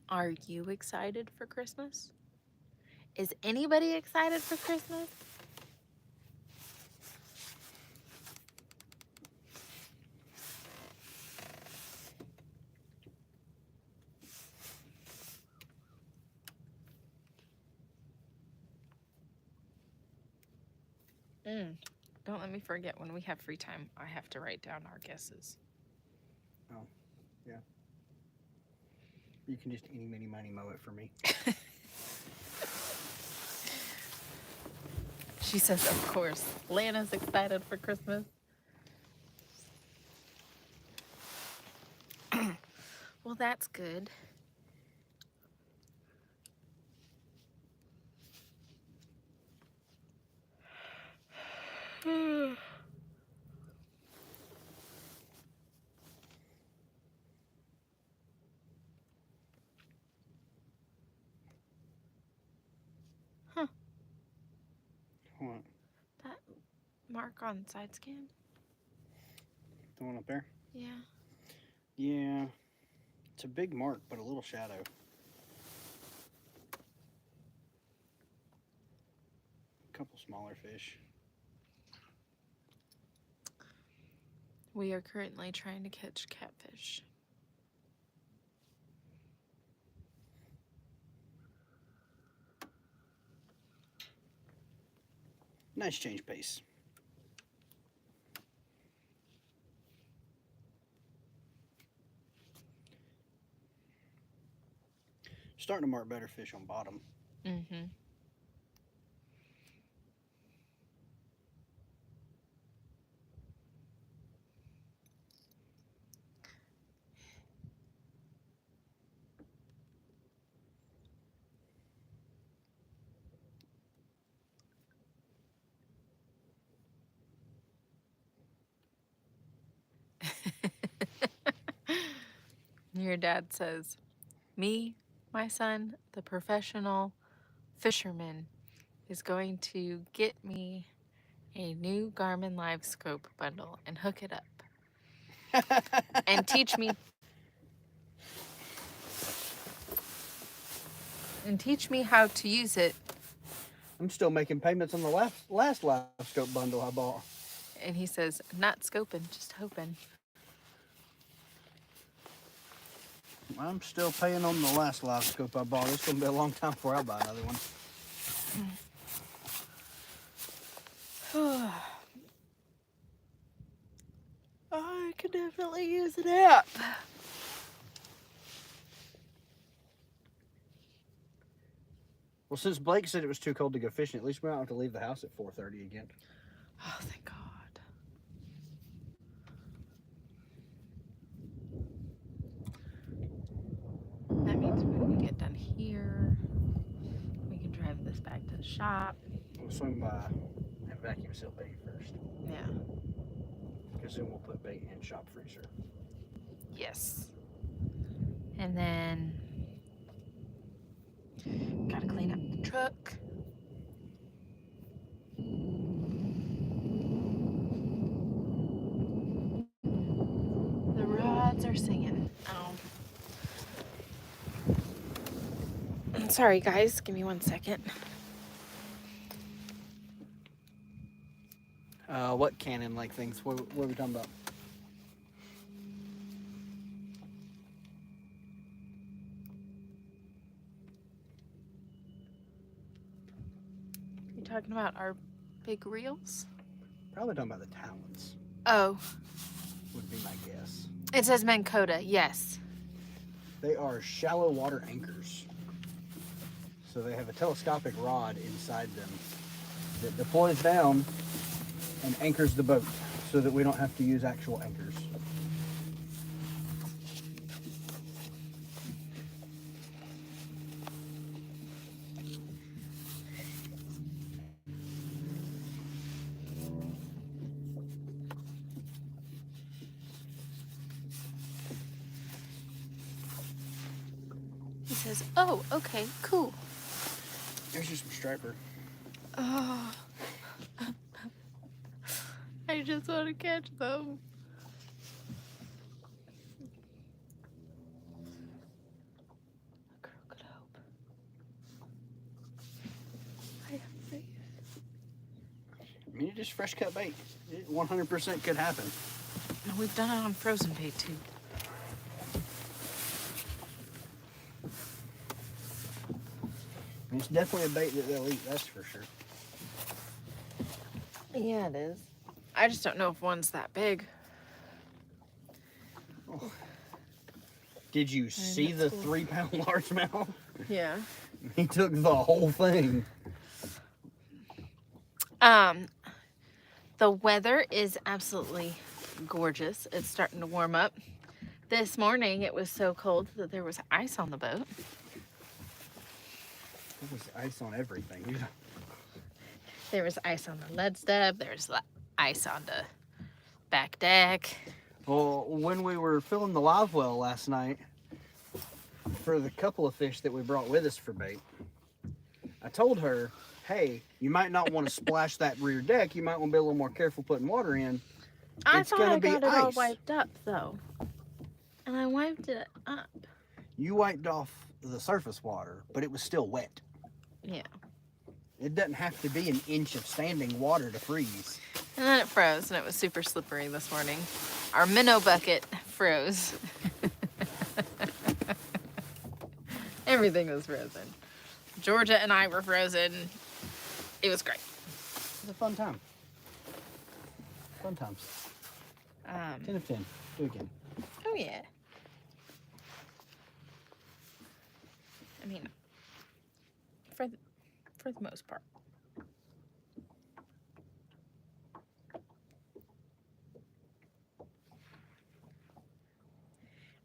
Are you excited for Christmas? Is anybody excited for Christmas? Don't let me forget, when we have free time, I have to write down our guesses. Oh, yeah. You can just eeny, meeny, miny, moe it for me. She says, of course. Lana's excited for Christmas. Well, that's good. Huh. What? That mark on side scan? The one up there? Yeah. Yeah. It's a big mark, but a little shadow. A couple smaller fish. We are currently trying to catch catfish. Nice change pace. Starting to mark better fish on bottom. Mm-hmm. Your dad says, me, my son, the professional fisherman, is going to get me a new Garmin Live Scope bundle and hook it up and teach me how to use it. I'm still making payments on the last live scope bundle I bought. And he says, not scoping, just hoping. I'm still paying on the last live scope I bought. It's going to be a long time before I buy another one. I could definitely use an app. Well, since Blake said it was too cold to go fishing, at least we don't have to leave the house at 4:30 again. Oh, thank God. That means when we get done here, we can drive this back to the shop. We'll swing by and vacuum seal bait first. Yeah. Because then we'll put bait in shop freezer. Yes. And then gotta clean up the truck. The rods are singing. Oh. Sorry, guys. Give me 1 second. What cannon-like things? What are we talking about? You talking about our big reels? Probably talking about the talons, Oh, would be my guess. it says Minn Kota. Yes. They are shallow water anchors. So they have a telescopic rod inside them that deploys down and anchors the boat so that we don't have to use actual anchors. says, oh, okay, cool. There's just some striper. Oh. I just want to catch them. A girl could hope. I have faith. I mean, it just fresh cut bait. It 100% could happen. No, we've done it on frozen bait too. I mean, it's definitely a bait that they'll eat, that's for sure. Yeah, it is. I just don't know if one's that big. Oh. Did you see the 3-pound largemouth? Yeah. He took the whole thing. The weather is absolutely gorgeous. It's starting to warm up. This morning it was so cold that there was ice on the boat. There was ice on everything. There was ice on the lead stub. There was ice on the back deck. Well, when we were filling the live well last night, for the couple of fish that we brought with us for bait, I told her, hey, you might not want to splash that rear deck. You might want to be a little more careful putting water in. I It's thought gonna I be got it all ice. wiped up though. And I wiped it up. You wiped off the surface water, but it was still wet. Yeah. It doesn't have to be an inch of standing water to freeze. And then it froze and it was super slippery this morning. Our minnow bucket froze. Everything was frozen. Georgia and I were frozen. It was great. It was a fun time. Fun times. 10 of 10. Do it again. Oh yeah. I mean, for the most part.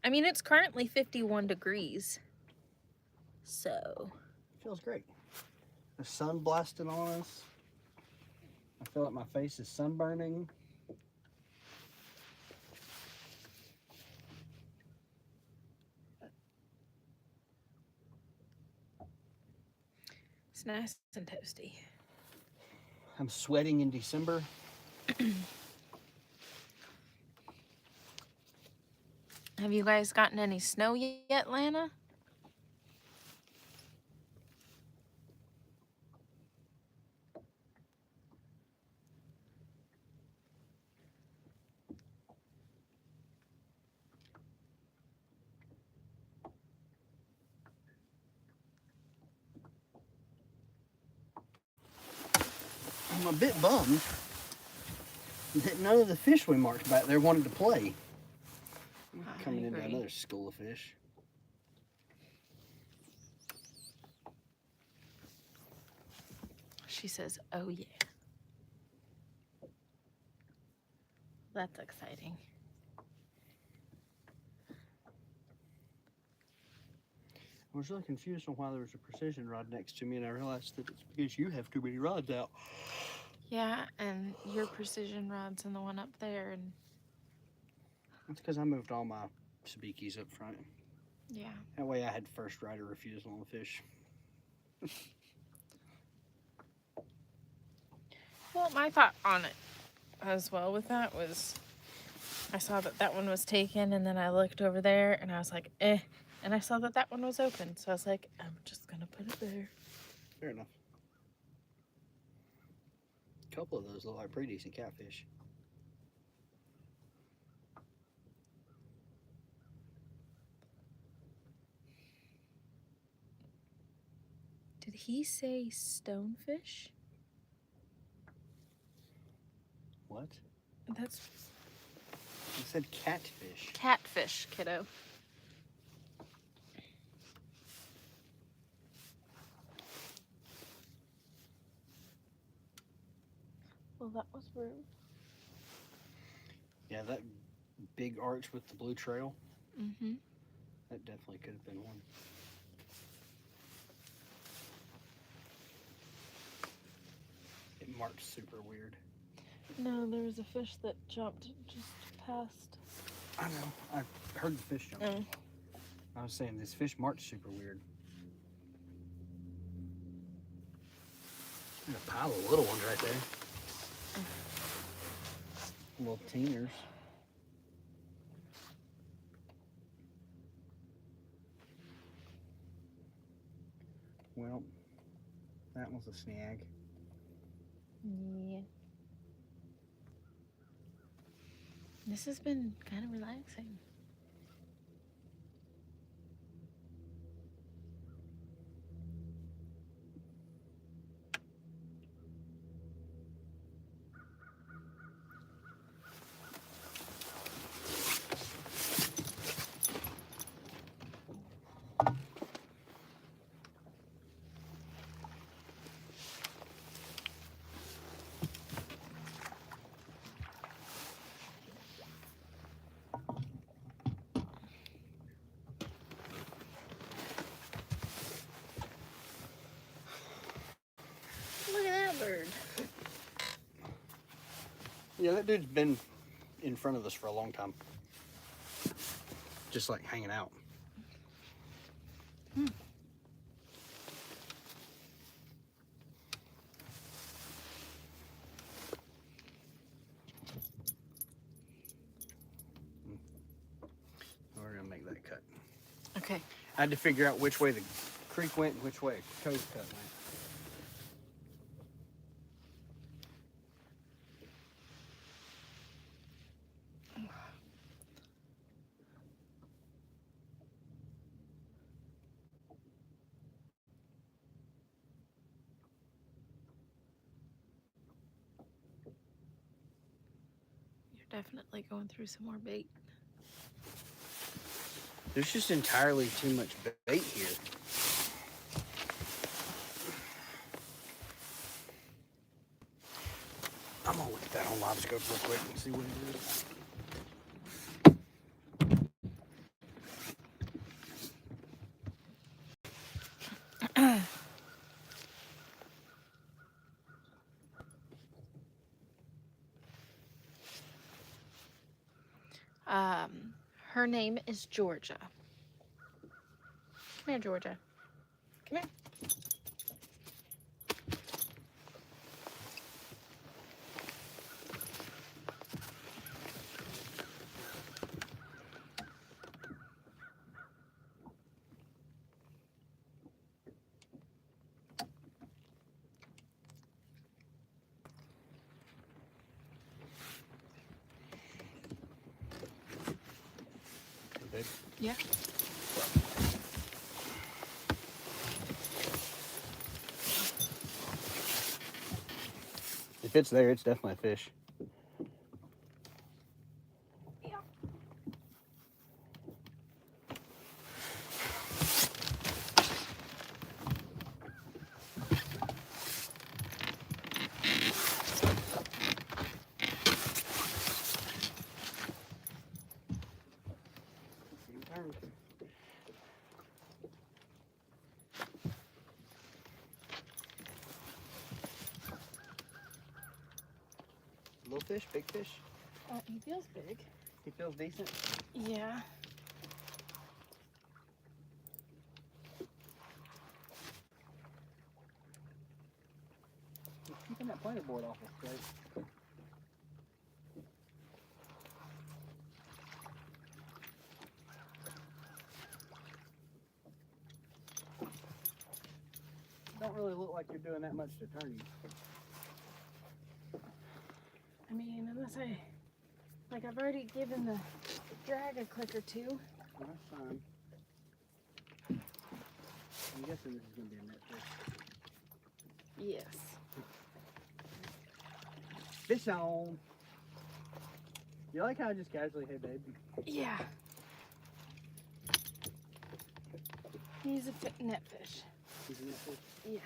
I mean, it's currently 51 degrees. So. Feels great. The sun blasting on us. I feel like my face is sunburning. It's nice and toasty. I'm sweating in December. Have you guys gotten any snow yet, Lana? I'm a bit bummed that none of the fish we marked back there wanted to play. Coming into another school of fish. She says, oh yeah. That's exciting. I was really confused on why there was a precision rod next to me, and I realized that it's because you have too many rods out. Yeah, and your precision rod's in the one up there, and That's because I moved all my sabikis up front. yeah. That way I had first right of refusal on the fish. Well, my thought on it as well with that was I saw that that one was taken, and then I looked over there, and I was like, eh. And I saw that that one was open, so I was like, I'm just going to put it there. Fair enough. A couple of those look like pretty decent catfish. Did he say stonefish? What? That's He said catfish. catfish, kiddo. Well, that was rude. Yeah, that big arch with the blue trail, Mm-hmm. that definitely could have been one. It marked super weird. No, there was a fish that jumped just past. I know. I heard the fish jump. Oh. I was saying this fish march super weird. There's a pile of little ones right there. Little teeners. Well, that was a snag. Yeah. This has been kind of relaxing. Look at that bird. Yeah, that dude's been in front of us for a long time. Just like hanging out. We're gonna make that cut. Okay. I had to figure out which way the creek went and which way Co's cut went. You're definitely going through some more bait. There's just entirely too much bait here. I'm gonna look at that on live scope real quick and see what it is. Her name is Georgia. Come here, Georgia. Come here. Babe. Yeah. If it's there, it's definitely a fish. Yeah. Little fish, big fish. He feels big. He feels decent. Yeah. He's keeping that planer board off us, Jay. Don't really look like you're doing that much to turn you. I mean, unless I've already given the drag a click or two. Well, that's fine. I'm guessing this is going to be a net fish. Yes. Fish on. You like how I just casually, hey babe? Yeah. He's a net fish. He's a net fish? Yeah.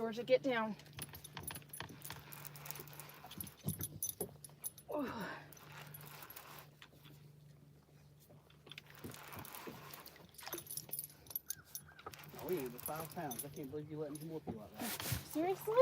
Georgia, get down. Ooh. Oh, he was 5 pounds. I can't believe you letting him whoop you like that. Seriously?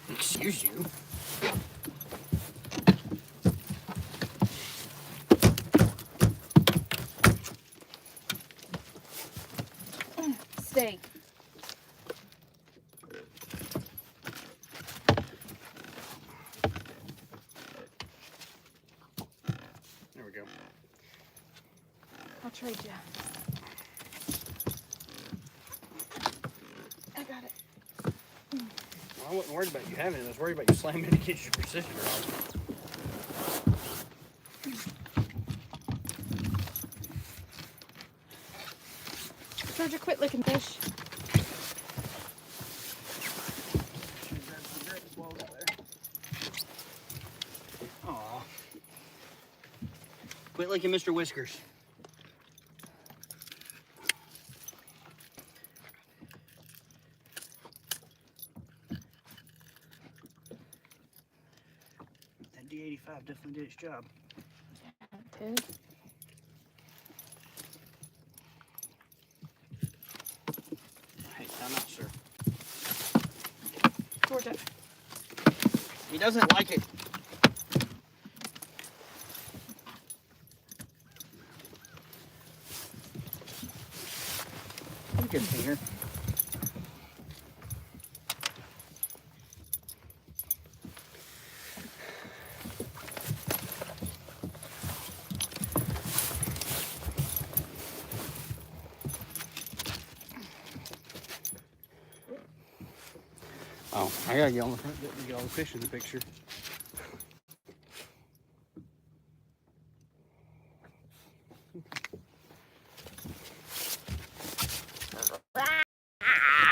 Excuse you. Stay. There we go. I'll trade you. I got it. Well, I wasn't worried about you having it. I was worried about you slamming it against your precision rod. Georgia, quit licking fish. Aw. Quit licking Mr. Whiskers. That D85 definitely did its job. Yeah, it did. Hey, time out, sir. Georgia. He doesn't like it. You can see her. Oh, I gotta get on the front deck to get all the fish in the picture.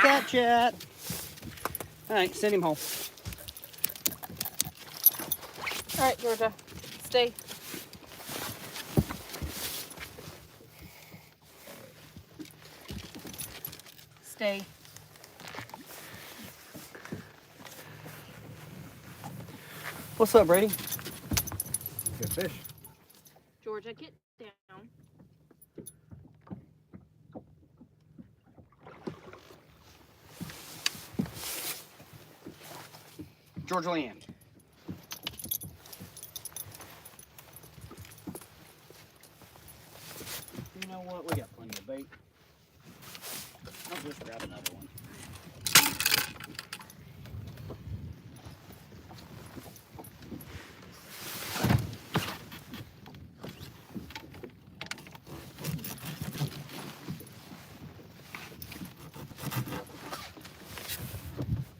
Cat chat. All right, send him home. All right, Georgia. Stay. Stay. What's up, Brady? Good fish. Georgia, get down. George Leanne. You know what? We got plenty of bait. I'll just grab another one.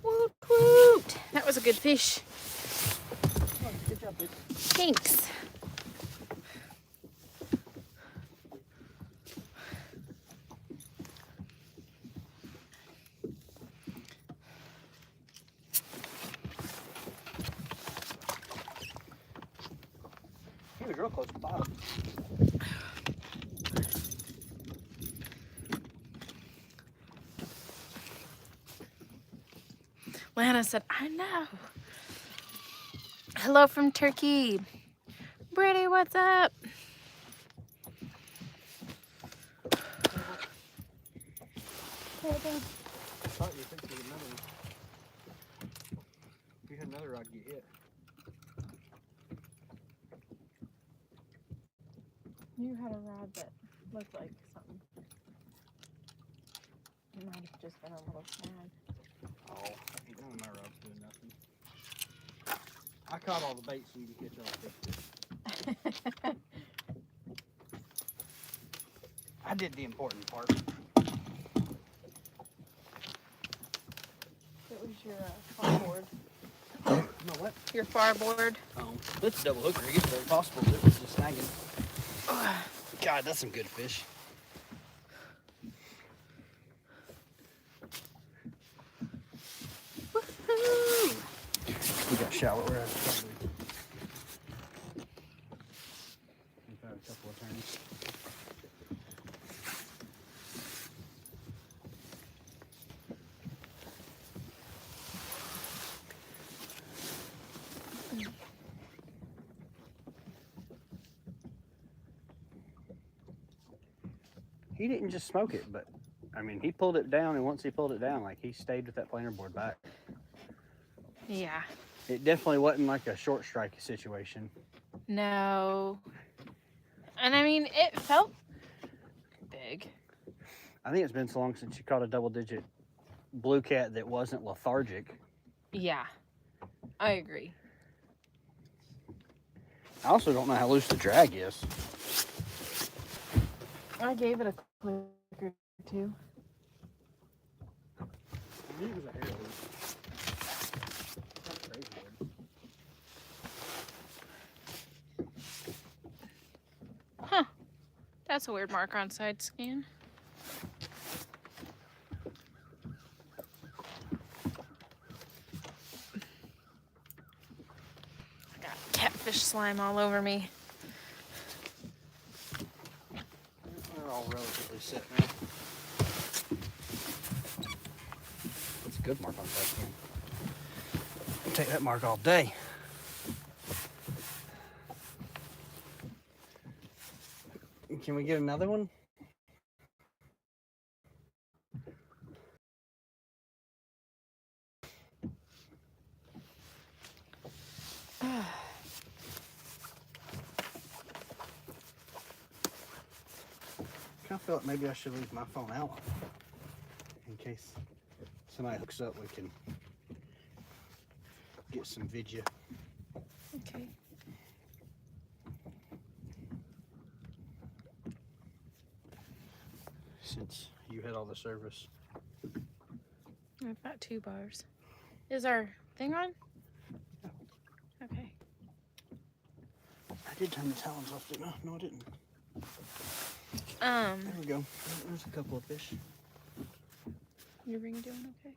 Woot woot. That was a good fish. Oh, good job, babe. Thanks. He was real close to the bottom. Lana said, I know. Hello from Turkey. Brady, what's up? I thought you could get another one. If you had another rod, get hit. You had a rod that looked like something. It might have just been a little snag. Oh, none of my rod's doing nothing. I caught all the bait so you can catch all the fish. I did the important part. It was your farboard. You know what? Your farboard. It's a double hooker. I guess it's very possible that it was just snagging. God, that's some good fish. Woohoo! We got shallow. We're at probably. We've had a couple of turns. He didn't just smoke it, but I mean, he pulled it down, and once he pulled it down, like he stayed with that planer board back. Yeah. It definitely wasn't like a short strike situation. No. And I mean, it felt big. I think it's been so long since you caught a double-digit blue cat that wasn't lethargic. Yeah. I agree. I also don't know how loose the drag is. I gave it a click or two. I mean, it was a hair loose. Not crazy good. Huh. That's a weird marker on side scan. I got catfish slime all over me. They're all relatively set now. That's a good mark on side scan. I'll take that mark all day. Can we get another one? I feel like maybe I should leave my phone out in case somebody hooks up. We can get some video. Okay. Since you had all the service. I've got 2 bars. Is our thing on? Okay. I did turn the talons off, didn't I? No, I didn't. There we go. There's a couple of fish. Your ring doing okay?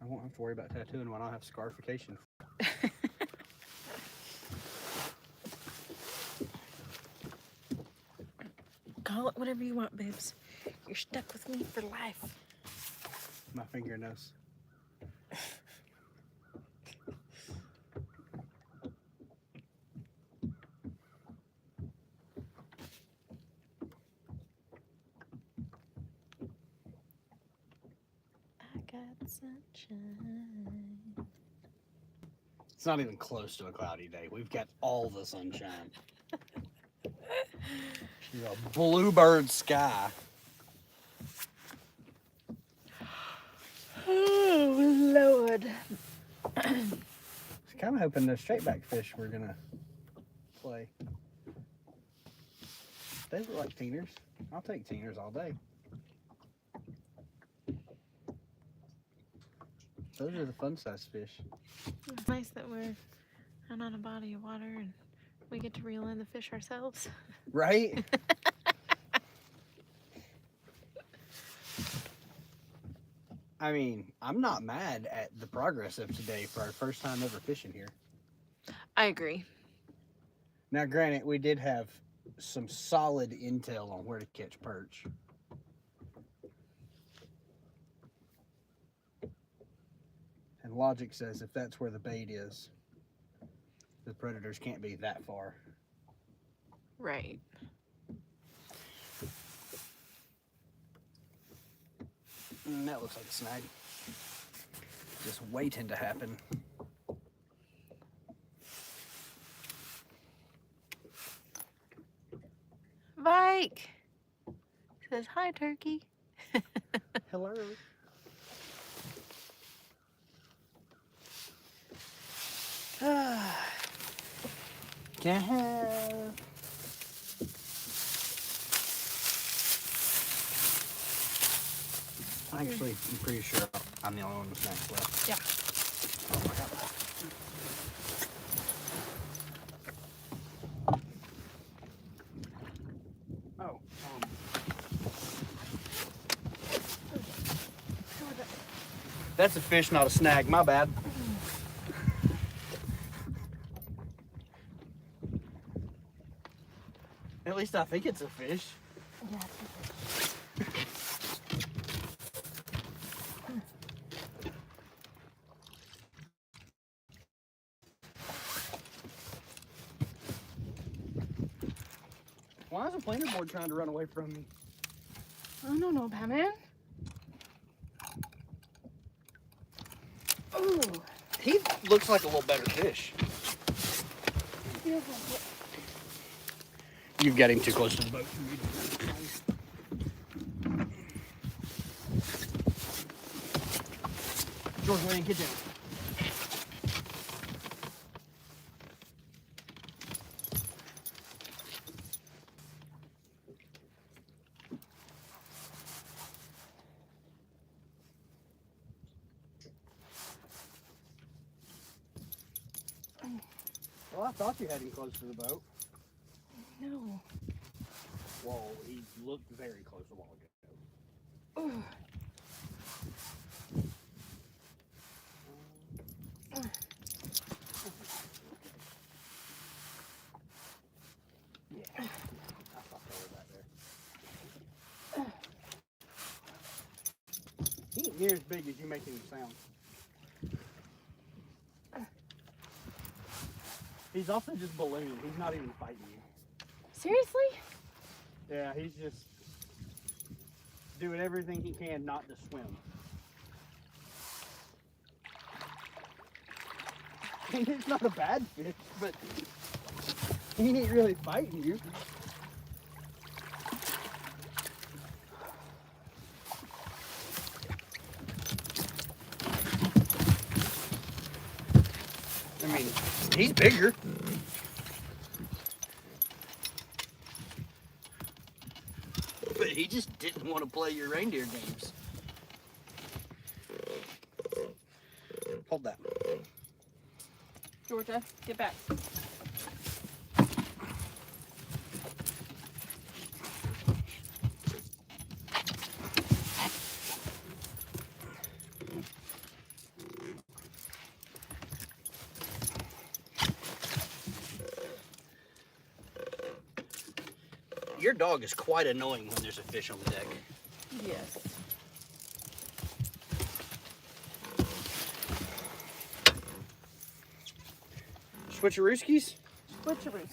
I won't have to worry about tattooing when I have scarification. Call it whatever you want, babes. You're stuck with me for life. My finger knows. I got sunshine. It's not even close to a cloudy day. We've got all the sunshine. A bluebird sky. Oh, Lord. I was kind of hoping the straight back fish were gonna play. They look like teeners. I'll take teeners all day. Those are the fun size fish. It's nice that we're out on a body of water and we get to reel in the fish ourselves. Right? I mean, I'm not mad at the progress of today for our first time ever fishing here. I agree. Now, granted, we did have some solid intel on where to catch perch. And logic says if that's where the bait is, the predators can't be that far. Right. That looks like a snag. Just waiting to happen. Vike says hi, turkey. Hello. Can I have Actually, I'm pretty sure I'm the only one with snacks left. Yeah. Oh my God. Oh, that's a fish, not a snag. My bad. At least I think it's a fish. Yeah. Why is a planer board trying to run away from me? I don't know, Batman. Ooh. He looks like a little better fish. You've got him too close to the boat. George, Wayne, get down. Well, I thought you had him close to the boat. No. Well, he looked very close a while ago. Ooh. Yeah, I thought they were back there. He ain't near as big as you make him sound. He's also just ballooning. He's not even fighting you. Seriously? Yeah, he's just doing everything he can not to swim. And it's not a bad fish, but he ain't really fighting you. I mean, he's bigger. But he just didn't want to play your reindeer games. Hold that. Georgia, get back. Your dog is quite annoying when there's a fish on the deck. Yes. Switcherooskies? Switcherooskies.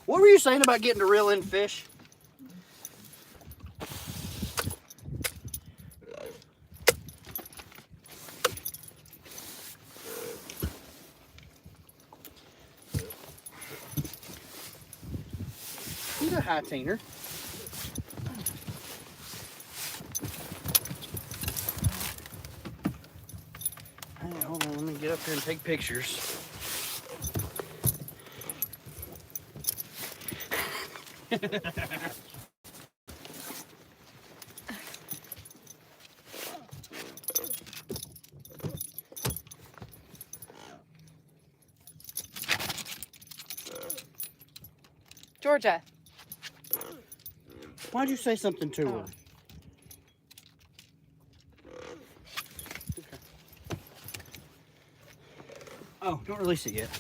What were you saying about getting to reel in fish? He's a high tainer. Hey, hold on, let me get up here and take pictures. Georgia. Why'd you say something to her? Okay. Oh, don't release it yet.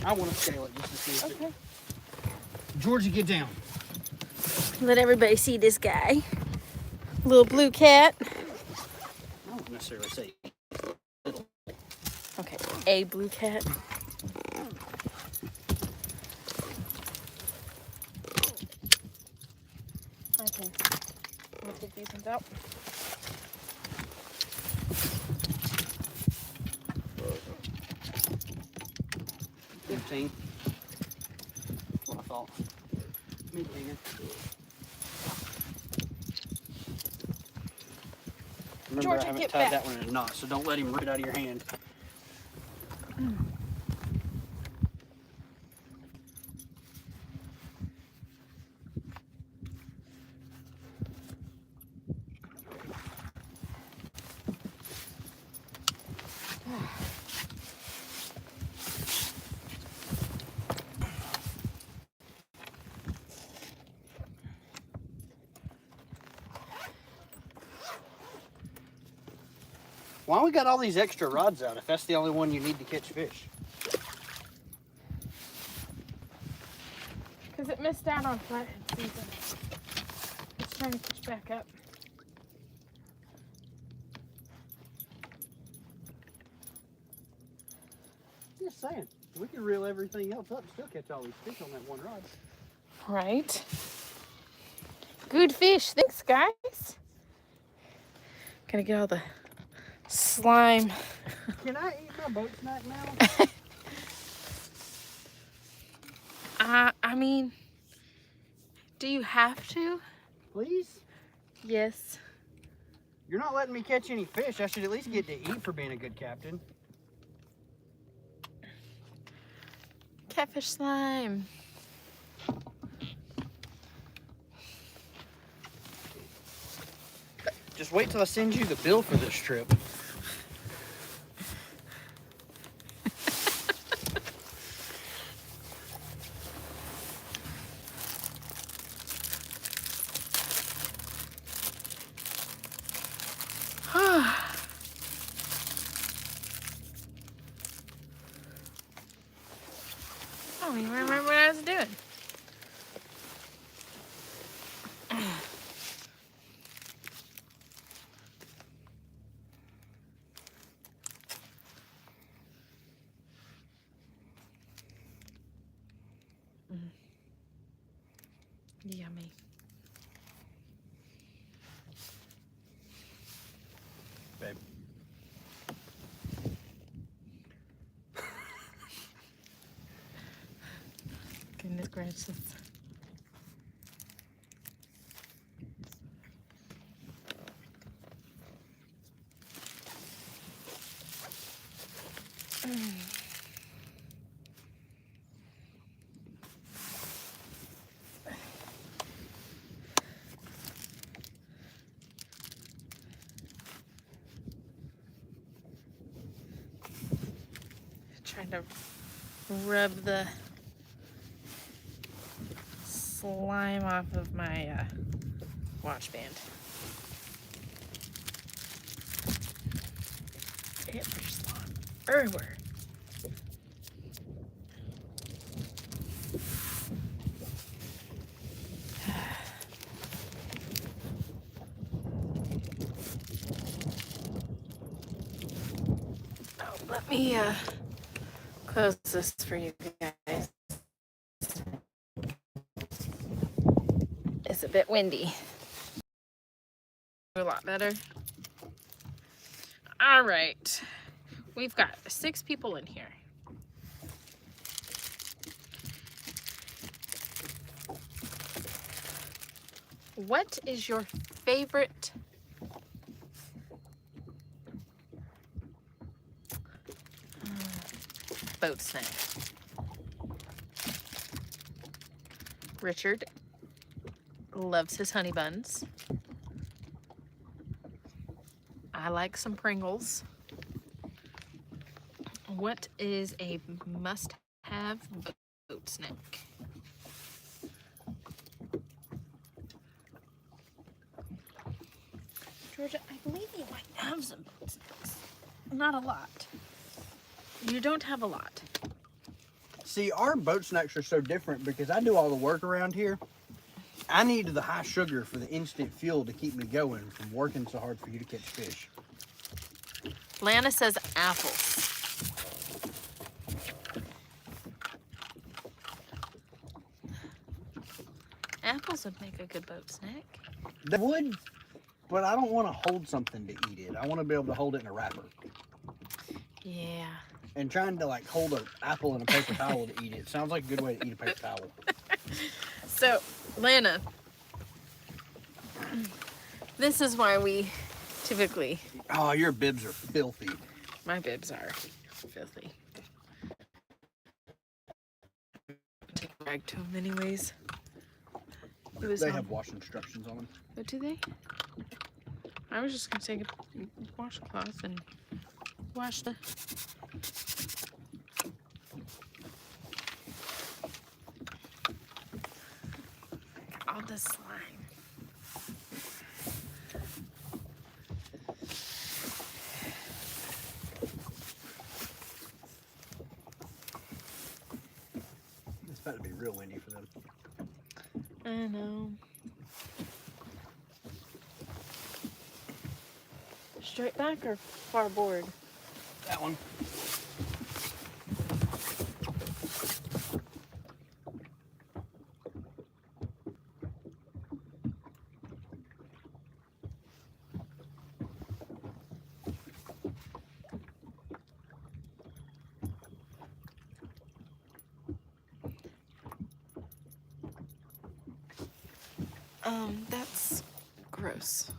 I want to scale it just to see if Okay. Georgie, get down. Let everybody see this guy. Little blue cat. I don't necessarily say little. Okay, a blue cat. I'm gonna take these ones out. $15. That's what I thought. Meat cleaner. Remember, Georgia, I haven't get tied back. that one in a knot, so don't let him rip it out of your hand. Why we got all these extra rods out if that's the only one you need to catch fish? Because it missed out on flathead season. It's trying to catch back up. Just saying, we can reel everything else up and still catch all these fish on that one rod. Right. Good fish. Thanks, guys. Gonna get all the slime. Can I eat my boat snack now? I mean, do you have to? Please? Yes. You're not letting me catch any fish. I should at least get to eat for being a good captain. Catfish slime. Just wait till I send you the bill for this trip. I don't even remember what I was doing. Yummy. Babe. Goodness gracious. Trying to rub the slime off of my watch band. Catfish slime everywhere. Oh, let me close this for you guys. It's a bit windy. A lot better. All right. We've got 6 people in here. What is your favorite boat snack? Richard loves his honey buns. I like some Pringles. What is a must-have boat snack? Georgia, I believe you might have some boat snacks. Not a lot. You don't have a lot. See, our boat snacks are so different because I do all the work around here. I need the high sugar for the instant fuel to keep me going from working so hard for you to catch fish. Lana says apples. Apples would make a good boat snack. They would, but I don't want to hold something to eat it. I want to be able to hold it in a wrapper. Yeah. And trying to like hold an apple in a paper towel to eat it sounds like a good way to eat a paper towel. So, Lana, this is why we Typically, Oh, your bibs are filthy. my bibs are filthy. Take a rag to them anyways. It was They have wash instructions on them. But do they? I was just gonna take a washcloth and wash the. All the slime. It's about to be real windy for them. I know. Straight back or far board? That one. That's gross.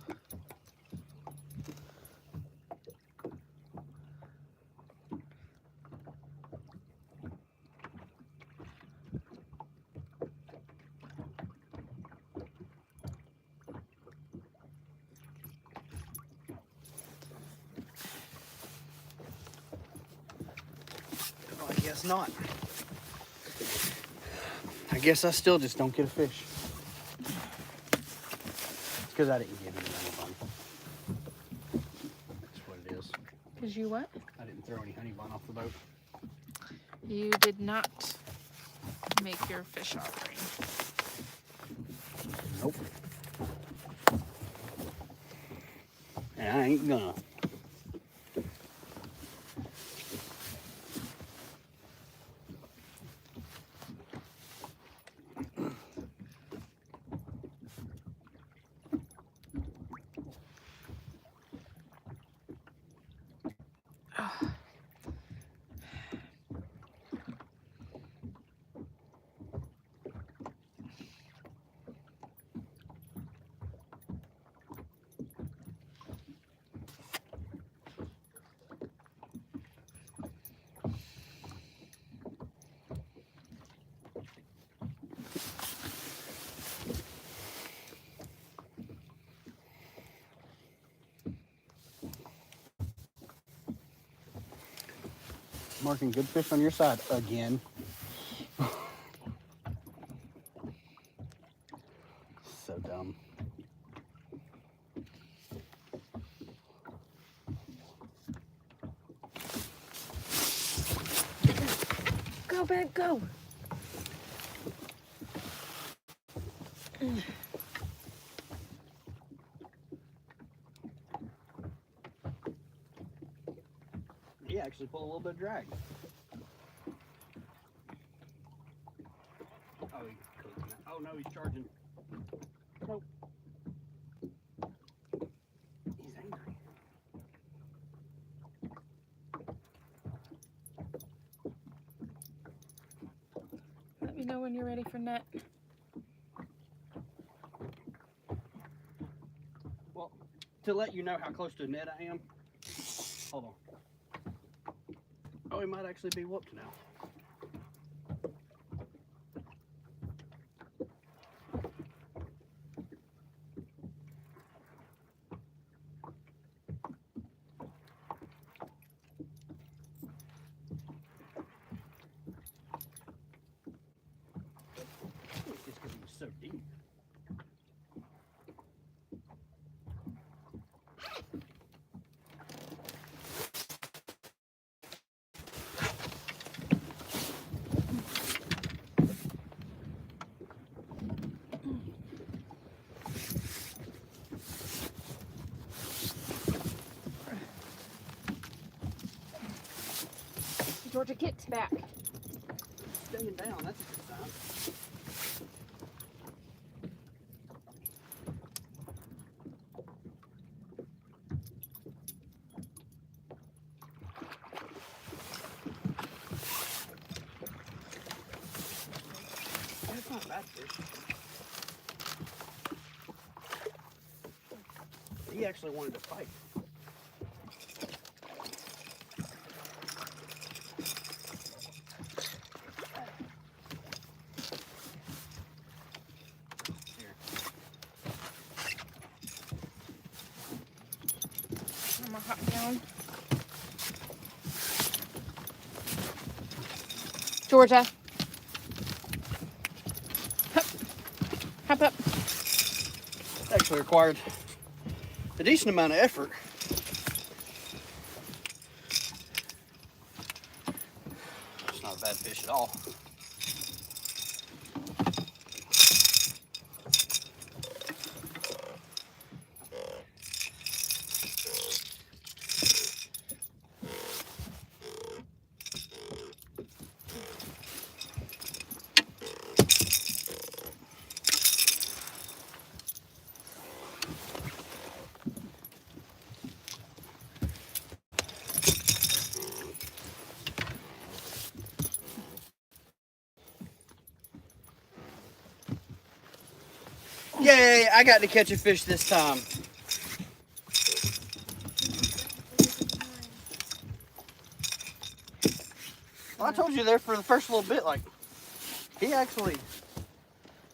Oh, I guess not. I guess I still just don't get a fish. It's because I didn't give you any honey bun. That's what it is. Because you what? I didn't throw any honey bun off the boat. You did not make your fish offering. Nope. And I ain't gonna. Marking good fish on your side again. So dumb. Go back, go. He actually pulled a little bit of drag. Oh no, he's charging. Nope. He's angry. Let me know when you're ready for net. Well, to let you know how close to net I am, hold on. Oh, he might actually be whooped now. Just because he was so deep. Georgia, get back. Staying down, that's a good sign. That's not a bad fish. He actually wanted to fight. Here. I'm gonna hop down. Georgia. Hop. Hop up. Actually required a decent amount of effort. It's not a bad fish at all. Yay, I got to catch a fish this time. Well, I told you there for the first little bit, like, he actually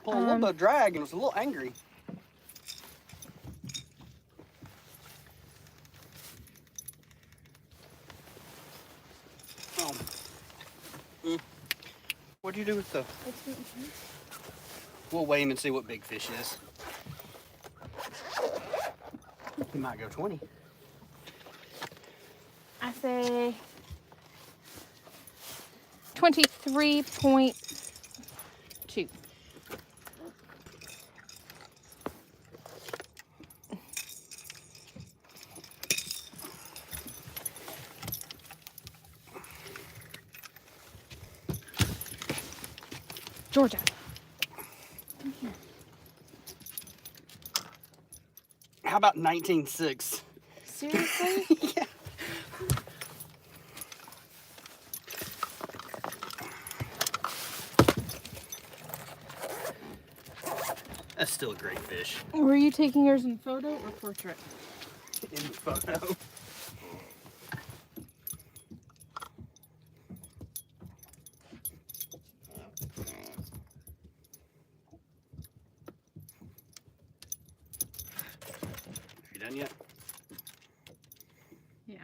pulled a little bit of drag and was a little angry. Oh. What'd you do with the... We'll weigh him and see what big fish is. He might go 20. I say 23.2. Georgia. Come here. How about 19.6? Seriously? Yeah. That's still a great fish. Were you taking yours in photo or portrait? In the photo. You done yet? Yeah.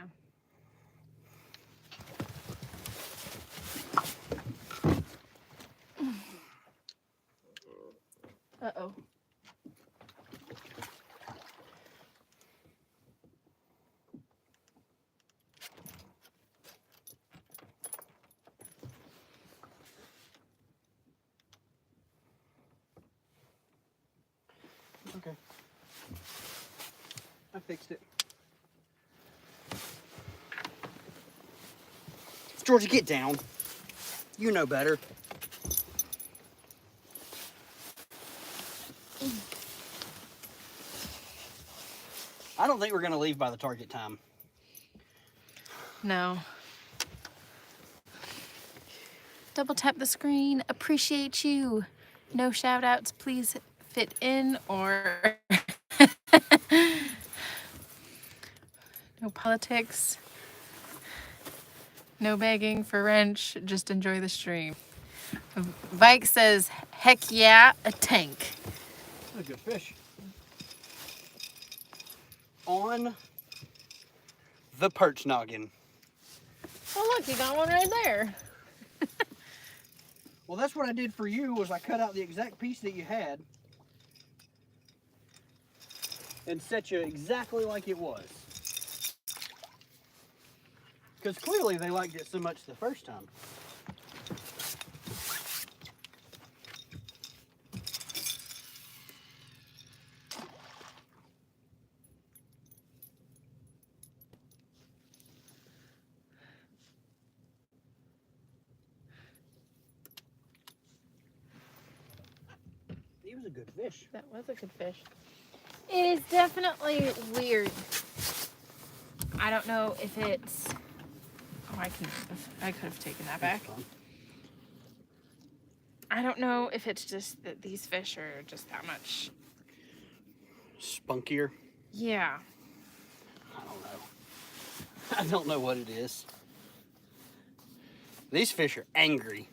Uh-oh. Okay. I fixed it. Georgia, get down. You know better. I don't think we're going to leave by the target time. No. Double tap the screen. Appreciate you. No shout outs, please fit in, or no politics. No begging for wrench. Just enjoy the stream. Vike says, heck yeah, a tank. That's a good fish. On the perch noggin. Oh look, you got one right there. Well, that's what I did for you, was I cut out the exact piece that you had and set you exactly like it was. Because clearly they liked it so much the first time. He was a good fish. That was a good fish. It is definitely weird. I don't know if it's... Oh, I could have taken that back. I don't know if it's just that these fish are just that much... Spunkier. Yeah. I don't know what it is. These fish are angry.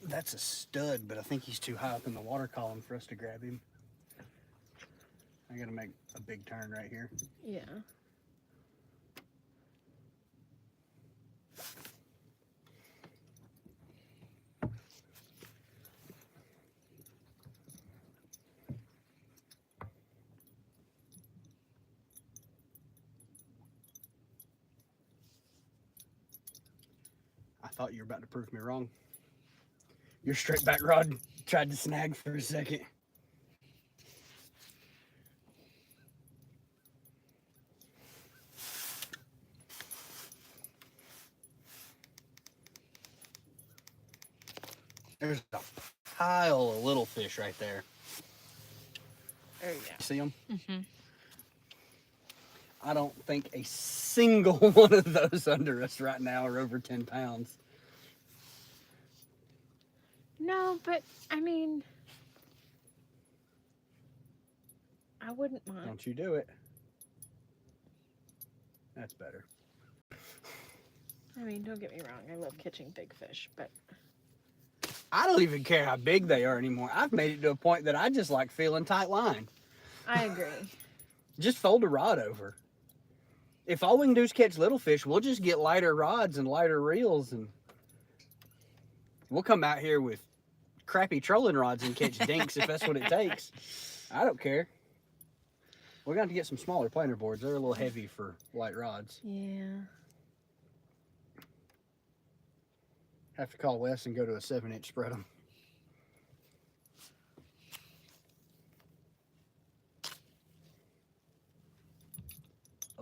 That's a stud, but I think he's too high up in the water column for us to grab him. I gotta make a big turn right here. Yeah. I thought you were about to prove me wrong. Your straight back rod tried to snag for a second. There's a pile of little fish right there. There you You see them? go. I don't think a single one of those under us right now are over 10 pounds. No, but I mean, I wouldn't mind. Don't you do it. That's better. I mean, don't get me wrong. I love catching big fish, but I don't even care how big they are anymore. I've made it to a point that I just like feeling tight line. I agree. Just fold a rod over. If all we can do is catch little fish, we'll just get lighter rods and lighter reels, and we'll come out here with crappy trolling rods and catch dinks if that's what it takes. I don't care. We're going to get some smaller planer boards. They're a little heavy for light rods. Yeah. Have to call Wes and go to a 7-inch spread them.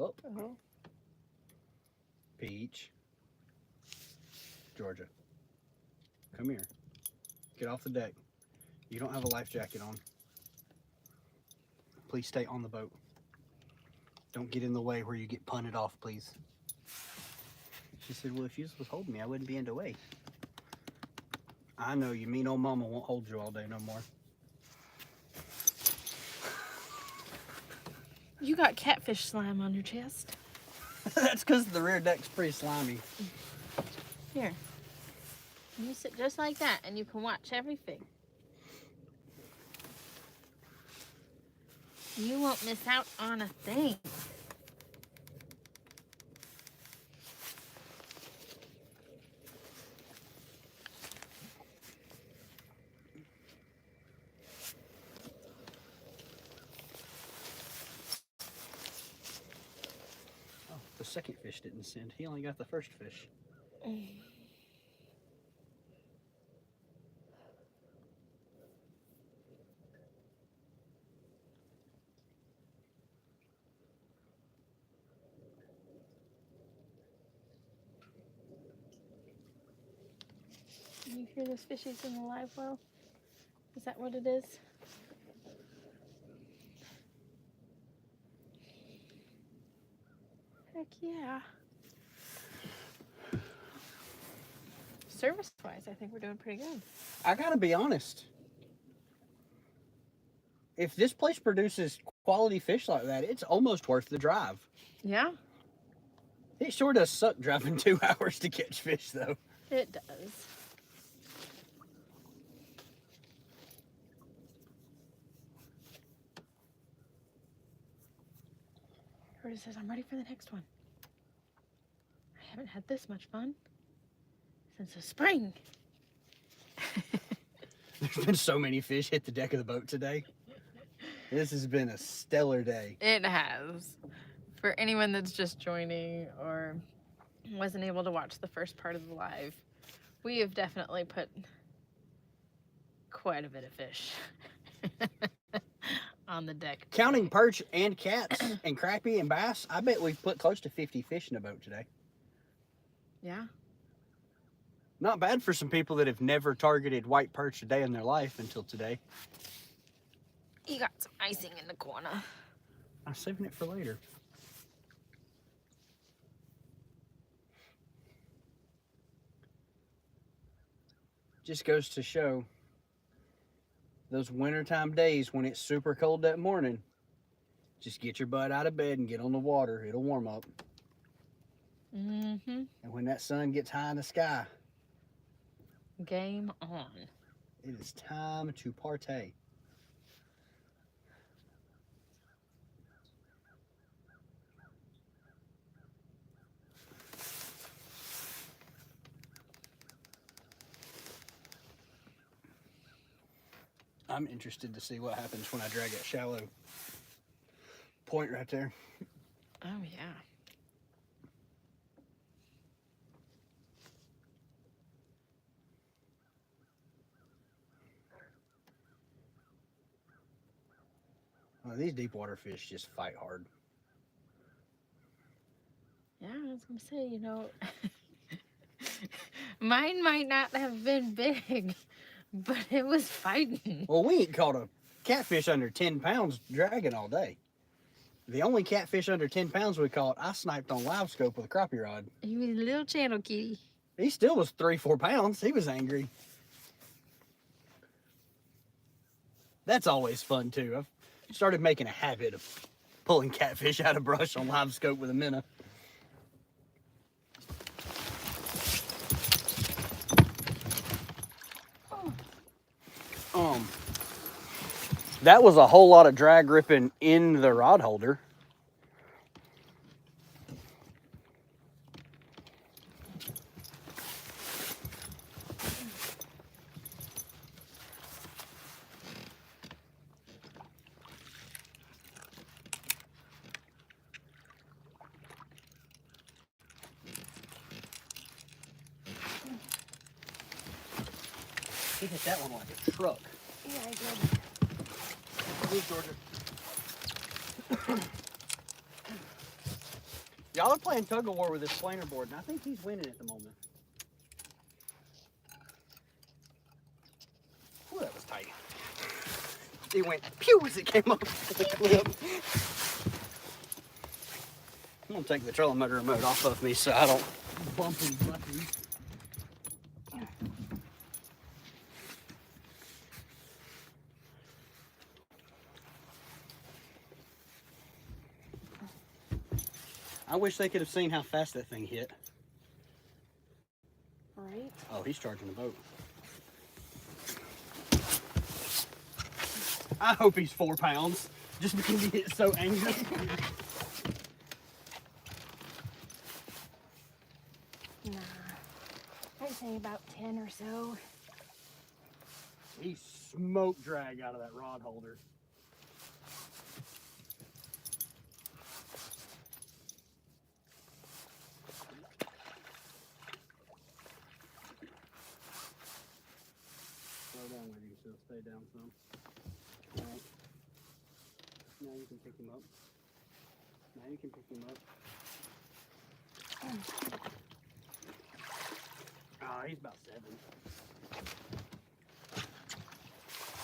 Up. Oh. Peach. Georgia. Come here. Get off the deck. You don't have a life jacket on. Please stay on the boat. Don't get in the way where you get punted off, please. She said, well, if you was holding me, I wouldn't be in the way. I know you mean old mama won't hold you all day no more. You got catfish slime on your chest. That's because the rear deck's pretty slimy. Here. You sit just like that and you can watch everything. You won't miss out on a thing. Oh, the second fish didn't send. He only got the first fish. You hear those fishies in the live well? Is that what it is? Heck yeah. Service-wise, I think we're doing pretty good. I gotta be honest. If this place produces quality fish like that, it's almost worth the drive. Yeah, It sure does suck driving 2 hours to catch fish, though. it does. Curtis says, I'm ready for the next one. I haven't had this much fun since the spring. There's been so many fish hit the deck of the boat today. This has been a stellar day. It has. For anyone that's just joining or wasn't able to watch the first part of the live, we have definitely put quite a bit of fish on the deck today. Counting perch and cats and crappie and bass, I bet we've put close to 50 fish in the boat today. Yeah. Not bad for some people that have never targeted white perch a day in their life until today. You got some icing in the corner. I'm saving it for later. Just goes to show those wintertime days when it's super cold that morning, just get your butt out of bed and get on the water. It'll warm up. Mm-hmm. And when that sun gets high in the sky, Game on. it is time to partay. I'm interested to see what happens when I drag that shallow point right there. Oh, yeah. Well, these deep water fish just fight hard. Yeah, I was going to say, you know, mine might not have been big, but it was fighting. Well, we ain't caught a catfish under 10 pounds dragging all day. The only catfish under 10 pounds we caught, I sniped on live scope with a crappie rod. He was a little channel kitty. He still was 3-4 pounds. He was angry. That's always fun too. I've started making a habit of pulling catfish out of brush on live scope with a minnow. That was a whole lot of drag ripping in the rod holder. He hit that one like a truck. Yeah, I did. Move, Georgia. Y'all are playing tug of war with this planer board, and I think he's winning at the moment. Ooh, that was tight. It went pew as it came off the clip. I'm gonna take the trolling motor remote off of me so I don't bump any buttons. I wish they could have seen how fast that thing hit. Right? Oh, he's charging the boat. I hope he's 4 pounds, just because he gets so angry. Nah. I'd say about 10 or so. He smoked drag out of that rod holder. Slow down, lady, so stay down some. All right. Now you can pick him up. Now you can pick him up. Oh, he's about 7.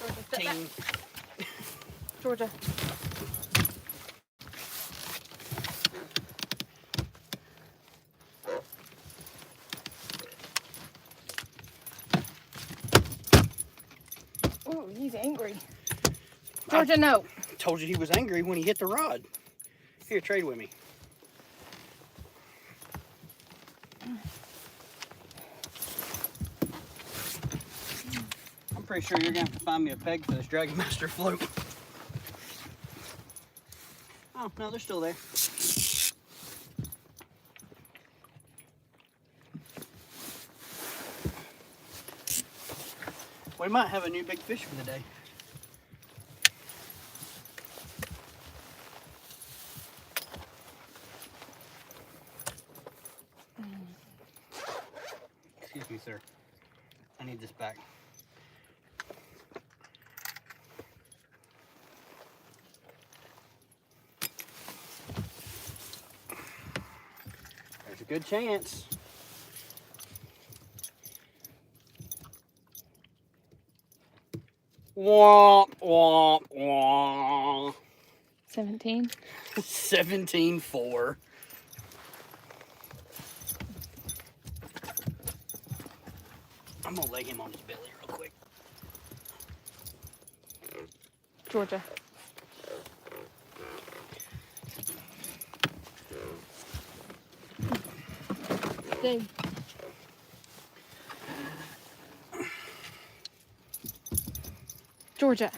Georgia, sit back. Ting. Georgia. Oh, he's angry. Georgia, no. Told you he was angry when he hit the rod. Here, trade with me. I'm pretty sure you're gonna have to find me a peg for this Dragon Master float. Oh, no, they're still there. We might have a new big fish for the day. Excuse me, sir. I need this back. There's a good chance. Womp, womp, womp. 17. 17-4. I'm gonna lay him on his belly real quick. Georgia. Stay. Georgia.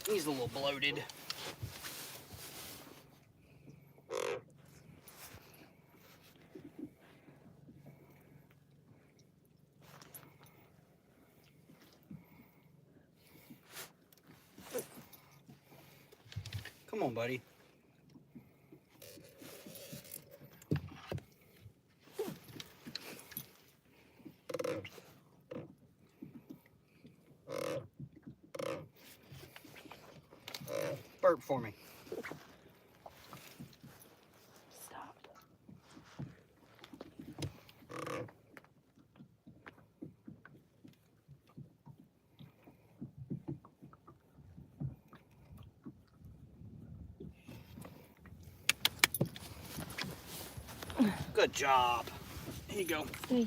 He's a little bloated. Come on, buddy. Burp for me. Stop. Good job. Here you go. Stay.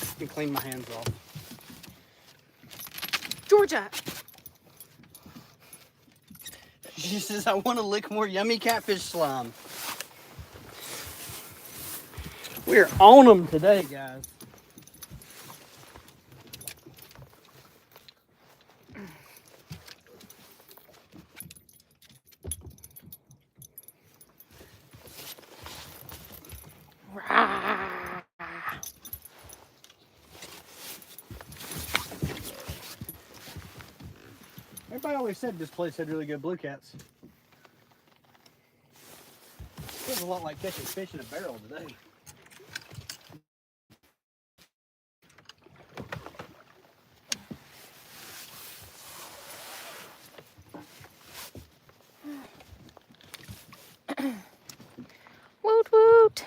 I can clean my hands off. Georgia. She says, I want to lick more yummy catfish slime. We're on them today, guys. Rah. Everybody always said this place had really good blue cats. Feels a lot like catching fish in a barrel today. Woot woot.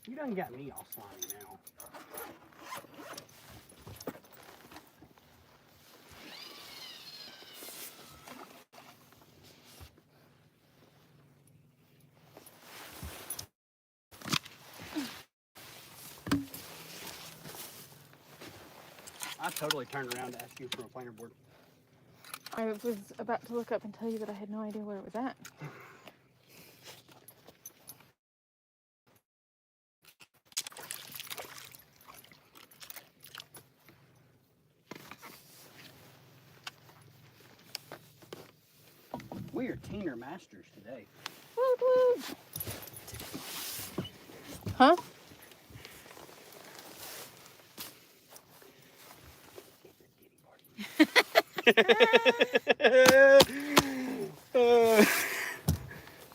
You done got me all slimy now. I totally turned around to ask you for a planer board. I was about to look up and tell you that I had no idea where it was at. We are teener masters today. Woot woot. Huh?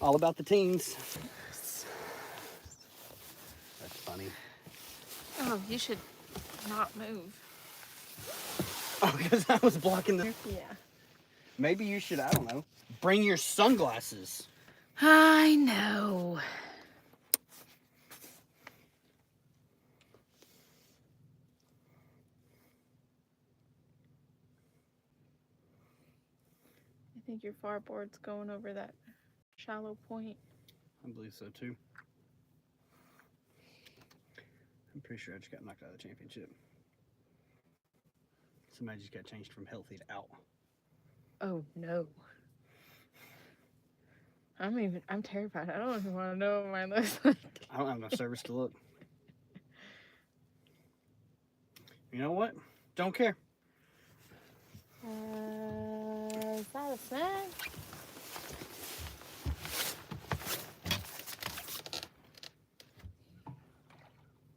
All about the teens. That's funny. Oh, you should not move. Oh, because I was blocking the... Yeah. Maybe you should, I don't know, bring your sunglasses. I know. I think your far board's going over that shallow point. I believe so too. I'm pretty sure I just got knocked out of the championship. Somebody just got changed from healthy to out. Oh no. I'm terrified. I don't even want to know what mine looks like. I don't have enough service to look. You know what? Don't care. Is that a snag?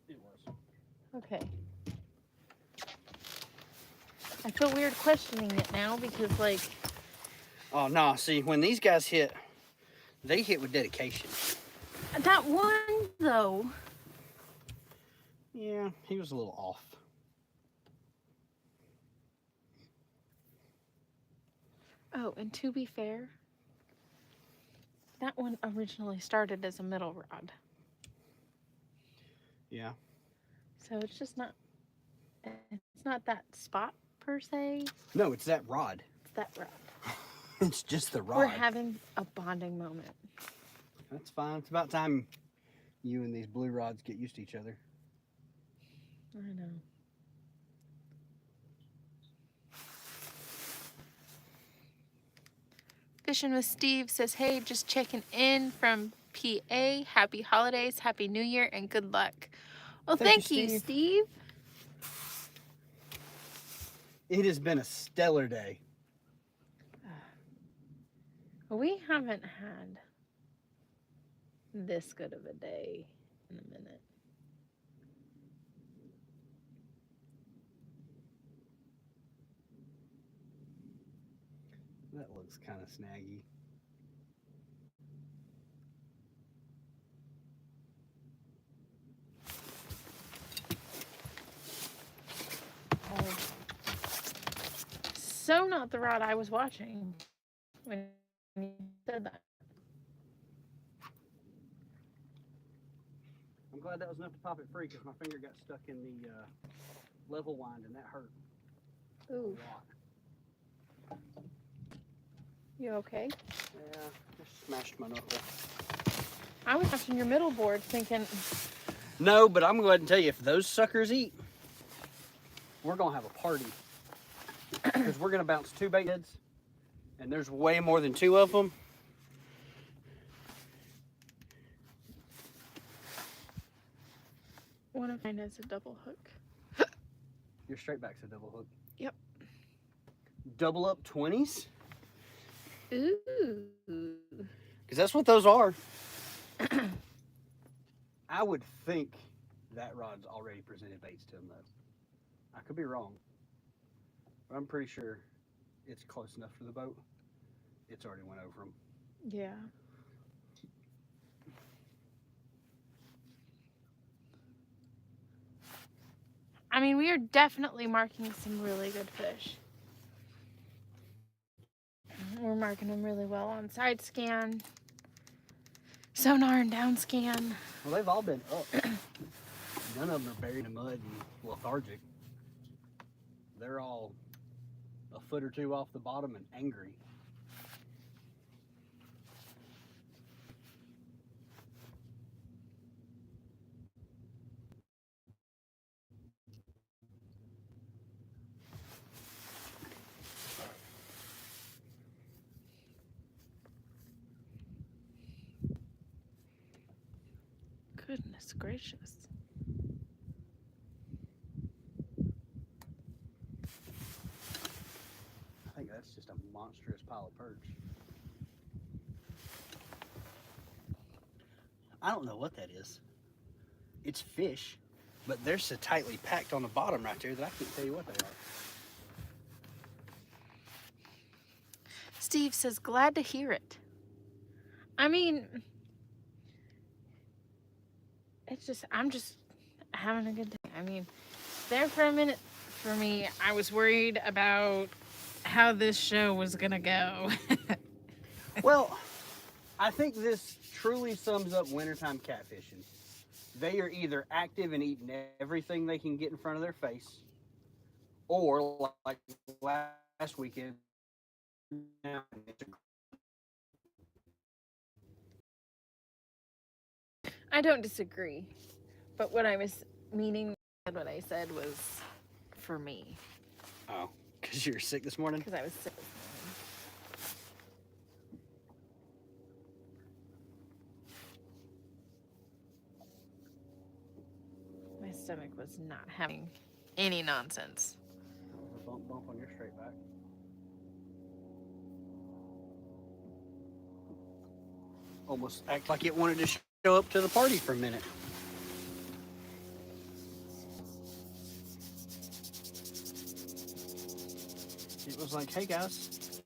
It was. Okay. I feel weird questioning it now because, like... Oh, no. See, when these guys hit, they hit with dedication. That one, though. Yeah, he was a little off. Oh, and to be fair, that one originally started as a middle rod. Yeah. So it's just not... It's not that spot, per se. No, it's that rod. It's that rod. It's just the rod. We're having a bonding moment. That's fine. It's about time you and these blue rods get used to each other. I know. Fishing with Steve says, hey, just checking in from PA. Happy holidays, happy new year, and good luck. Well, thank you, Steve. It has been a stellar day. We haven't had this good of a day in a minute. That looks kind of snaggy. Oh. So not the rod I was watching when you said that. I'm glad that was enough to pop it free because my finger got stuck in the level wind and that hurt Ooh. a lot. You okay? Yeah, just smashed my knuckle. I was watching your middle board thinking... No, but I'm going to go ahead and tell you, if those suckers eat, we're going to have a party. Because we're going to bounce 2 bait heads, and there's way more than 2 of them. One of mine is a double hook. Your straight back's a double hook. Yep. Double up 20s? Ooh. Because that's what those are. I would think that rod's already presented baits to them, though. I could be wrong. But I'm pretty sure it's close enough for the boat. It's already went over them. Yeah. I mean, we are definitely marking some really good fish. We're marking them really well on side scan, sonar, and down scan. Well, they've all been up. None of them are buried in the mud and lethargic. They're all a foot or 2 off the bottom and angry. Goodness gracious. I think that's just a monstrous pile of perch. I don't know what that is. It's fish, but they're so tightly packed on the bottom right there that I can't tell you what they are. Steve says, glad to hear it. I mean, I'm just having a good day. I mean, there for a minute for me, I was worried about how this show was gonna go. Well, I think this truly sums up wintertime catfishing. They are either active and eating everything they can get in front of their face, or like last weekend, I don't disagree, but what I was meaning, what I said was for me. oh, because you were sick this morning? Because I was sick. was not having any nonsense. Bump, bump on your straight back. Almost act like it wanted to show up to the party for a minute. It was like, hey guys,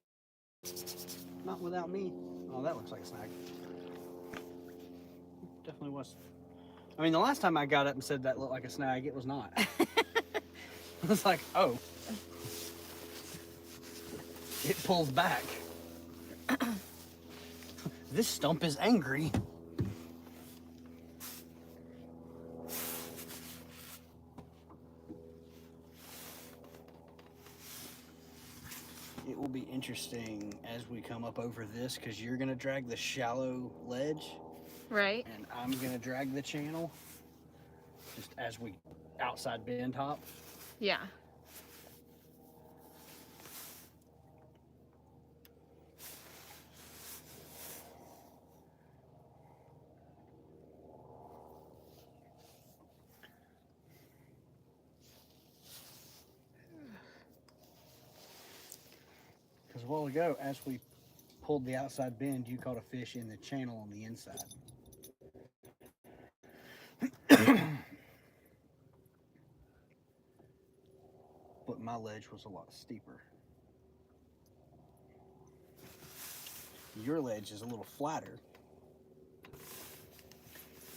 not without me. Oh, that looks like a snag. Definitely was. I mean, the last time I got up and said that looked like a snag, it was not. I was like, oh. It pulled back. This stump is angry. It will be interesting as we come up over this because you're going to drag the shallow ledge. Right. And I'm going to drag the channel just as we outside bend hop. Yeah. Because a while ago, as we pulled the outside bend, you caught a fish in the channel on the inside. But my ledge was a lot steeper. Your ledge is a little flatter.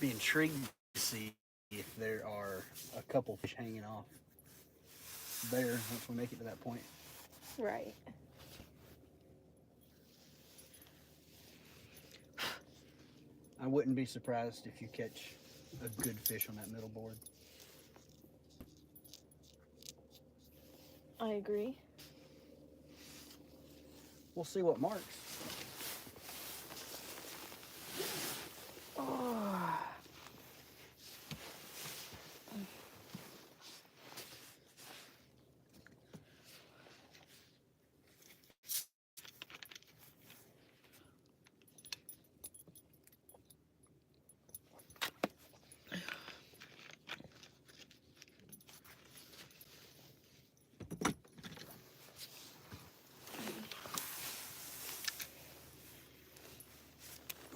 Be intrigued to see if there are a couple fish hanging off there once we make it to that point. Right. I wouldn't be surprised if you catch a good fish on that middle board. I agree. We'll see what marks. Oh.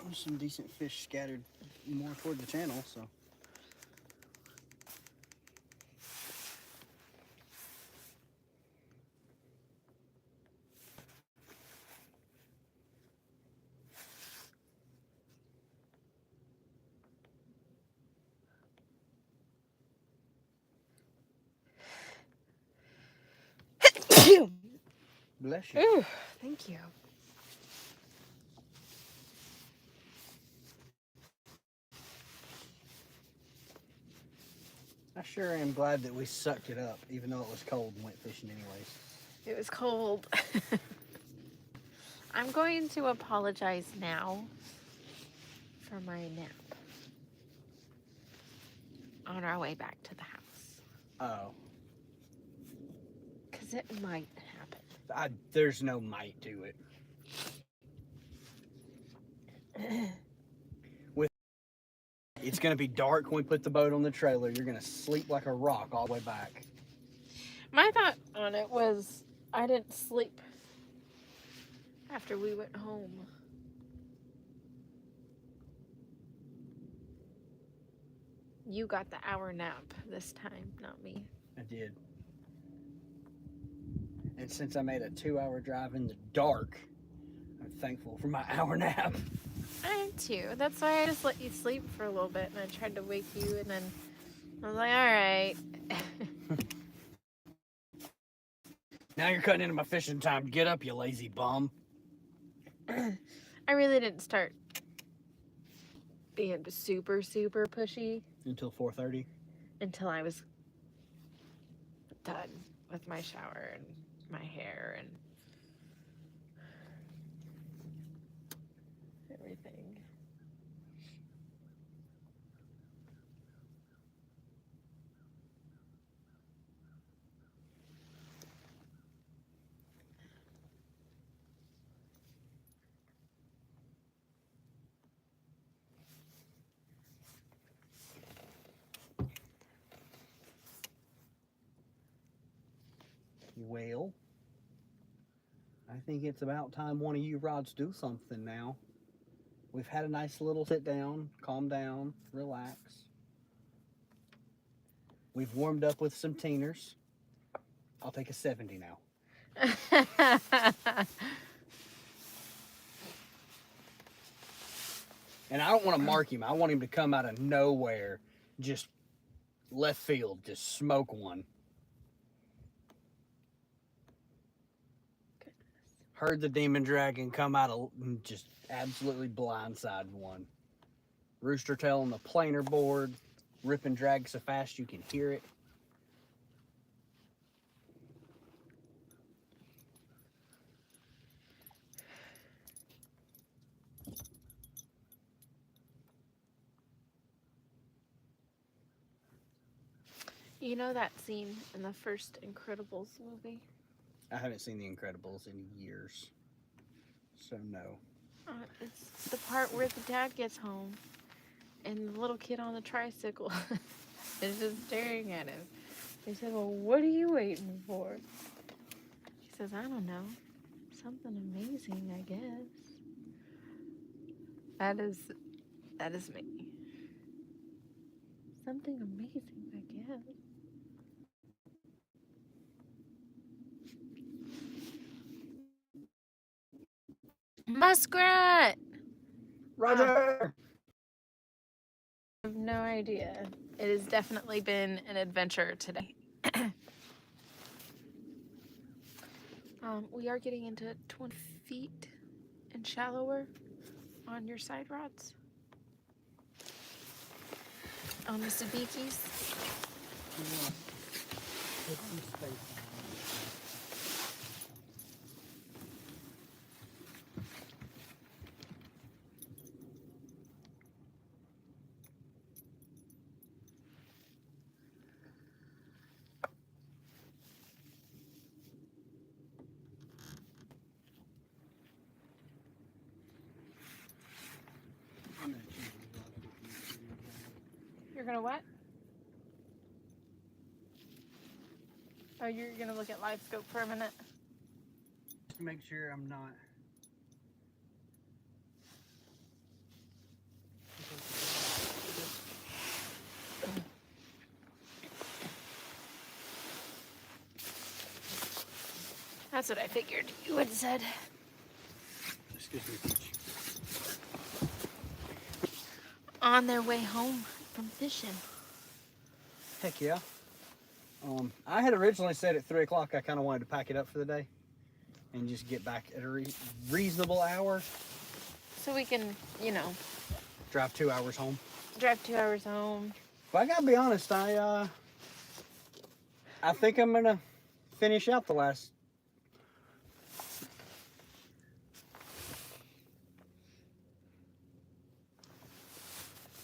There's some decent fish scattered more toward the channel, so. Bless you. Ooh, thank you. I sure am glad that we sucked it up, even though it was cold and went fishing anyways. It was cold. I'm going to apologize now for my nap on our way back to the house. Oh. Because it might happen. There's no might to it. It's going to be dark when we put the boat on the trailer. You're going to sleep like a rock all the way back. My thought on it was I didn't sleep after we went home. You got the hour nap this time, not me. I did. And since I made a 2-hour drive in the dark, I'm thankful for my hour nap. I am too. That's why I just let you sleep for a little bit and I tried to wake you and then I was like, all right. Now you're cutting into my fishing time. Get up, you lazy bum. I really didn't start being super, super pushy Until 4:30. until I was done with my shower and my hair and everything. Well, I think it's about time one of you rods do something now. We've had a nice little sit down, calm down, relax. We've warmed up with some teeners. I'll take a 70 now. And I don't want to mark him. I want him to come out of nowhere, just left field, just smoke one. Goodness. Heard the demon dragon come out of just absolutely blindside one. Rooster tail on the planer board, rip and drag so fast you can hear it. You know that scene in the first Incredibles movie? I haven't seen The Incredibles in years, so no. It's the part where the dad gets home and the little kid on the tricycle is just staring at him. He said, well, what are you waiting for? He says, I don't know. Something amazing, I guess. That is me. Something amazing, I guess. Muskrat! Roger! I have no idea. It has definitely been an adventure today. We are getting into 20 feet and shallower on your side rods. On the sabikis. You're gonna what? Oh, you're gonna look at live scope for a minute? Just to make sure I'm not. That's what I figured you had said. Excuse me, Peach. On their way home from fishing. Heck yeah. I had originally said at 3 o'clock I kind of wanted to pack it up for the day and just get back at a reasonable hour. So we can, you know, Drive 2 hours home. drive 2 hours home. But I gotta be honest, I think I'm gonna finish out the last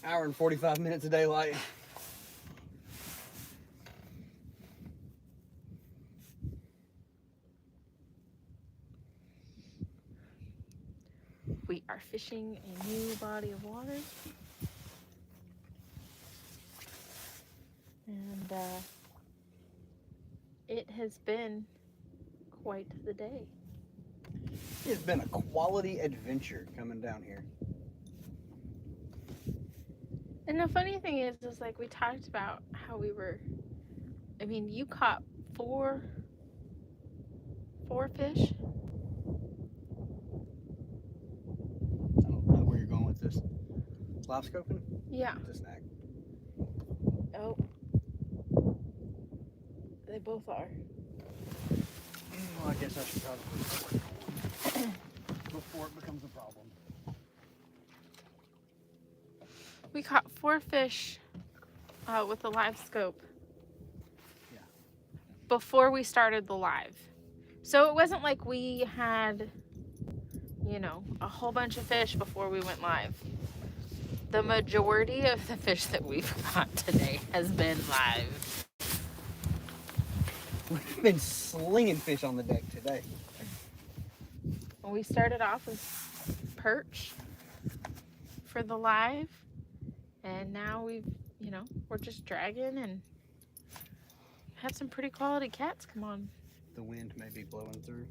hour and 45 minutes of daylight. We are fishing a new body of water. And it has been quite the day. It's been a quality adventure coming down here. And the funny thing is like we talked about how we were, I mean, you caught four fish. I don't know where you're going with this. Live scoping? Yeah. It's a snack. Oh. They both are. Well, I guess I should probably before it becomes a problem. We caught 4 fish with the live scope. Yeah. Before we started the live. So it wasn't like we had, you know, a whole bunch of fish before we went live. The majority of the fish that we've caught today has been live. We've been slinging fish on the deck today. We started off with perch for the live, and now we've, you know, we're just dragging and had some pretty quality cats come on. The wind may be blowing through.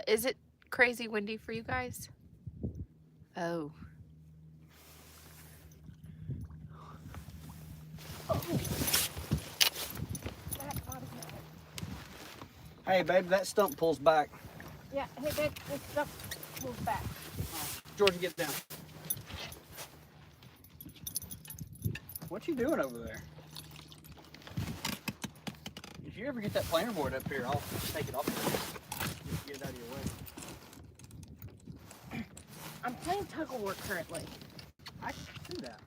Is it crazy windy for you guys? Oh. Hey, babe, that stump pulls back. Yeah, hey, babe, this stuff pulls back. Georgia, get down. What you doing over there? If you ever get that planer board up here, I'll take it off of you. Just get it out of your way. I'm playing tug of war currently. I can see that.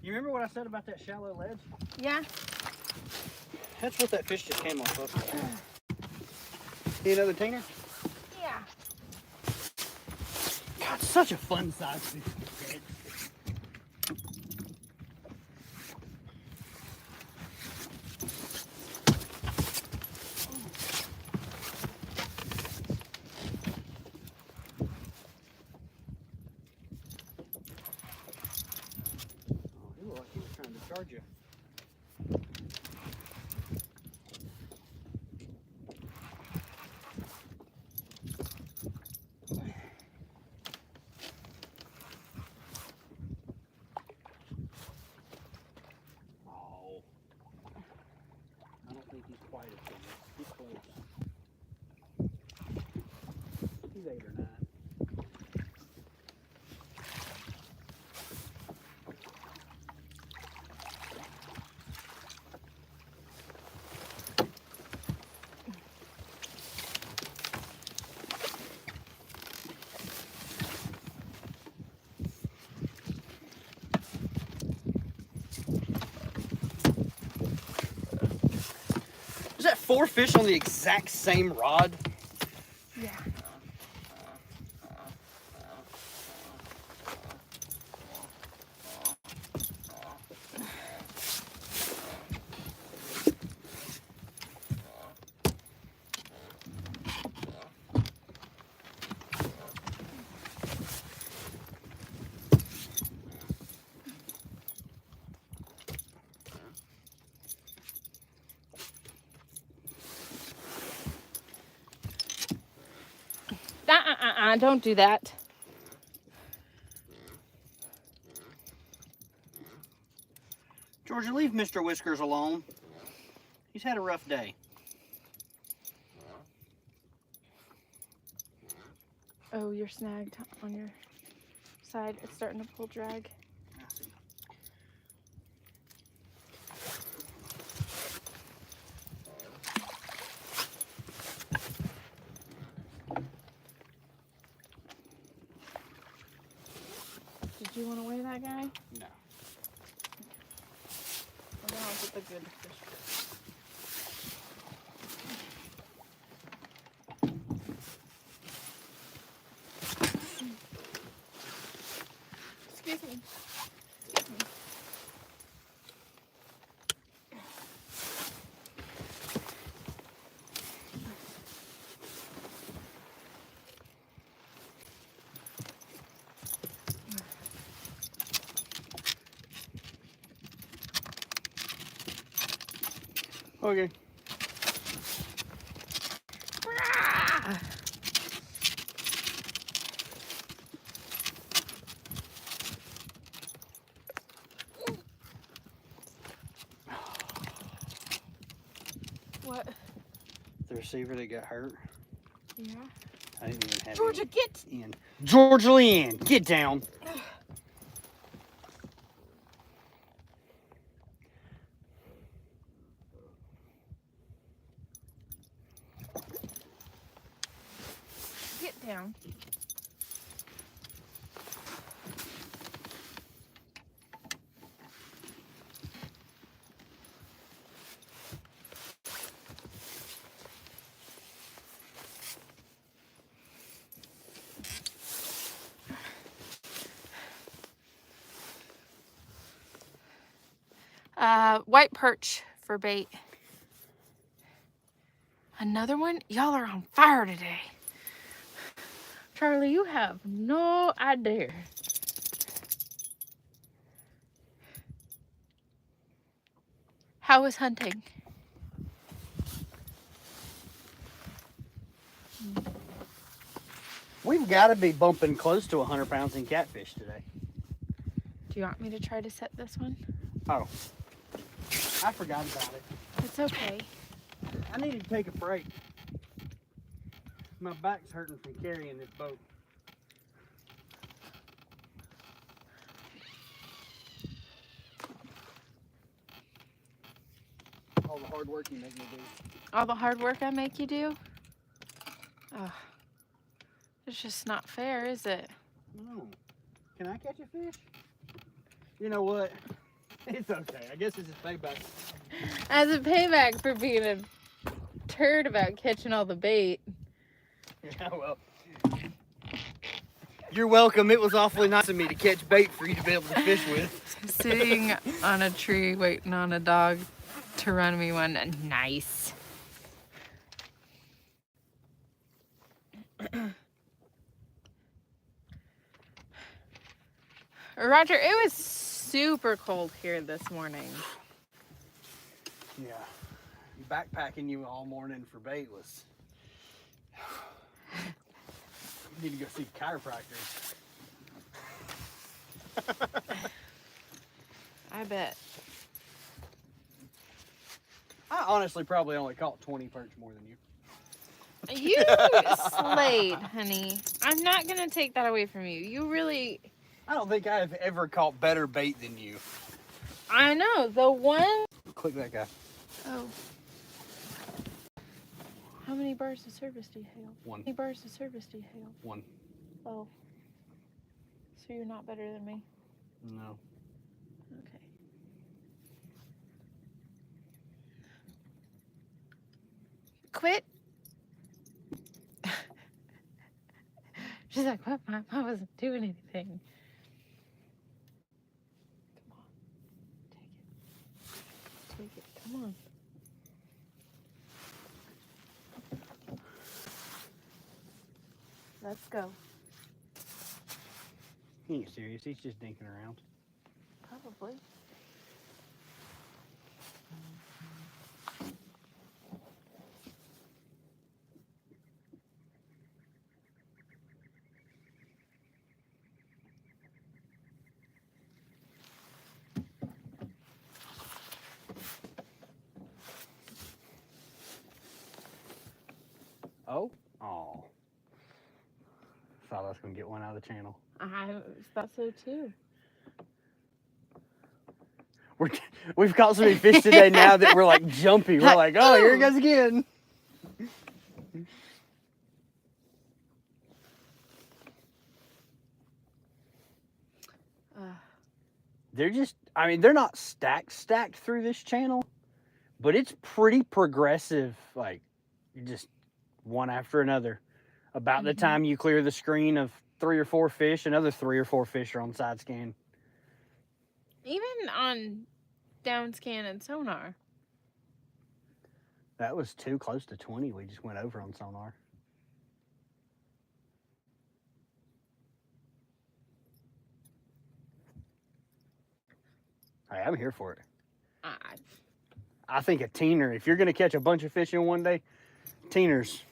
You remember what I said about that shallow ledge? Yeah. That's what that fish just came off of. See another teener? Yeah. God, such a fun size fish. Charge you. Oh, I don't think he's quite as big. He's close. He's 8 or 9. Is that 4 fish on the exact same rod? Yeah. Don't do that. Georgia, leave Mr. Whiskers alone. He's had a rough day. Oh, you're snagged on your side. It's starting to pull drag. Did you want to weigh that guy? No. Well, then I'll get the good fish. Excuse me. Excuse me. Okay. Ah! What? The receiver that got hurt. Yeah. I didn't even have Georgia, get it in. Georgia Lynn, get down. get down. White perch for bait. Another one? Y'all are on fire today. Charlie, you have no idea. How was hunting? We've got to be bumping close to 100 pounds in catfish today. Do you want me to try to set this one? Oh, I forgot about it. It's okay. I need to take a break. My back's hurting from carrying this boat. All the hard work you make me do. All the hard work I make you do? Oh, it's just not fair, is it? No. Can I catch a fish? You know what? It's okay. I guess it's a payback. As a payback for being a turd about catching all the bait. Yeah, well. You're welcome. It was awfully nice of me to catch bait for you to be able to fish with. Sitting on a tree waiting on a dog to run me one. Nice. Roger, it was super cold here this morning. Yeah. Backpacking you all morning for bait was... You need to go see chiropractors. I bet. I honestly probably only caught 20 perch more than you. You slayed, honey. I'm not going to take that away from you. You really... I don't think I have ever caught better bait than you. I know. The one... Click that guy. Oh. How many bars of service do you have? One. How many bars of service do you have? One. Oh. So you're not better than me? No. Okay. Quit. She's like, what, Mom? I wasn't doing anything. Come on. Take it. Take it. Come on. Let's go. He ain't serious. He's just dinking around. Probably. Oh? Oh. Thought I was going to get one out of the channel. I thought so too. We've caught so many fish today now that we're like jumpy. We're like, oh, here it goes again. They're just, I mean, they're not stacked through this channel, but it's pretty progressive, like just one after another. About the time you clear the screen of 3 or 4 fish, another 3 or 4 fish are on side scan. Even on down scan and sonar. That was too close to 20 we just went over on sonar. Hey, I'm here for it. I think a teener, if you're going to catch a bunch of fish in one day, teeners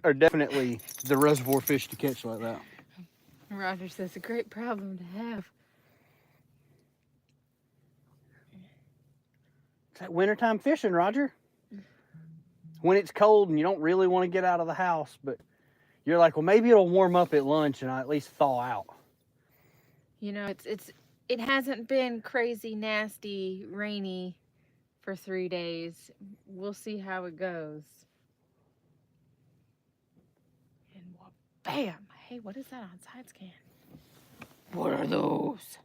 are definitely the reservoir fish to catch like that. Roger says a great problem to have. It's that wintertime fishing, Roger. When it's cold and you don't really want to get out of the house, but you're like, well, maybe it'll warm up at lunch and I'll at least thaw out. You know, it hasn't been crazy, nasty, rainy for 3 days. We'll see how it goes. And bam! Hey, what is that on side scan? What are those?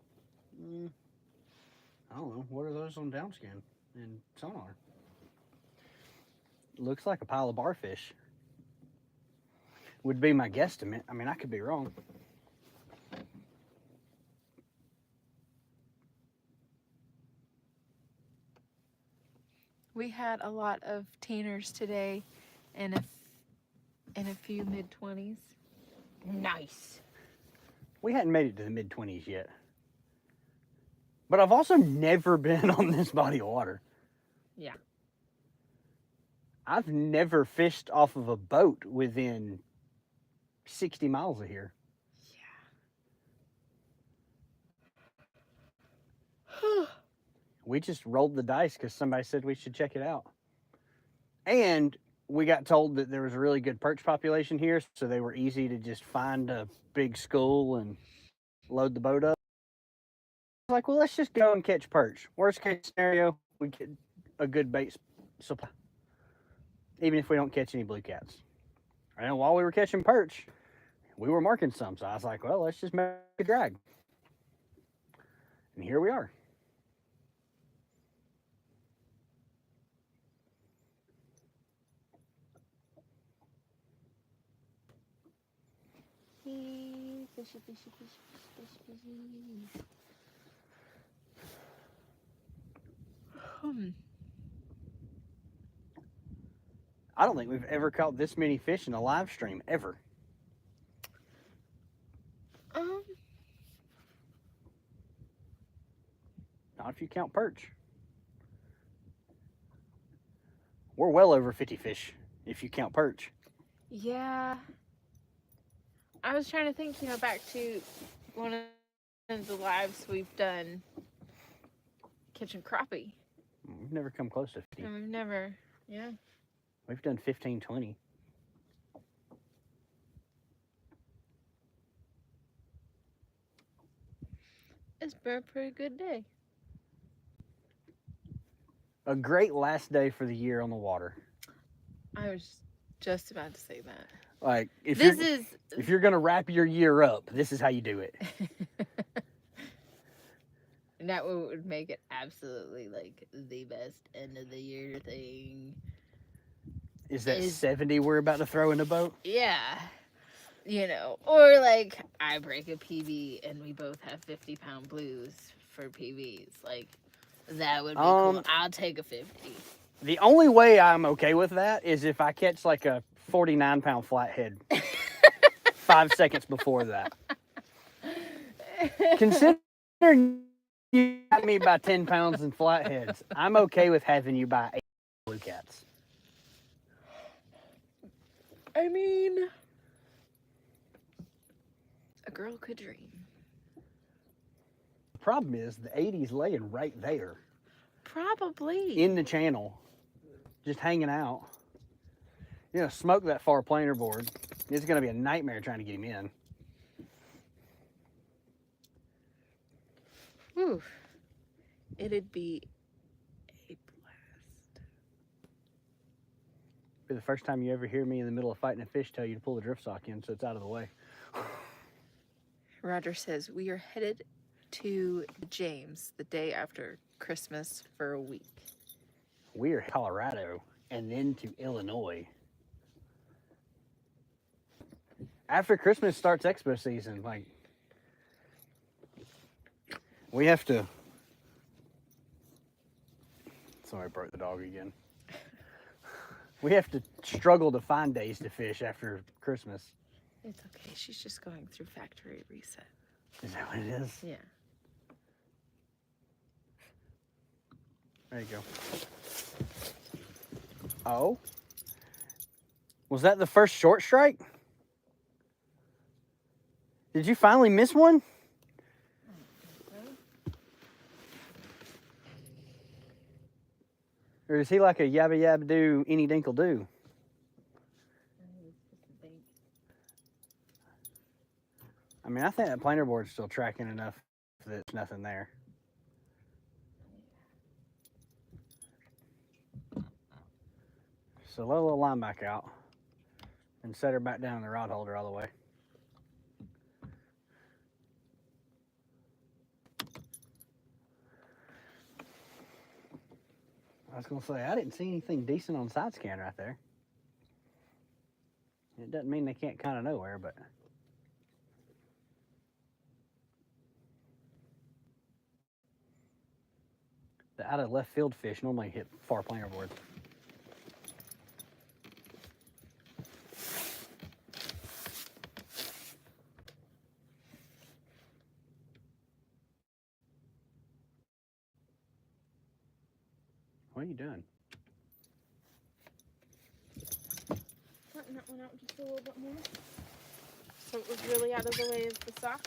I don't know. What are those on down scan and sonar? Looks like a pile of barfish. Would be my guesstimate. I mean, I could be wrong. We had a lot of teeners today and a few mid-20s. Nice. We hadn't made it to the mid-20s yet. But I've also never been on this body of water. Yeah. I've never fished off of a boat within 60 miles of here. Yeah. We just rolled the dice because somebody said we should check it out. And we got told that there was a really good perch population here, so they were easy to just find a big school and load the boat up. I was like, well, let's just go and catch perch. Worst case scenario, we get a good bait supply, even if we don't catch any blue cats. And while we were catching perch, we were marking some. So I was like, well, let's just make a drag. And here we are. Fishy, fishy, fishy, fishy, fishy, fishy. I don't think we've ever caught this many fish in a live stream, ever. Not if you count perch. We're well over 50 fish if you count perch. Yeah. I was trying to think, back to one of the lives we've done catching crappie. We've never come close to 50. And we've never, yeah. We've done 15, 20. It's been a pretty good day. A great last day for the year on the water. I was just about to say that. Like, if you're gonna wrap your year up, this is how you do it. And that would make it absolutely like the best end of the year thing. Is that 70 we're about to throw in the boat? Yeah. Or like I break a PB and we both have 50-pound blues for PBs. Like, that would be cool. I'll take a 50. The only way I'm okay with that is if I catch like a 49-pound flathead 5 seconds before that. Considering you got me by 10 pounds in flatheads, I'm okay with having you buy 8 blue cats. I mean, a girl could dream. The problem is the 80's laying right there. Probably. In the channel. Just hanging out. Smoke that far planer board. It's going to be a nightmare trying to get him in. Whew. It'd be a blast. Be the first time you ever hear me in the middle of fighting a fish tell you to pull the drift sock in so it's out of the way. Roger says, we are headed to James the day after Christmas for a week. We are Colorado and then to Illinois. After Christmas starts expo season. Like, we have to... Sorry, I broke the dog again. We have to struggle to find days to fish after Christmas. It's okay. She's just going through factory reset. Is that what it is? Yeah. There you go. Oh? Was that the first short strike? Did you finally miss one? Or is he like a yabba yabba do, any dinkle do? I mean, I think that planer board's still tracking enough that there's nothing there. So let a little line back out and set her back down in the rod holder all the way. I was going to say, I didn't see anything decent on side scan right there. It doesn't mean they can't kind of nowhere, but... The out of left field fish normally hit far planer board. What are you doing? Flatten that one out just a little bit more. So it was really out of the way of the sock.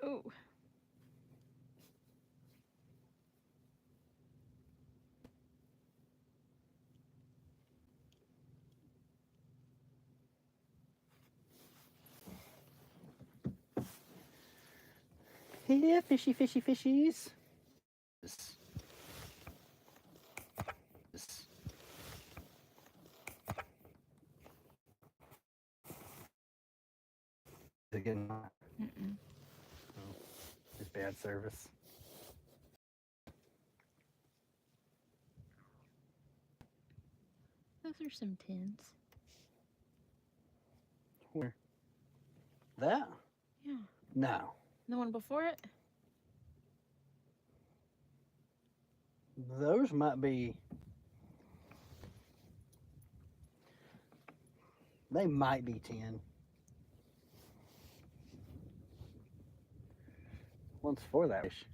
Ooh. Yeah, fishy, fishy, fishies. This. Again, it's bad service. Those are some tins. Where? That? Yeah. No. The one before it? Those might be. They might be 10. One's for that fish.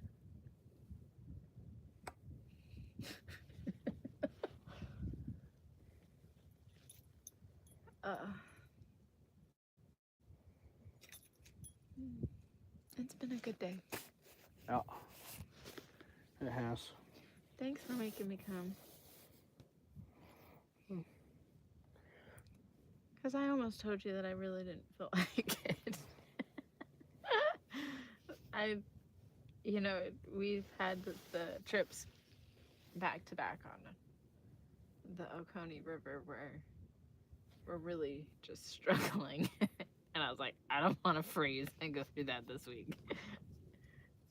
It's been a good day. Oh, it has. Thanks for making me come. Because I almost told you that I really didn't feel like it. You know, we've had the trips back to back on the Oconee River where we're really just struggling. And I was like, I don't want to freeze and go through that this week.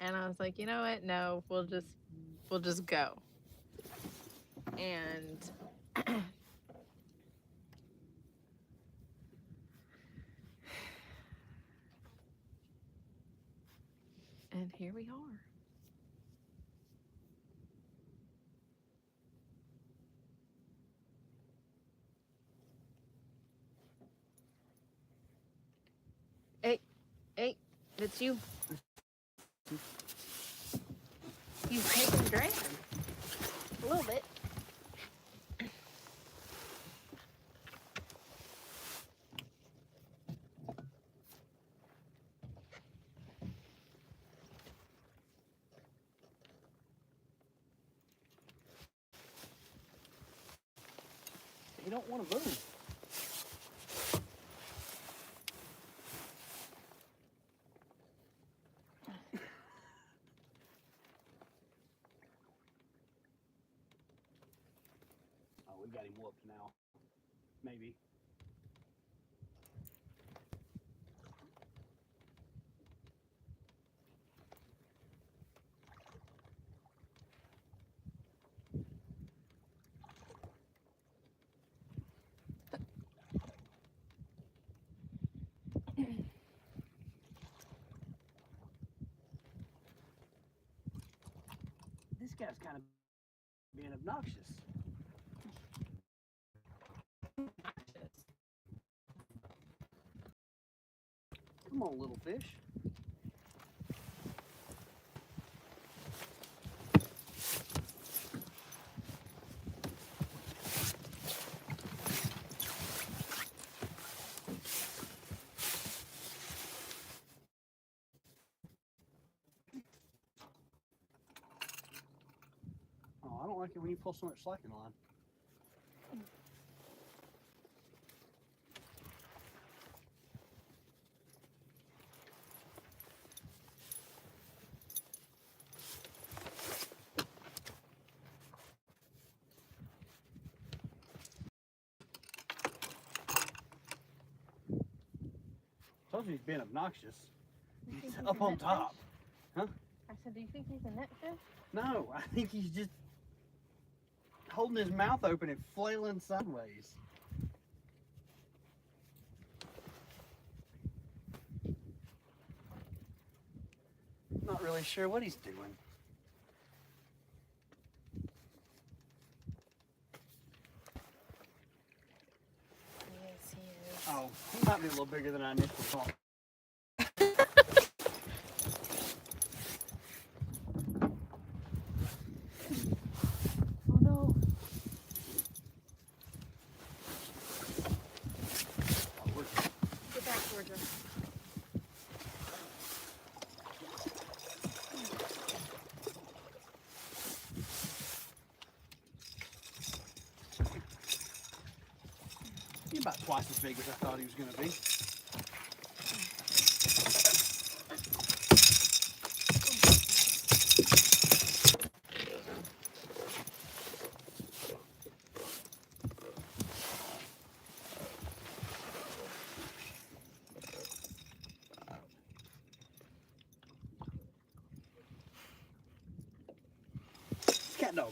And I was like, you know what? No, we'll just go. And and here we are. Hey, it's you. You've taken a drink. A little bit. You don't want to move. Oh, we got him whooped now. Maybe. This guy's kind of being obnoxious. Come on, little fish. Oh, I don't like it when you pull so much slack in the line. Told you he's being obnoxious. He's up on top. Huh? I said, do you think he's a net fish? No, I think he's just holding his mouth open and flailing sideways. Not really sure what he's doing. Yes, he is. Oh, he might be a little bigger than I initially thought. Oh no. Get back, Georgia. He's about twice as big as I thought he was going to be. Cat dog.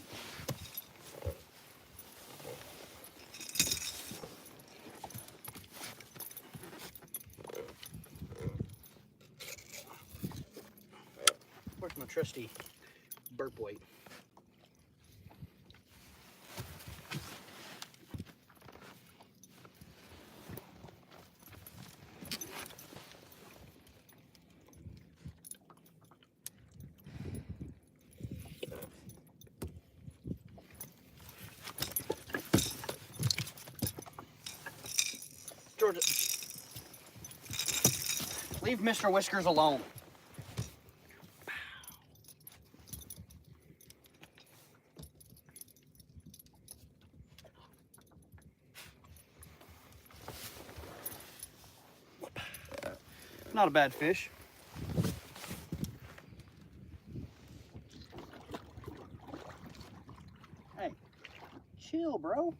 Where's my trusty burp weight? Georgia, leave Mr. Whiskers alone. Not a bad fish. Hey, chill, bro.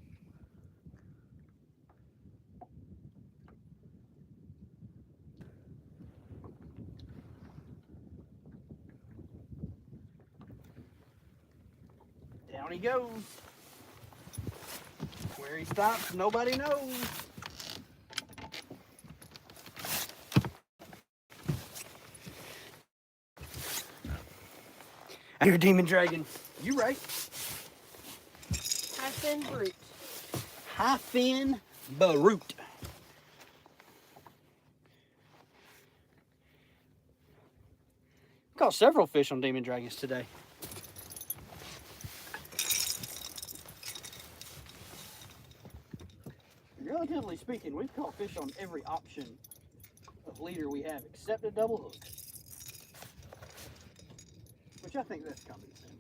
Down he goes. Where he stops, nobody knows. You're a demon dragon. You right. High fin brute. High fin brute. Caught several fish on demon dragons today. Relatively speaking, we've caught fish on every option of leader we have, except a double hook. Which I think that's coming soon.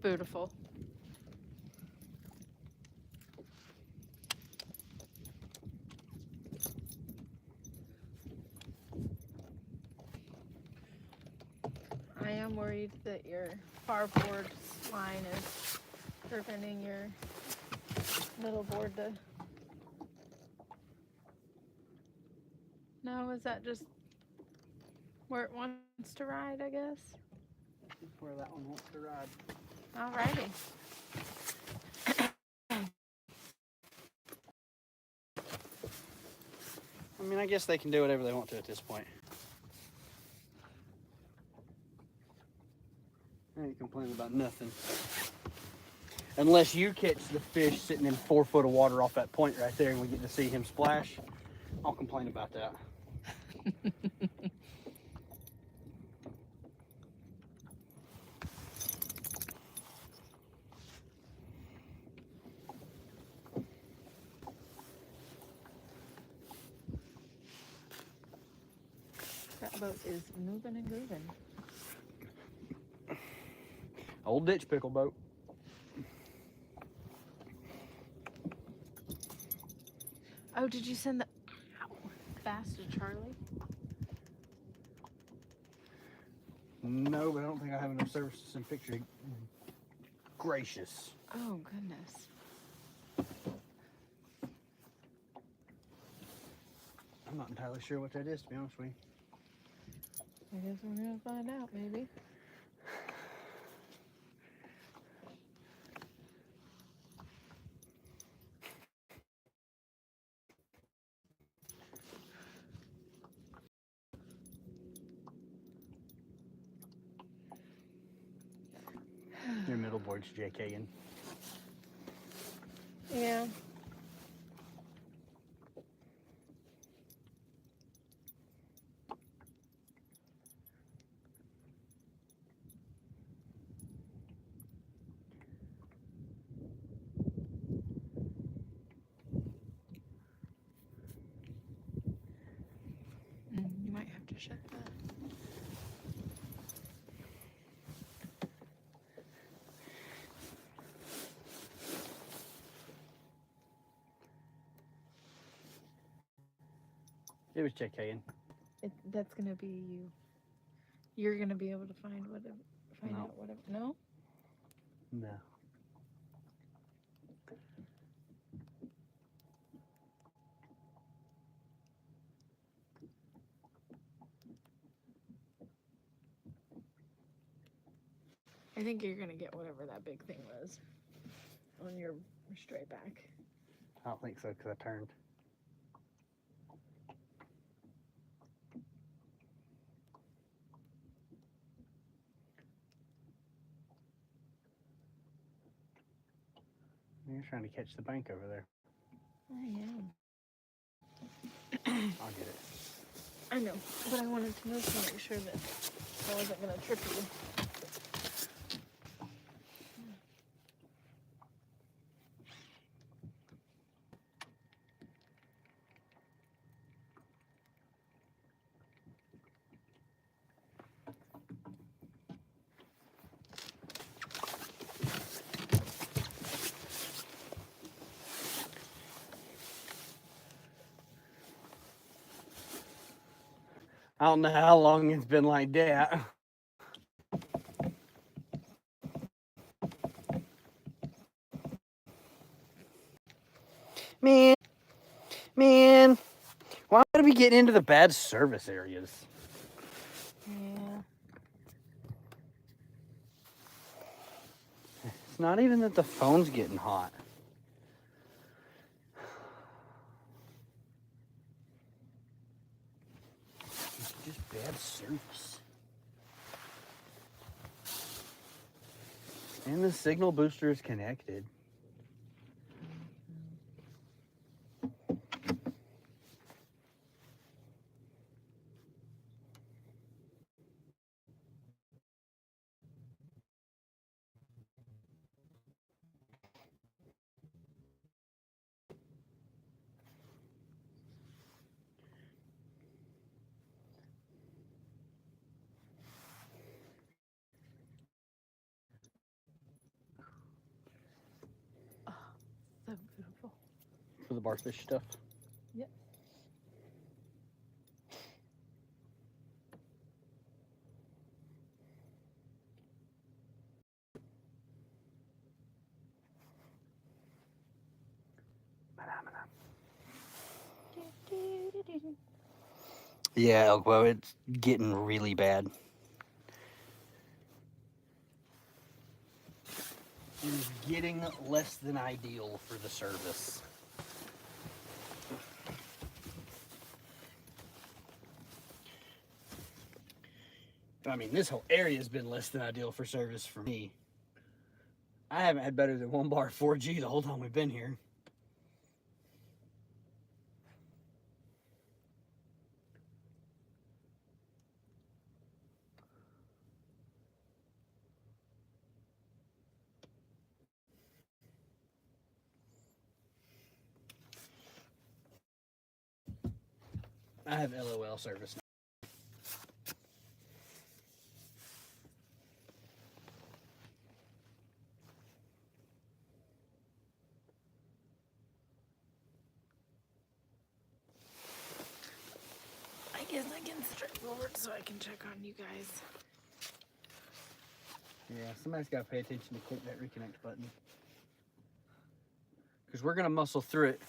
Beautiful. I am worried that your farboard line is preventing your middle board to... No, is that just where it wants to ride, I guess? Where that one wants to ride. Alrighty. I mean, I guess they can do whatever they want to at this point. I ain't complaining about nothing. Unless you catch the fish sitting in 4 foot of water off that point right there and we get to see him splash, I'll complain about that. That boat is moving and grooving. Old ditch pickle boat. Oh, did you send the bass to Charlie? No, but I don't think I have enough service to send pictures. Gracious. Oh, goodness. I'm not entirely sure what that is, to be honest with you. I guess we're going to find out, maybe. Your middle board's JKing. Yeah. You might have to shut that. It was JKing. That's going to be you. You're going to be able to find whatever. Find No. out whatever. No? No. I think you're going to get whatever that big thing was on your straight back. I don't think so, because I turned. You're trying to catch the bank over there. I am. I'll get it. I know, but I wanted to move to make sure that I wasn't going to trip you. I don't know how long it's been like that. Man, why do we get into the bad service areas? Yeah. It's not even that the phone's getting hot. It's just bad service. And the signal booster is connected. So beautiful. For the barfish stuff. Yep. Yeah, Elkwo, it's getting really bad. It is getting less than ideal for the service. I mean, this whole area has been less than ideal for service for me. I haven't had better than 1 bar 4G the whole time we've been here. I have LOL service now. is against straightforward so I can check on you guys. Yeah, somebody's got to pay attention to click that reconnect button. Because we're going to muscle through it.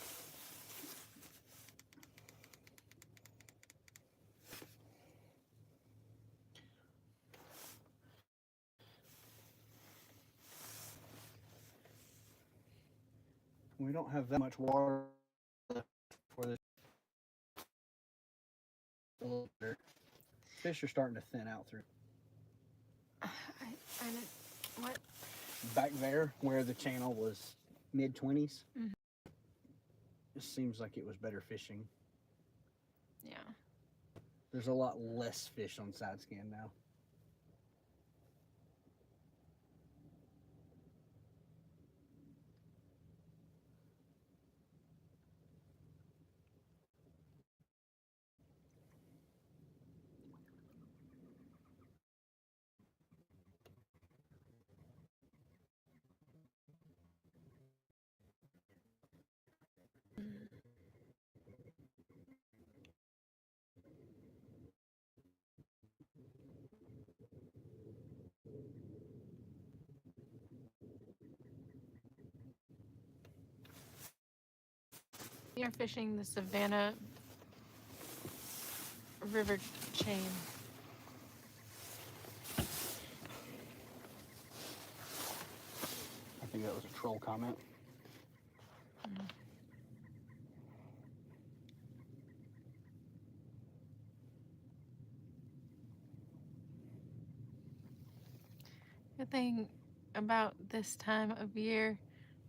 We don't have that much water left for this. Fish are starting to thin out through. What? Back there, where the channel was mid-20s, it seems like it was better fishing. Yeah. There's a lot less fish on side scan now. We are fishing the Savannah River chain. I think that was a troll comment. Good thing about this time of year,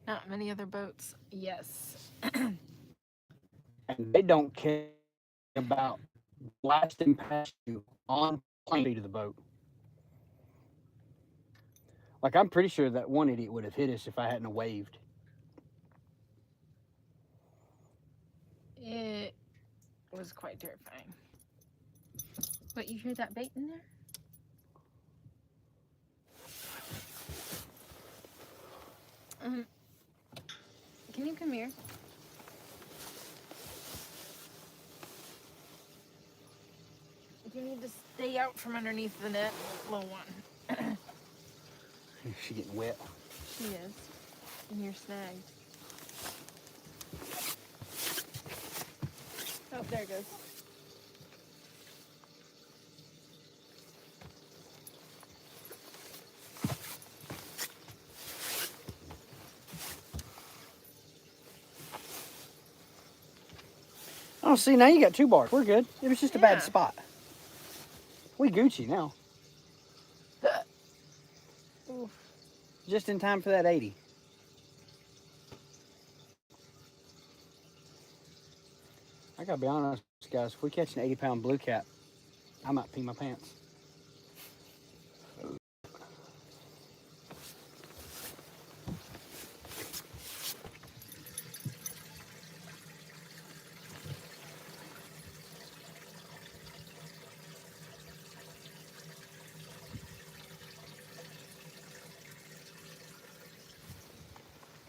not many other boats. Yes. And they don't care about blasting past you on plane to the boat. Like, I'm pretty sure that one idiot would have hit us if I hadn't waved. It was quite terrifying. But you hear that bait in there? Can you come here? You need to stay out from underneath the net, little one. Is she getting wet? She is. And you're snagged. Oh, there it goes. Oh, see, now you got 2 bars. We're good. It was just a bad Yeah. spot. We Gucci now. Oof. Just in time for that 80. I gotta be honest, guys. If we catch an 80-pound blue cat, I might pee my pants.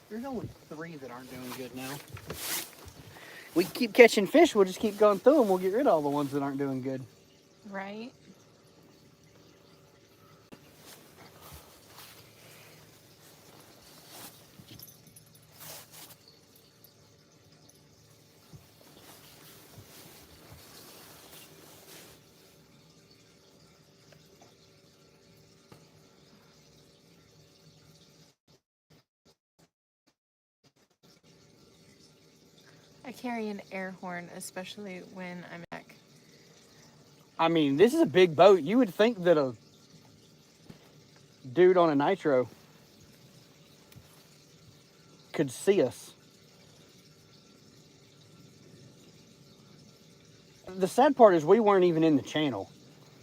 There's only 3 that aren't doing good now. We keep catching fish, we'll just keep going through them. We'll get rid of all the ones that aren't doing good. Right? I carry an air horn, especially when I'm back. I mean, this is a big boat. You would think that a dude on a nitro could see us. The sad part is we weren't even in the channel.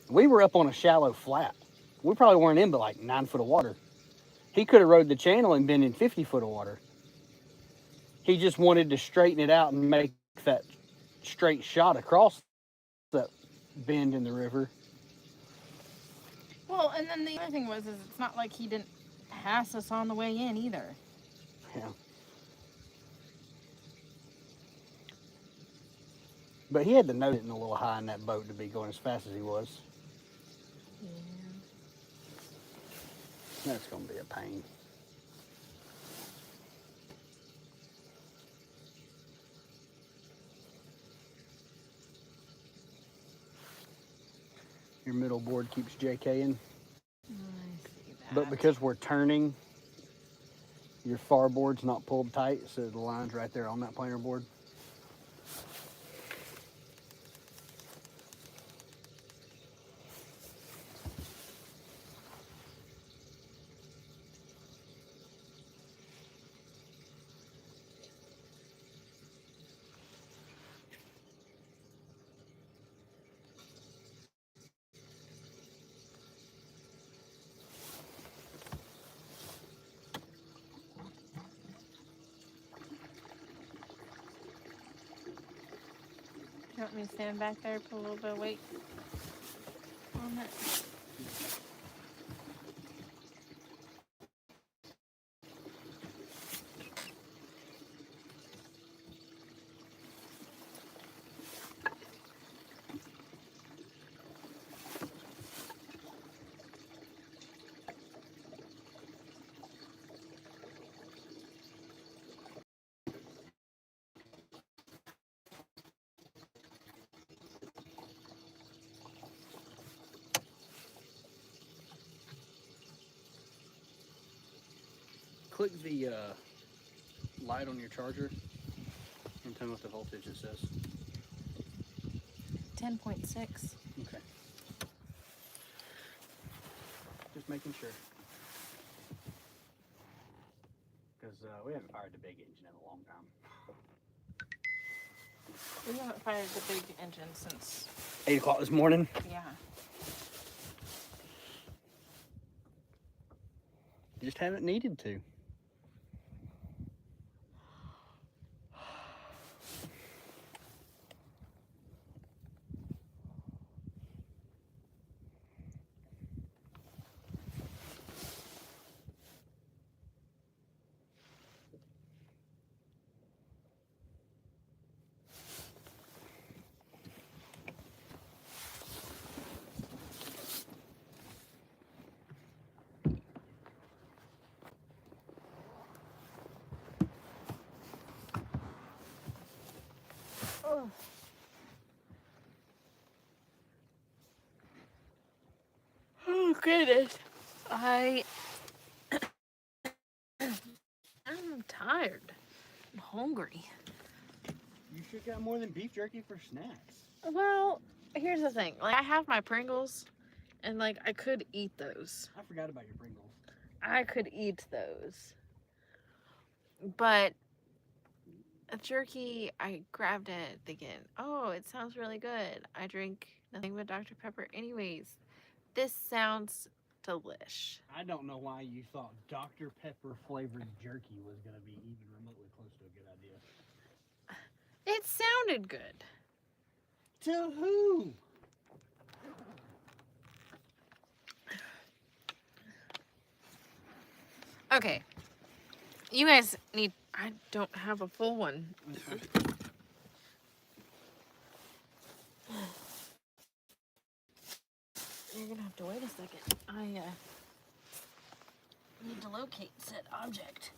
We were up on a shallow flat. We probably weren't in but like 9 foot of water. He could have rode the channel and been in 50 foot of water. He just wanted to straighten it out and make that straight shot across that bend in the river. Well, and then the other thing was, is it's not like he didn't pass us on the way in either. Yeah. But he had to nose it in a little high in that boat to be going as fast as he was. Yeah. That's going to be a pain. Your middle board keeps JKing. I see that. But because we're turning, your far board's not pulled tight, so the line's right there on that planer board. You want me to stand back there, put a little bit of weight on that? Click the light on your charger and tell me what the voltage it says. 10.6. Okay. Just making sure. Because we haven't fired the big engine in a long time. We haven't fired the big engine since, 8 o'clock this morning. yeah. Just haven't needed to. Oh. Oh goodness. I'm tired. I'm hungry. You should got more than beef jerky for snacks. Well, here's the thing. Like, I have my Pringles, and like I could eat those. I forgot about your Pringles. I could eat those. But a jerky, I grabbed it thinking, oh, it sounds really good. I drink nothing but Dr. Pepper anyways. This sounds delish. I don't know why you thought Dr. Pepper flavored jerky was going to be even remotely close to a good idea. It sounded good. To who? Okay. You guys need... I don't have a full one. You're going to have to wait a second. I need to locate said object.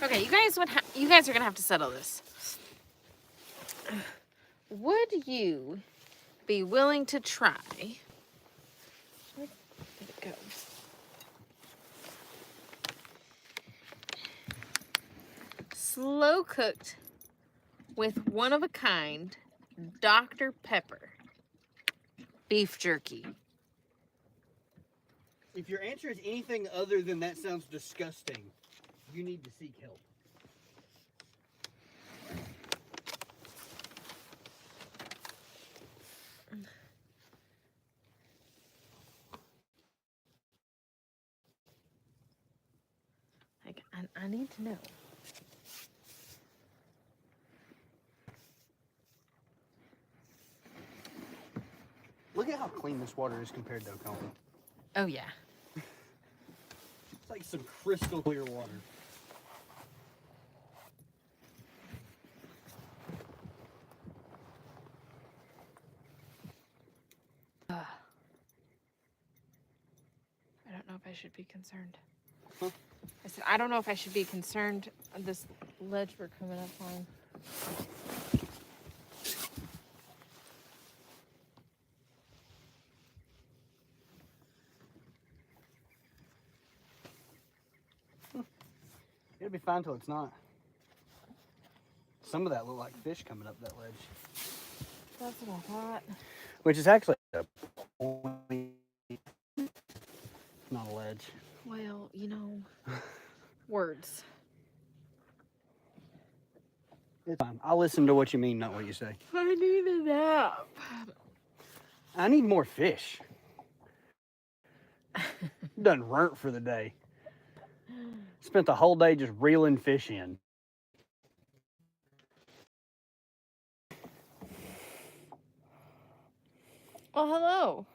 Okay, you guys are going to have to settle this. Would you be willing to try... Where did it go? Slow cooked with one of a kind Dr. Pepper beef jerky. If your answer is anything other than that sounds disgusting, you need to seek help. Like, I need to know. Look at how clean this water is compared to Oklahoma. Oh, yeah. It's like some crystal clear water. I should be concerned. Huh? I said, I don't know if I should be concerned of this ledge we're coming up on. It'll be fine till it's not. Some of that look like fish coming up that ledge. That's what I thought. Which is actually a point, not a ledge. Well, you know, words. It's fine. I'll listen to what you mean, not what you say. I need a nap. I need more fish. Done burnt for the day. Spent the whole day just reeling fish in. Well, hello.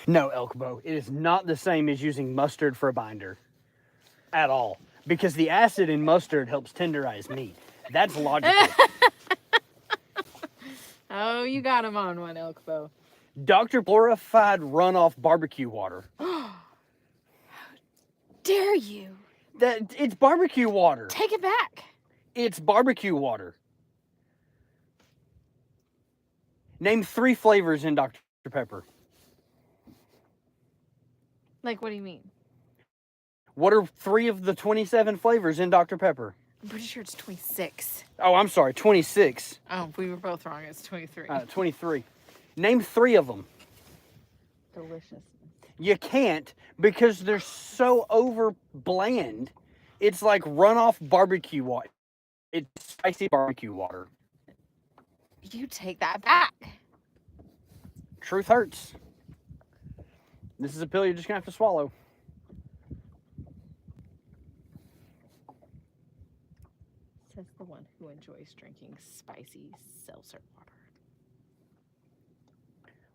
No, Elkbo, it is not the same as using mustard for a binder. At all. Because the acid in mustard helps tenderize meat. That's logical. Oh, you got him on one, Elkbo. Dr. Glorified runoff barbecue water. Dare you? It's barbecue water. Take it back. It's barbecue water. Name 3 flavors in Dr. Pepper. Like, what do you mean? What are 3 of the 27 flavors in Dr. Pepper? I'm pretty sure it's 26. Oh, I'm sorry, 26. Oh, we were both wrong. It's 23. 23. Name 3 of them. Delicious. You can't because they're so over bland. It's like runoff barbecue water. It's spicy barbecue water. You take that back. Truth hurts. This is a pill you're just gonna have to swallow. Says the one who enjoys drinking spicy seltzer water.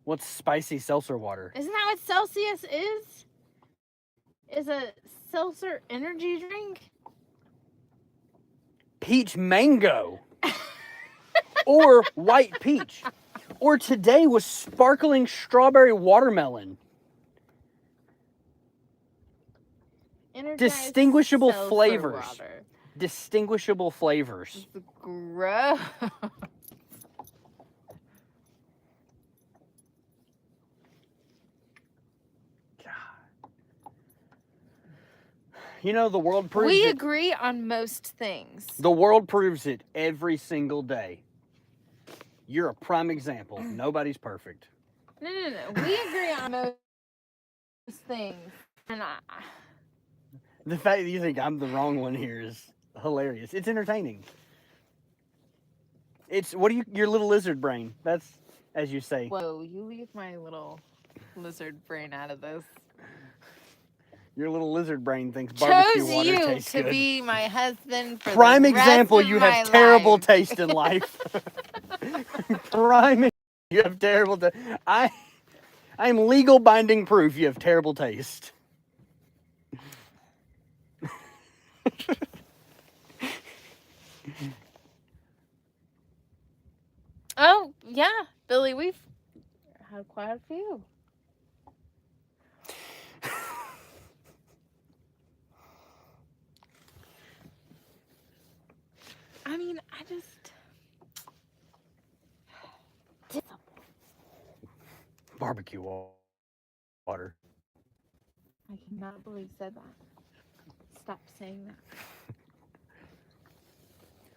What's spicy seltzer water? Isn't that what Celsius is? Is a seltzer energy drink? Peach mango. Or white peach. Or today was sparkling strawberry watermelon. Energized Distinguishable seltzer flavors. water. Distinguishable flavors. It's gross. You know, the world proves We it. agree on most things. The world proves it every single day. You're a prime example. Nobody's perfect. No. We agree on most things. And The fact that you think I'm the wrong one here is hilarious. It's entertaining. It's, your little lizard brain. That's, as you say. whoa, you leave my little lizard brain out of this. Your little lizard brain thinks barbecue Chose water you tastes to good. be my husband for Prime the rest example, of you my have terrible life. taste in life. Prime, you have terrible taste. I'm legal binding proof you have terrible taste. Oh, yeah, Billy, we've had quite a few. I mean, I just did something. Barbecue water. I cannot believe you said that. Stop saying that.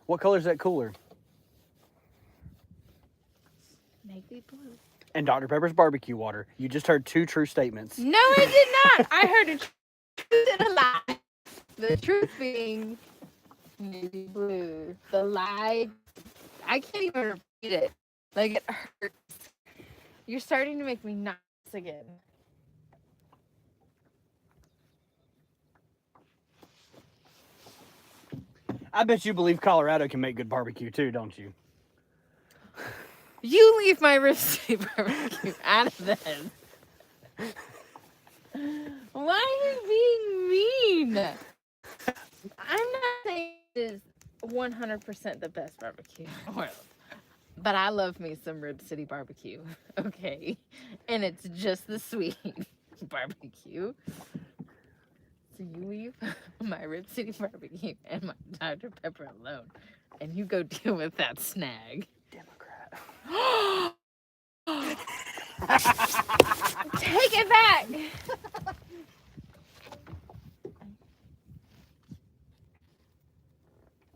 What color is that cooler? Navy blue. And Dr. Pepper's barbecue water. You just heard 2 true statements. No, I did not. I heard a truth and a lie. The truth being navy blue. The lie, I can't even repeat it. Like, it hurts. You're starting to make me nuts again. I bet you believe Colorado can make good barbecue too, don't you? You leave my rib city barbecue out of this. Why are you being mean? I'm not saying it is 100% the best barbecue in the world. But I love me some Rib City barbecue, okay? And it's just the sweet barbecue. So you leave my Rib City barbecue and my Dr. Pepper alone, and you go deal with that snag. Democrat. Take it back!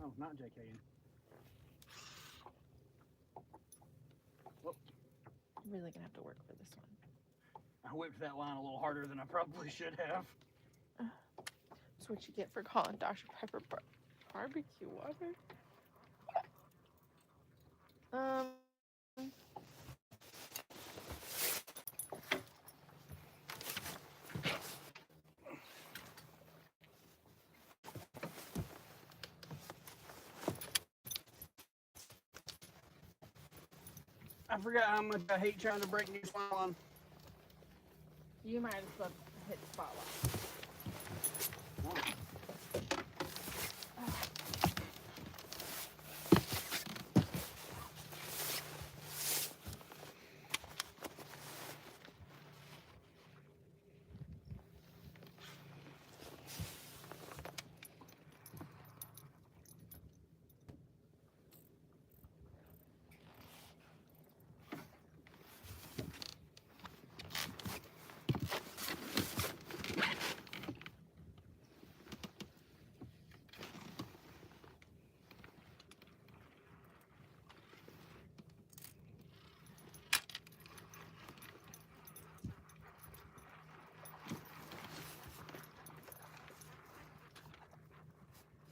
Oh, not JK. I'm really gonna have to work for this one. I whipped that line a little harder than I probably should have. That's what you get for calling Dr. Pepper barbecue water. I forgot how much I hate trying to break new line. You might as well hit spotlight.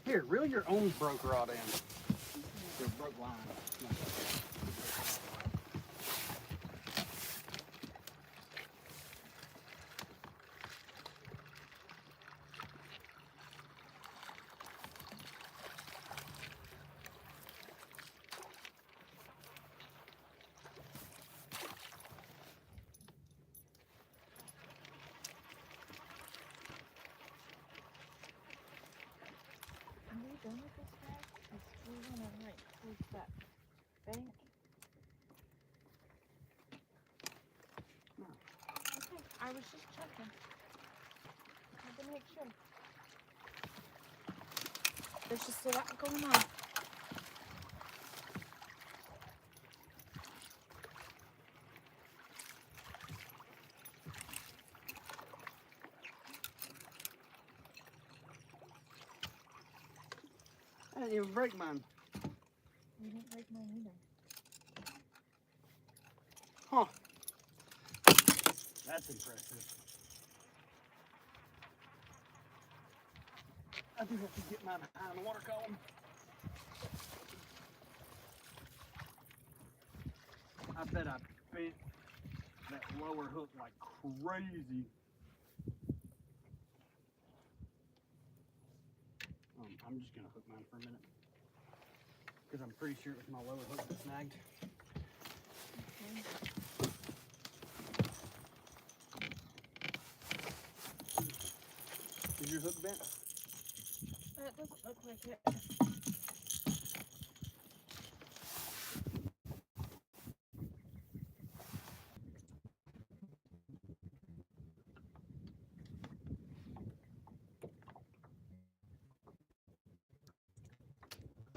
Here, reel your own broke rod in. Your broke line. Are we done with this bag? We want to like close that bank. No. Okay, I was just checking. I had to make sure. There's just a lot going on. I didn't even break mine. You didn't break mine either. Huh. That's impressive. I do have to get mine behind the water column. I bet I bent that lower hook like crazy. I'm just gonna hook mine for a minute because I'm pretty sure it was my lower hook that snagged. Is your hook bent? That doesn't look like it.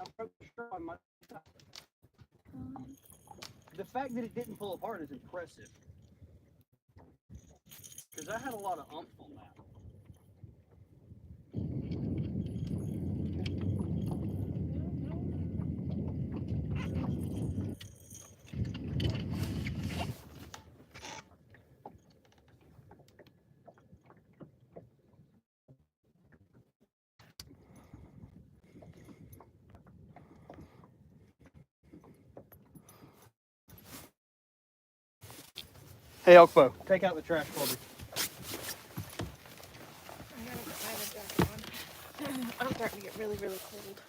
I'm pretty sure I might. The fact that it didn't pull apart is impressive because I had a lot of umph on that. Hey, Elkbo, take out the trash for me. I gotta put my other jacket on. I'm starting to get really, really cold.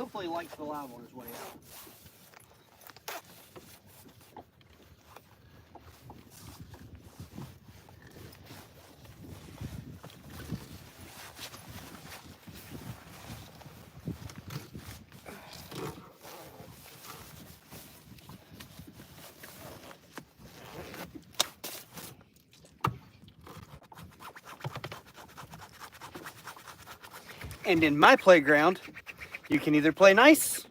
Hopefully he likes the live on his way out. And in my playground, you can either play nice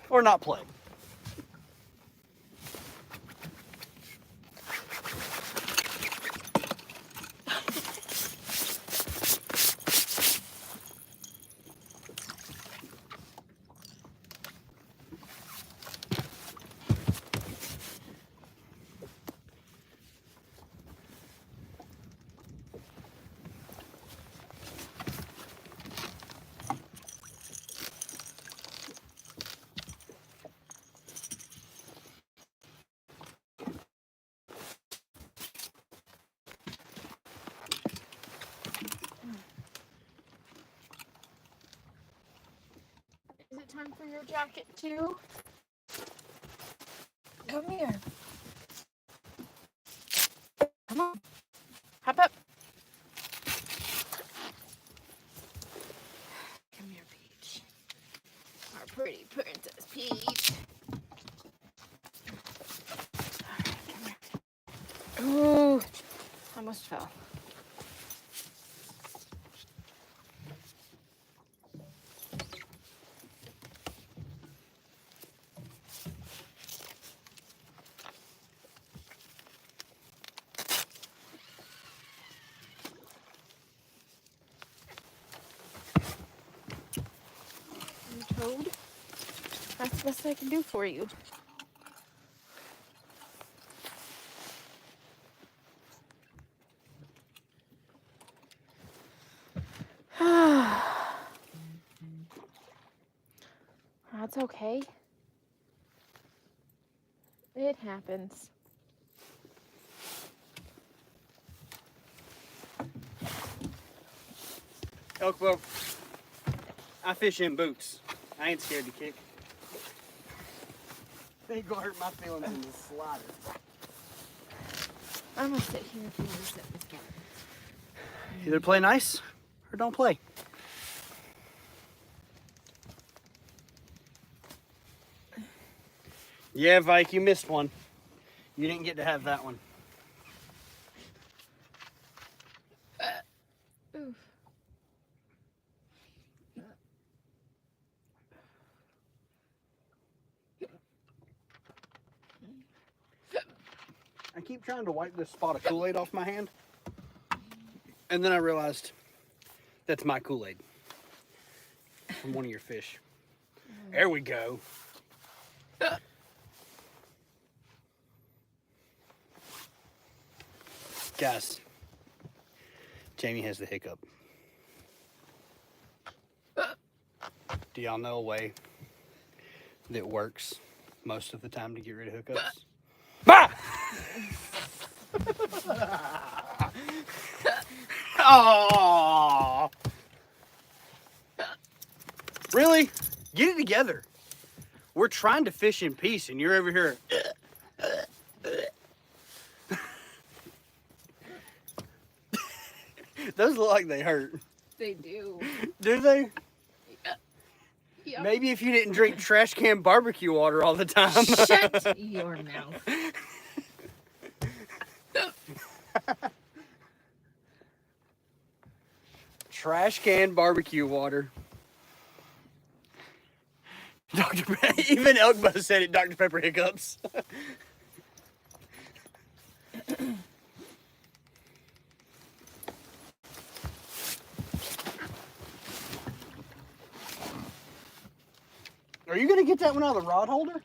or not play. Is it time for your jacket too? Come here. Come on. Hop up. Come here, Peach. Our pretty princess Peach. Alright, come here. Ooh, almost fell. Toad. That's the best I can do for you. That's okay. It happens. Elkbo, I fish in boots. I ain't scared to kick. They ain't gonna hurt my feelings in the slider. I'm gonna sit here if you want to sit with me. Either play nice or don't play. Yeah, Vike, you missed one. You didn't get to have that one. Oof. I keep trying to wipe this spot of Kool-Aid off my hand. And then I realized that's my Kool-Aid from one of your fish. There we go. Guys, Jamie has the hiccup. Do y'all know a way that works most of the time to get rid of hiccups? Bah! Oh! Really? Get it together. We're trying to fish in peace and you're over here. Those look like they hurt. They do. Do they? Yep. Maybe if you didn't drink trash can barbecue water all the time. Shut your mouth. Trash can barbecue water. Dr. Even Elkbo said it, Dr. Pepper hiccups. Are you gonna get that one out of the rod holder?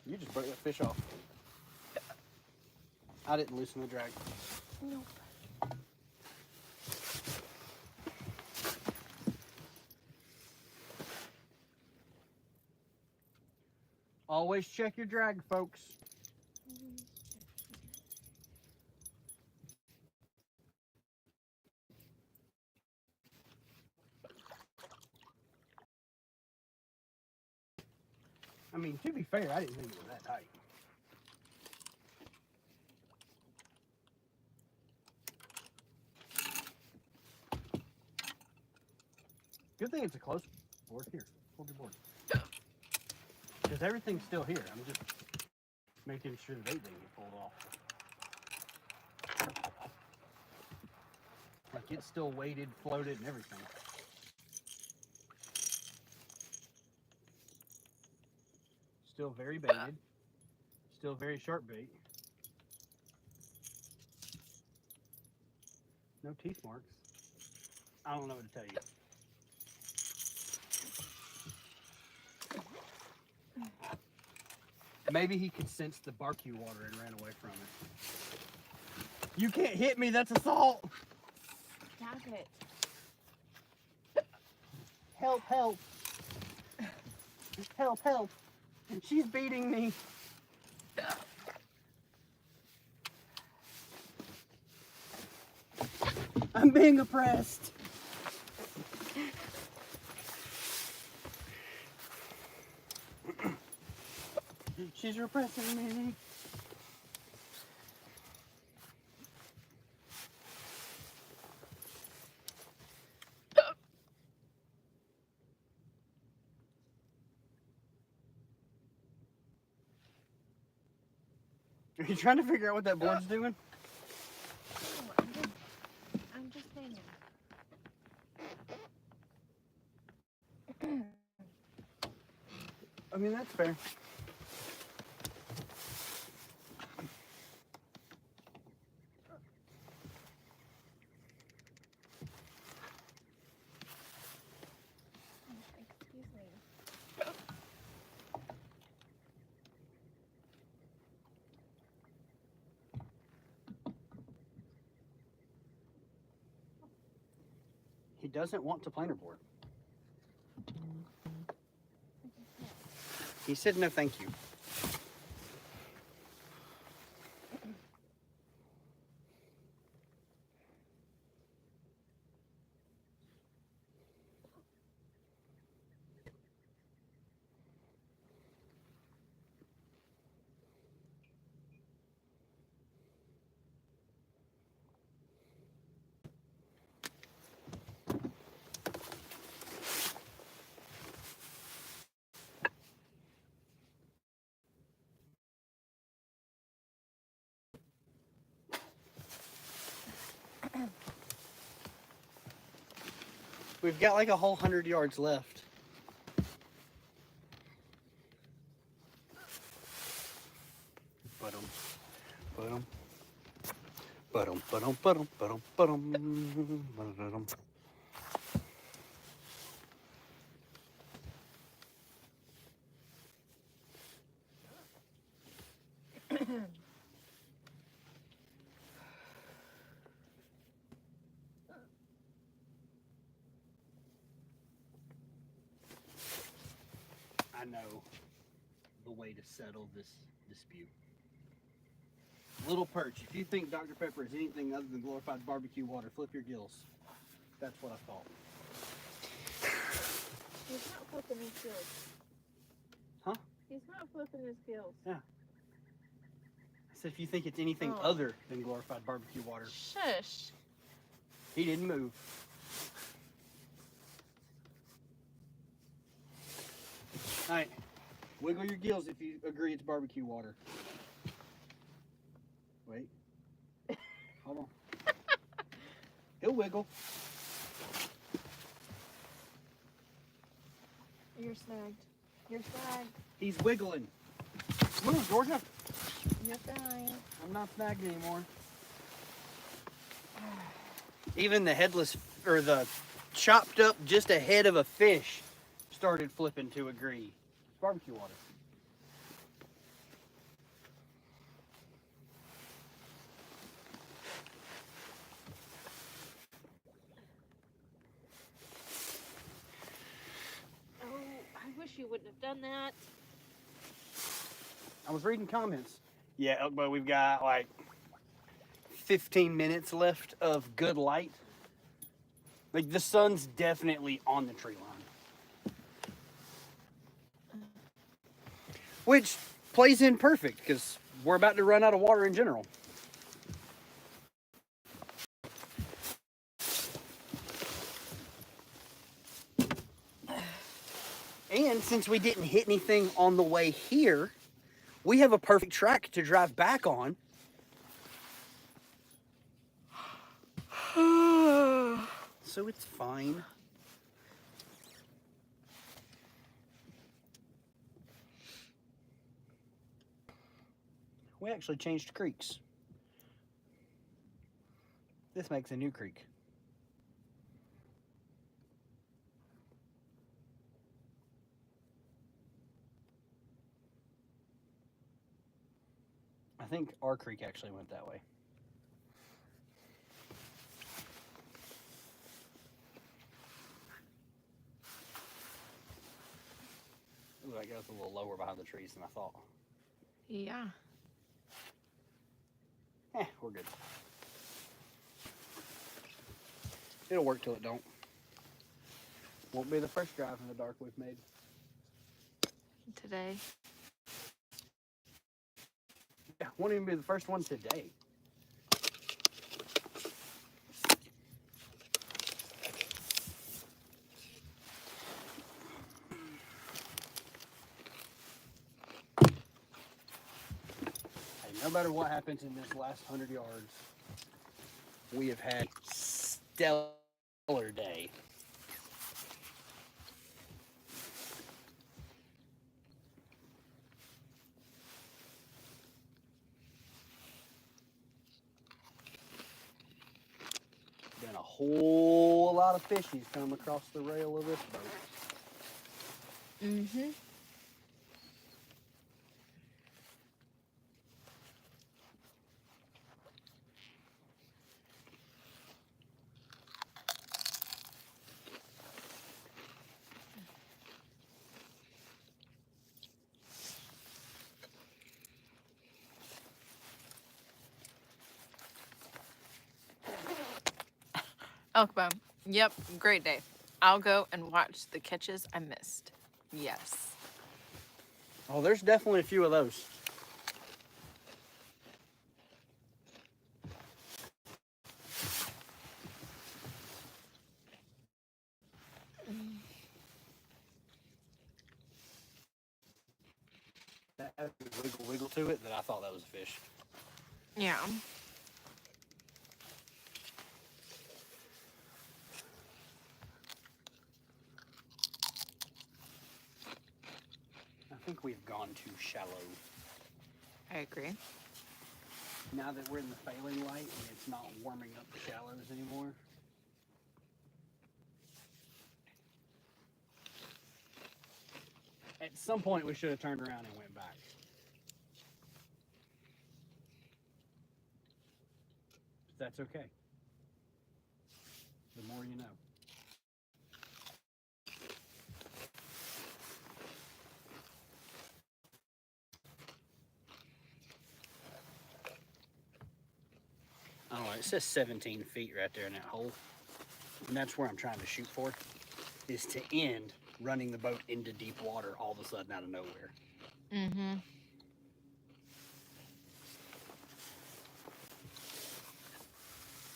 You just broke that fish off. I didn't loosen the drag. Nope. Always check your drag, folks. I mean, to be fair, I didn't think it was that tight. Good thing it's a close board. Here, hold your board. Because everything's still here. I'm just making sure the bait didn't get pulled off. Like it's still weighted, floated, and everything. Still very baited. Still very sharp bait. No teeth marks. I don't know what to tell you. Maybe he could sense the barbecue water and ran away from it. You can't hit me, that's assault! Stop it. Help, help! Help, help! She's beating me! I'm being oppressed! She's repressing me. Are you trying to figure out what that board's doing? No, I'm just saying. I mean, that's fair. Excuse me. He doesn't want to planer board. He said no thank you. We've got like a whole 100 yards left. I know the way to settle this dispute. Little Perch, if you think Dr. Pepper is anything other than glorified barbecue water, flip your gills. That's what I thought. He's not flipping his gills. Huh? He's not flipping his gills. Yeah. I said if you think it's anything Oh. other than glorified barbecue water. Shush. He didn't move. All right, wiggle your gills if you agree it's barbecue water. Wait. Hold on. He'll wiggle. You're snagged. You're snagged. He's wiggling. Move, Georgia. You're fine. I'm not snagged anymore. Even the headless, or the chopped up just a head of a fish started flipping to agree. It's barbecue water. Oh, I wish you wouldn't have done that. I was reading comments. Yeah, but we've got like 15 minutes left of good light. Like the sun's definitely on the tree line. which plays in perfect because we're about to run out of water in general. And since we didn't hit anything on the way here, we have a perfect track to drive back on. So it's fine. We actually changed creeks. This makes a new creek. I think our creek actually went that way. Ooh, that goes a little lower behind the trees than I thought. Yeah. We're good. It'll work till it don't. Won't be the first drive in the dark we've made. Today. Yeah, won't even be the first one today. No matter what happens in this last 100 yards, we have had stellar day. Been a whole lot of fishies come across the rail of this boat. Mm-hmm. Elkbone. Yep, great day. I'll go and watch the catches I missed. Yes. Oh, there's definitely a few of those. That had a wiggle to it that I thought that was a fish. Yeah. I think we've gone too shallow. I agree. Now that we're in the failing light and it's not warming up the shallows anymore. At some point we should have turned around and went back. But that's okay. The more you know. I don't know, it says 17 feet right there in that hole. And that's where I'm trying to shoot for, is to end running the boat into deep water all of a sudden out of nowhere. Mm-hmm.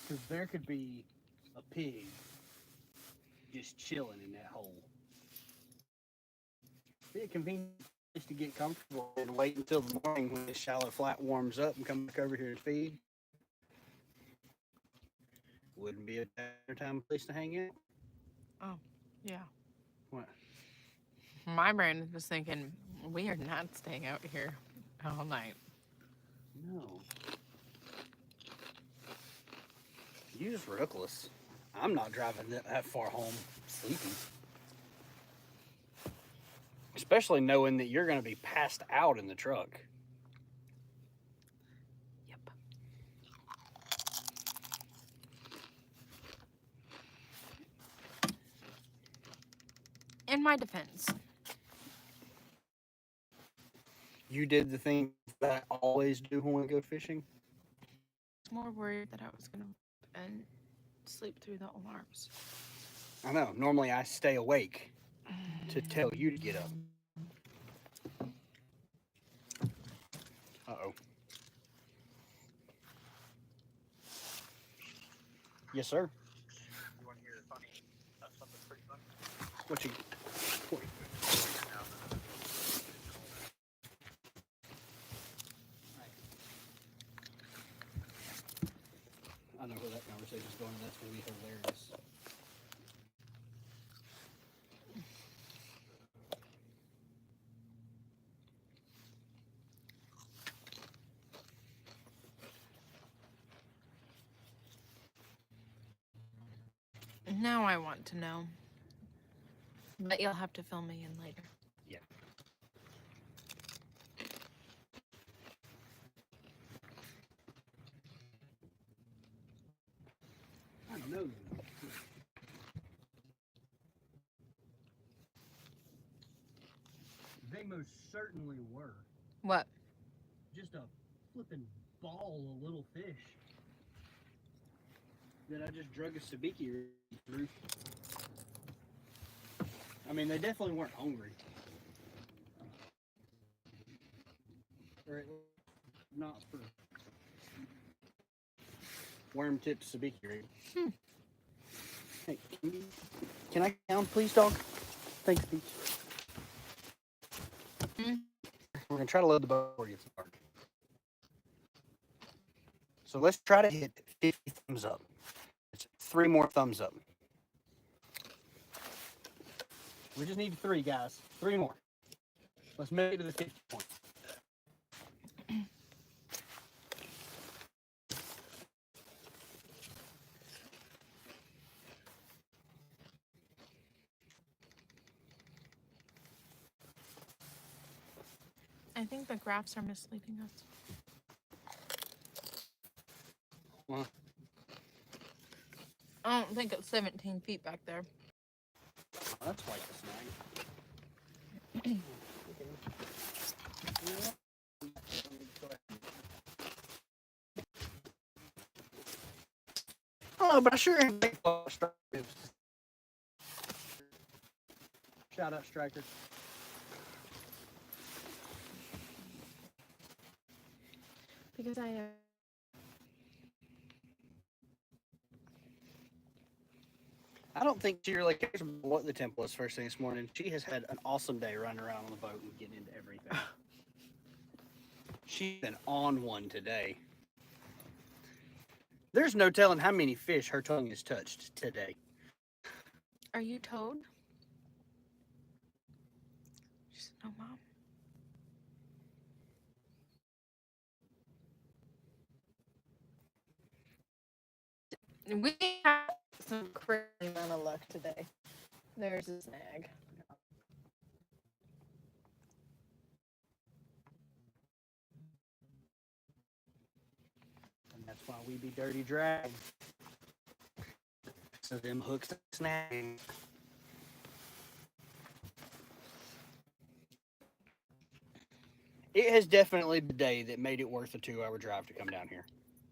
Because there could be a pig just chilling in that hole. Be a convenient place to get comfortable and wait until the morning when this shallow flat warms up and come back over here to feed. Wouldn't be a better time place to hang out. Oh, yeah. What? My brain was thinking, we are not staying out here all night. No. You just reckless. I'm not driving that far home sleeping. Especially knowing that you're going to be passed out in the truck. Yep. In my defense, You did the thing that I always do when we go fishing. I was more worried that I was going to sleep through the alarms. I know. Normally I stay awake to tell you to get up. Yes, sir. You want to hear funny? Something pretty funny. What you? I know where that conversation's going. That's going to be hilarious. Now I want to know. But you'll have to fill me in later. Yeah. I know them. They most certainly were. What? Just a flipping ball of little fish that I just drug a sabiki through. I mean, they definitely weren't hungry. Or not for worm-tipped sabiki rig. Hey, can I count, please, dog? Thanks, Peach. We're going to try to load the boat before it gets dark. So let's try to hit 50 thumbs up. It's 3 more thumbs up. We just need 3, guys. 3 more. Let's make it to the 50 point. I think the graphs are misleading us. Well, I don't think it's 17 feet back there. that's like a snag. Oh, but I sure am. Shout out, Striker. Because I don't think she really cares about what the temple is first thing this morning. She has had an awesome day running around on the boat and getting into everything. She's been on one today. There's no telling how many fish her tongue has touched today. Are you Toad? She's no mom. We have some crazy amount of luck today. There's a snag. And that's why we be dirty drag. So them hooks and snagging. It has definitely been the day that made it worth a 2-hour drive to come down here.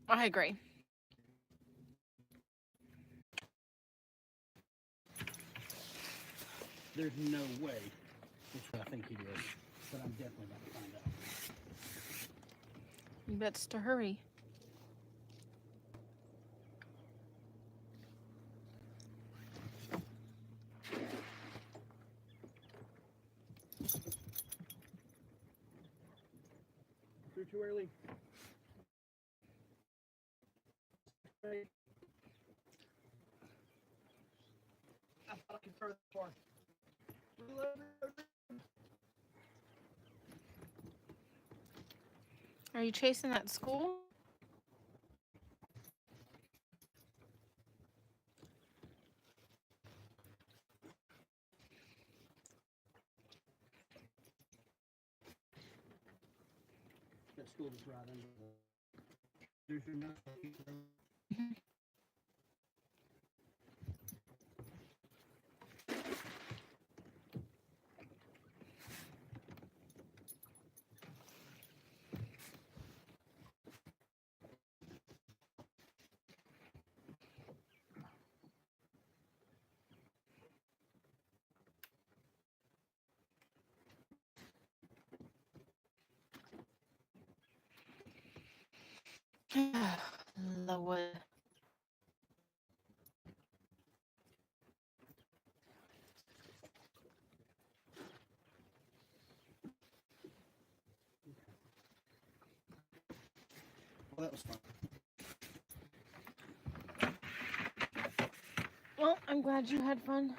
I agree. There's no way, which I think it is, but I'm definitely going to find out. You bets to hurry. Too early. Right. I'm fucking further far. Are you chasing that school? That school is right under the. Lord. Well, that was fun. Well, I'm glad you had fun.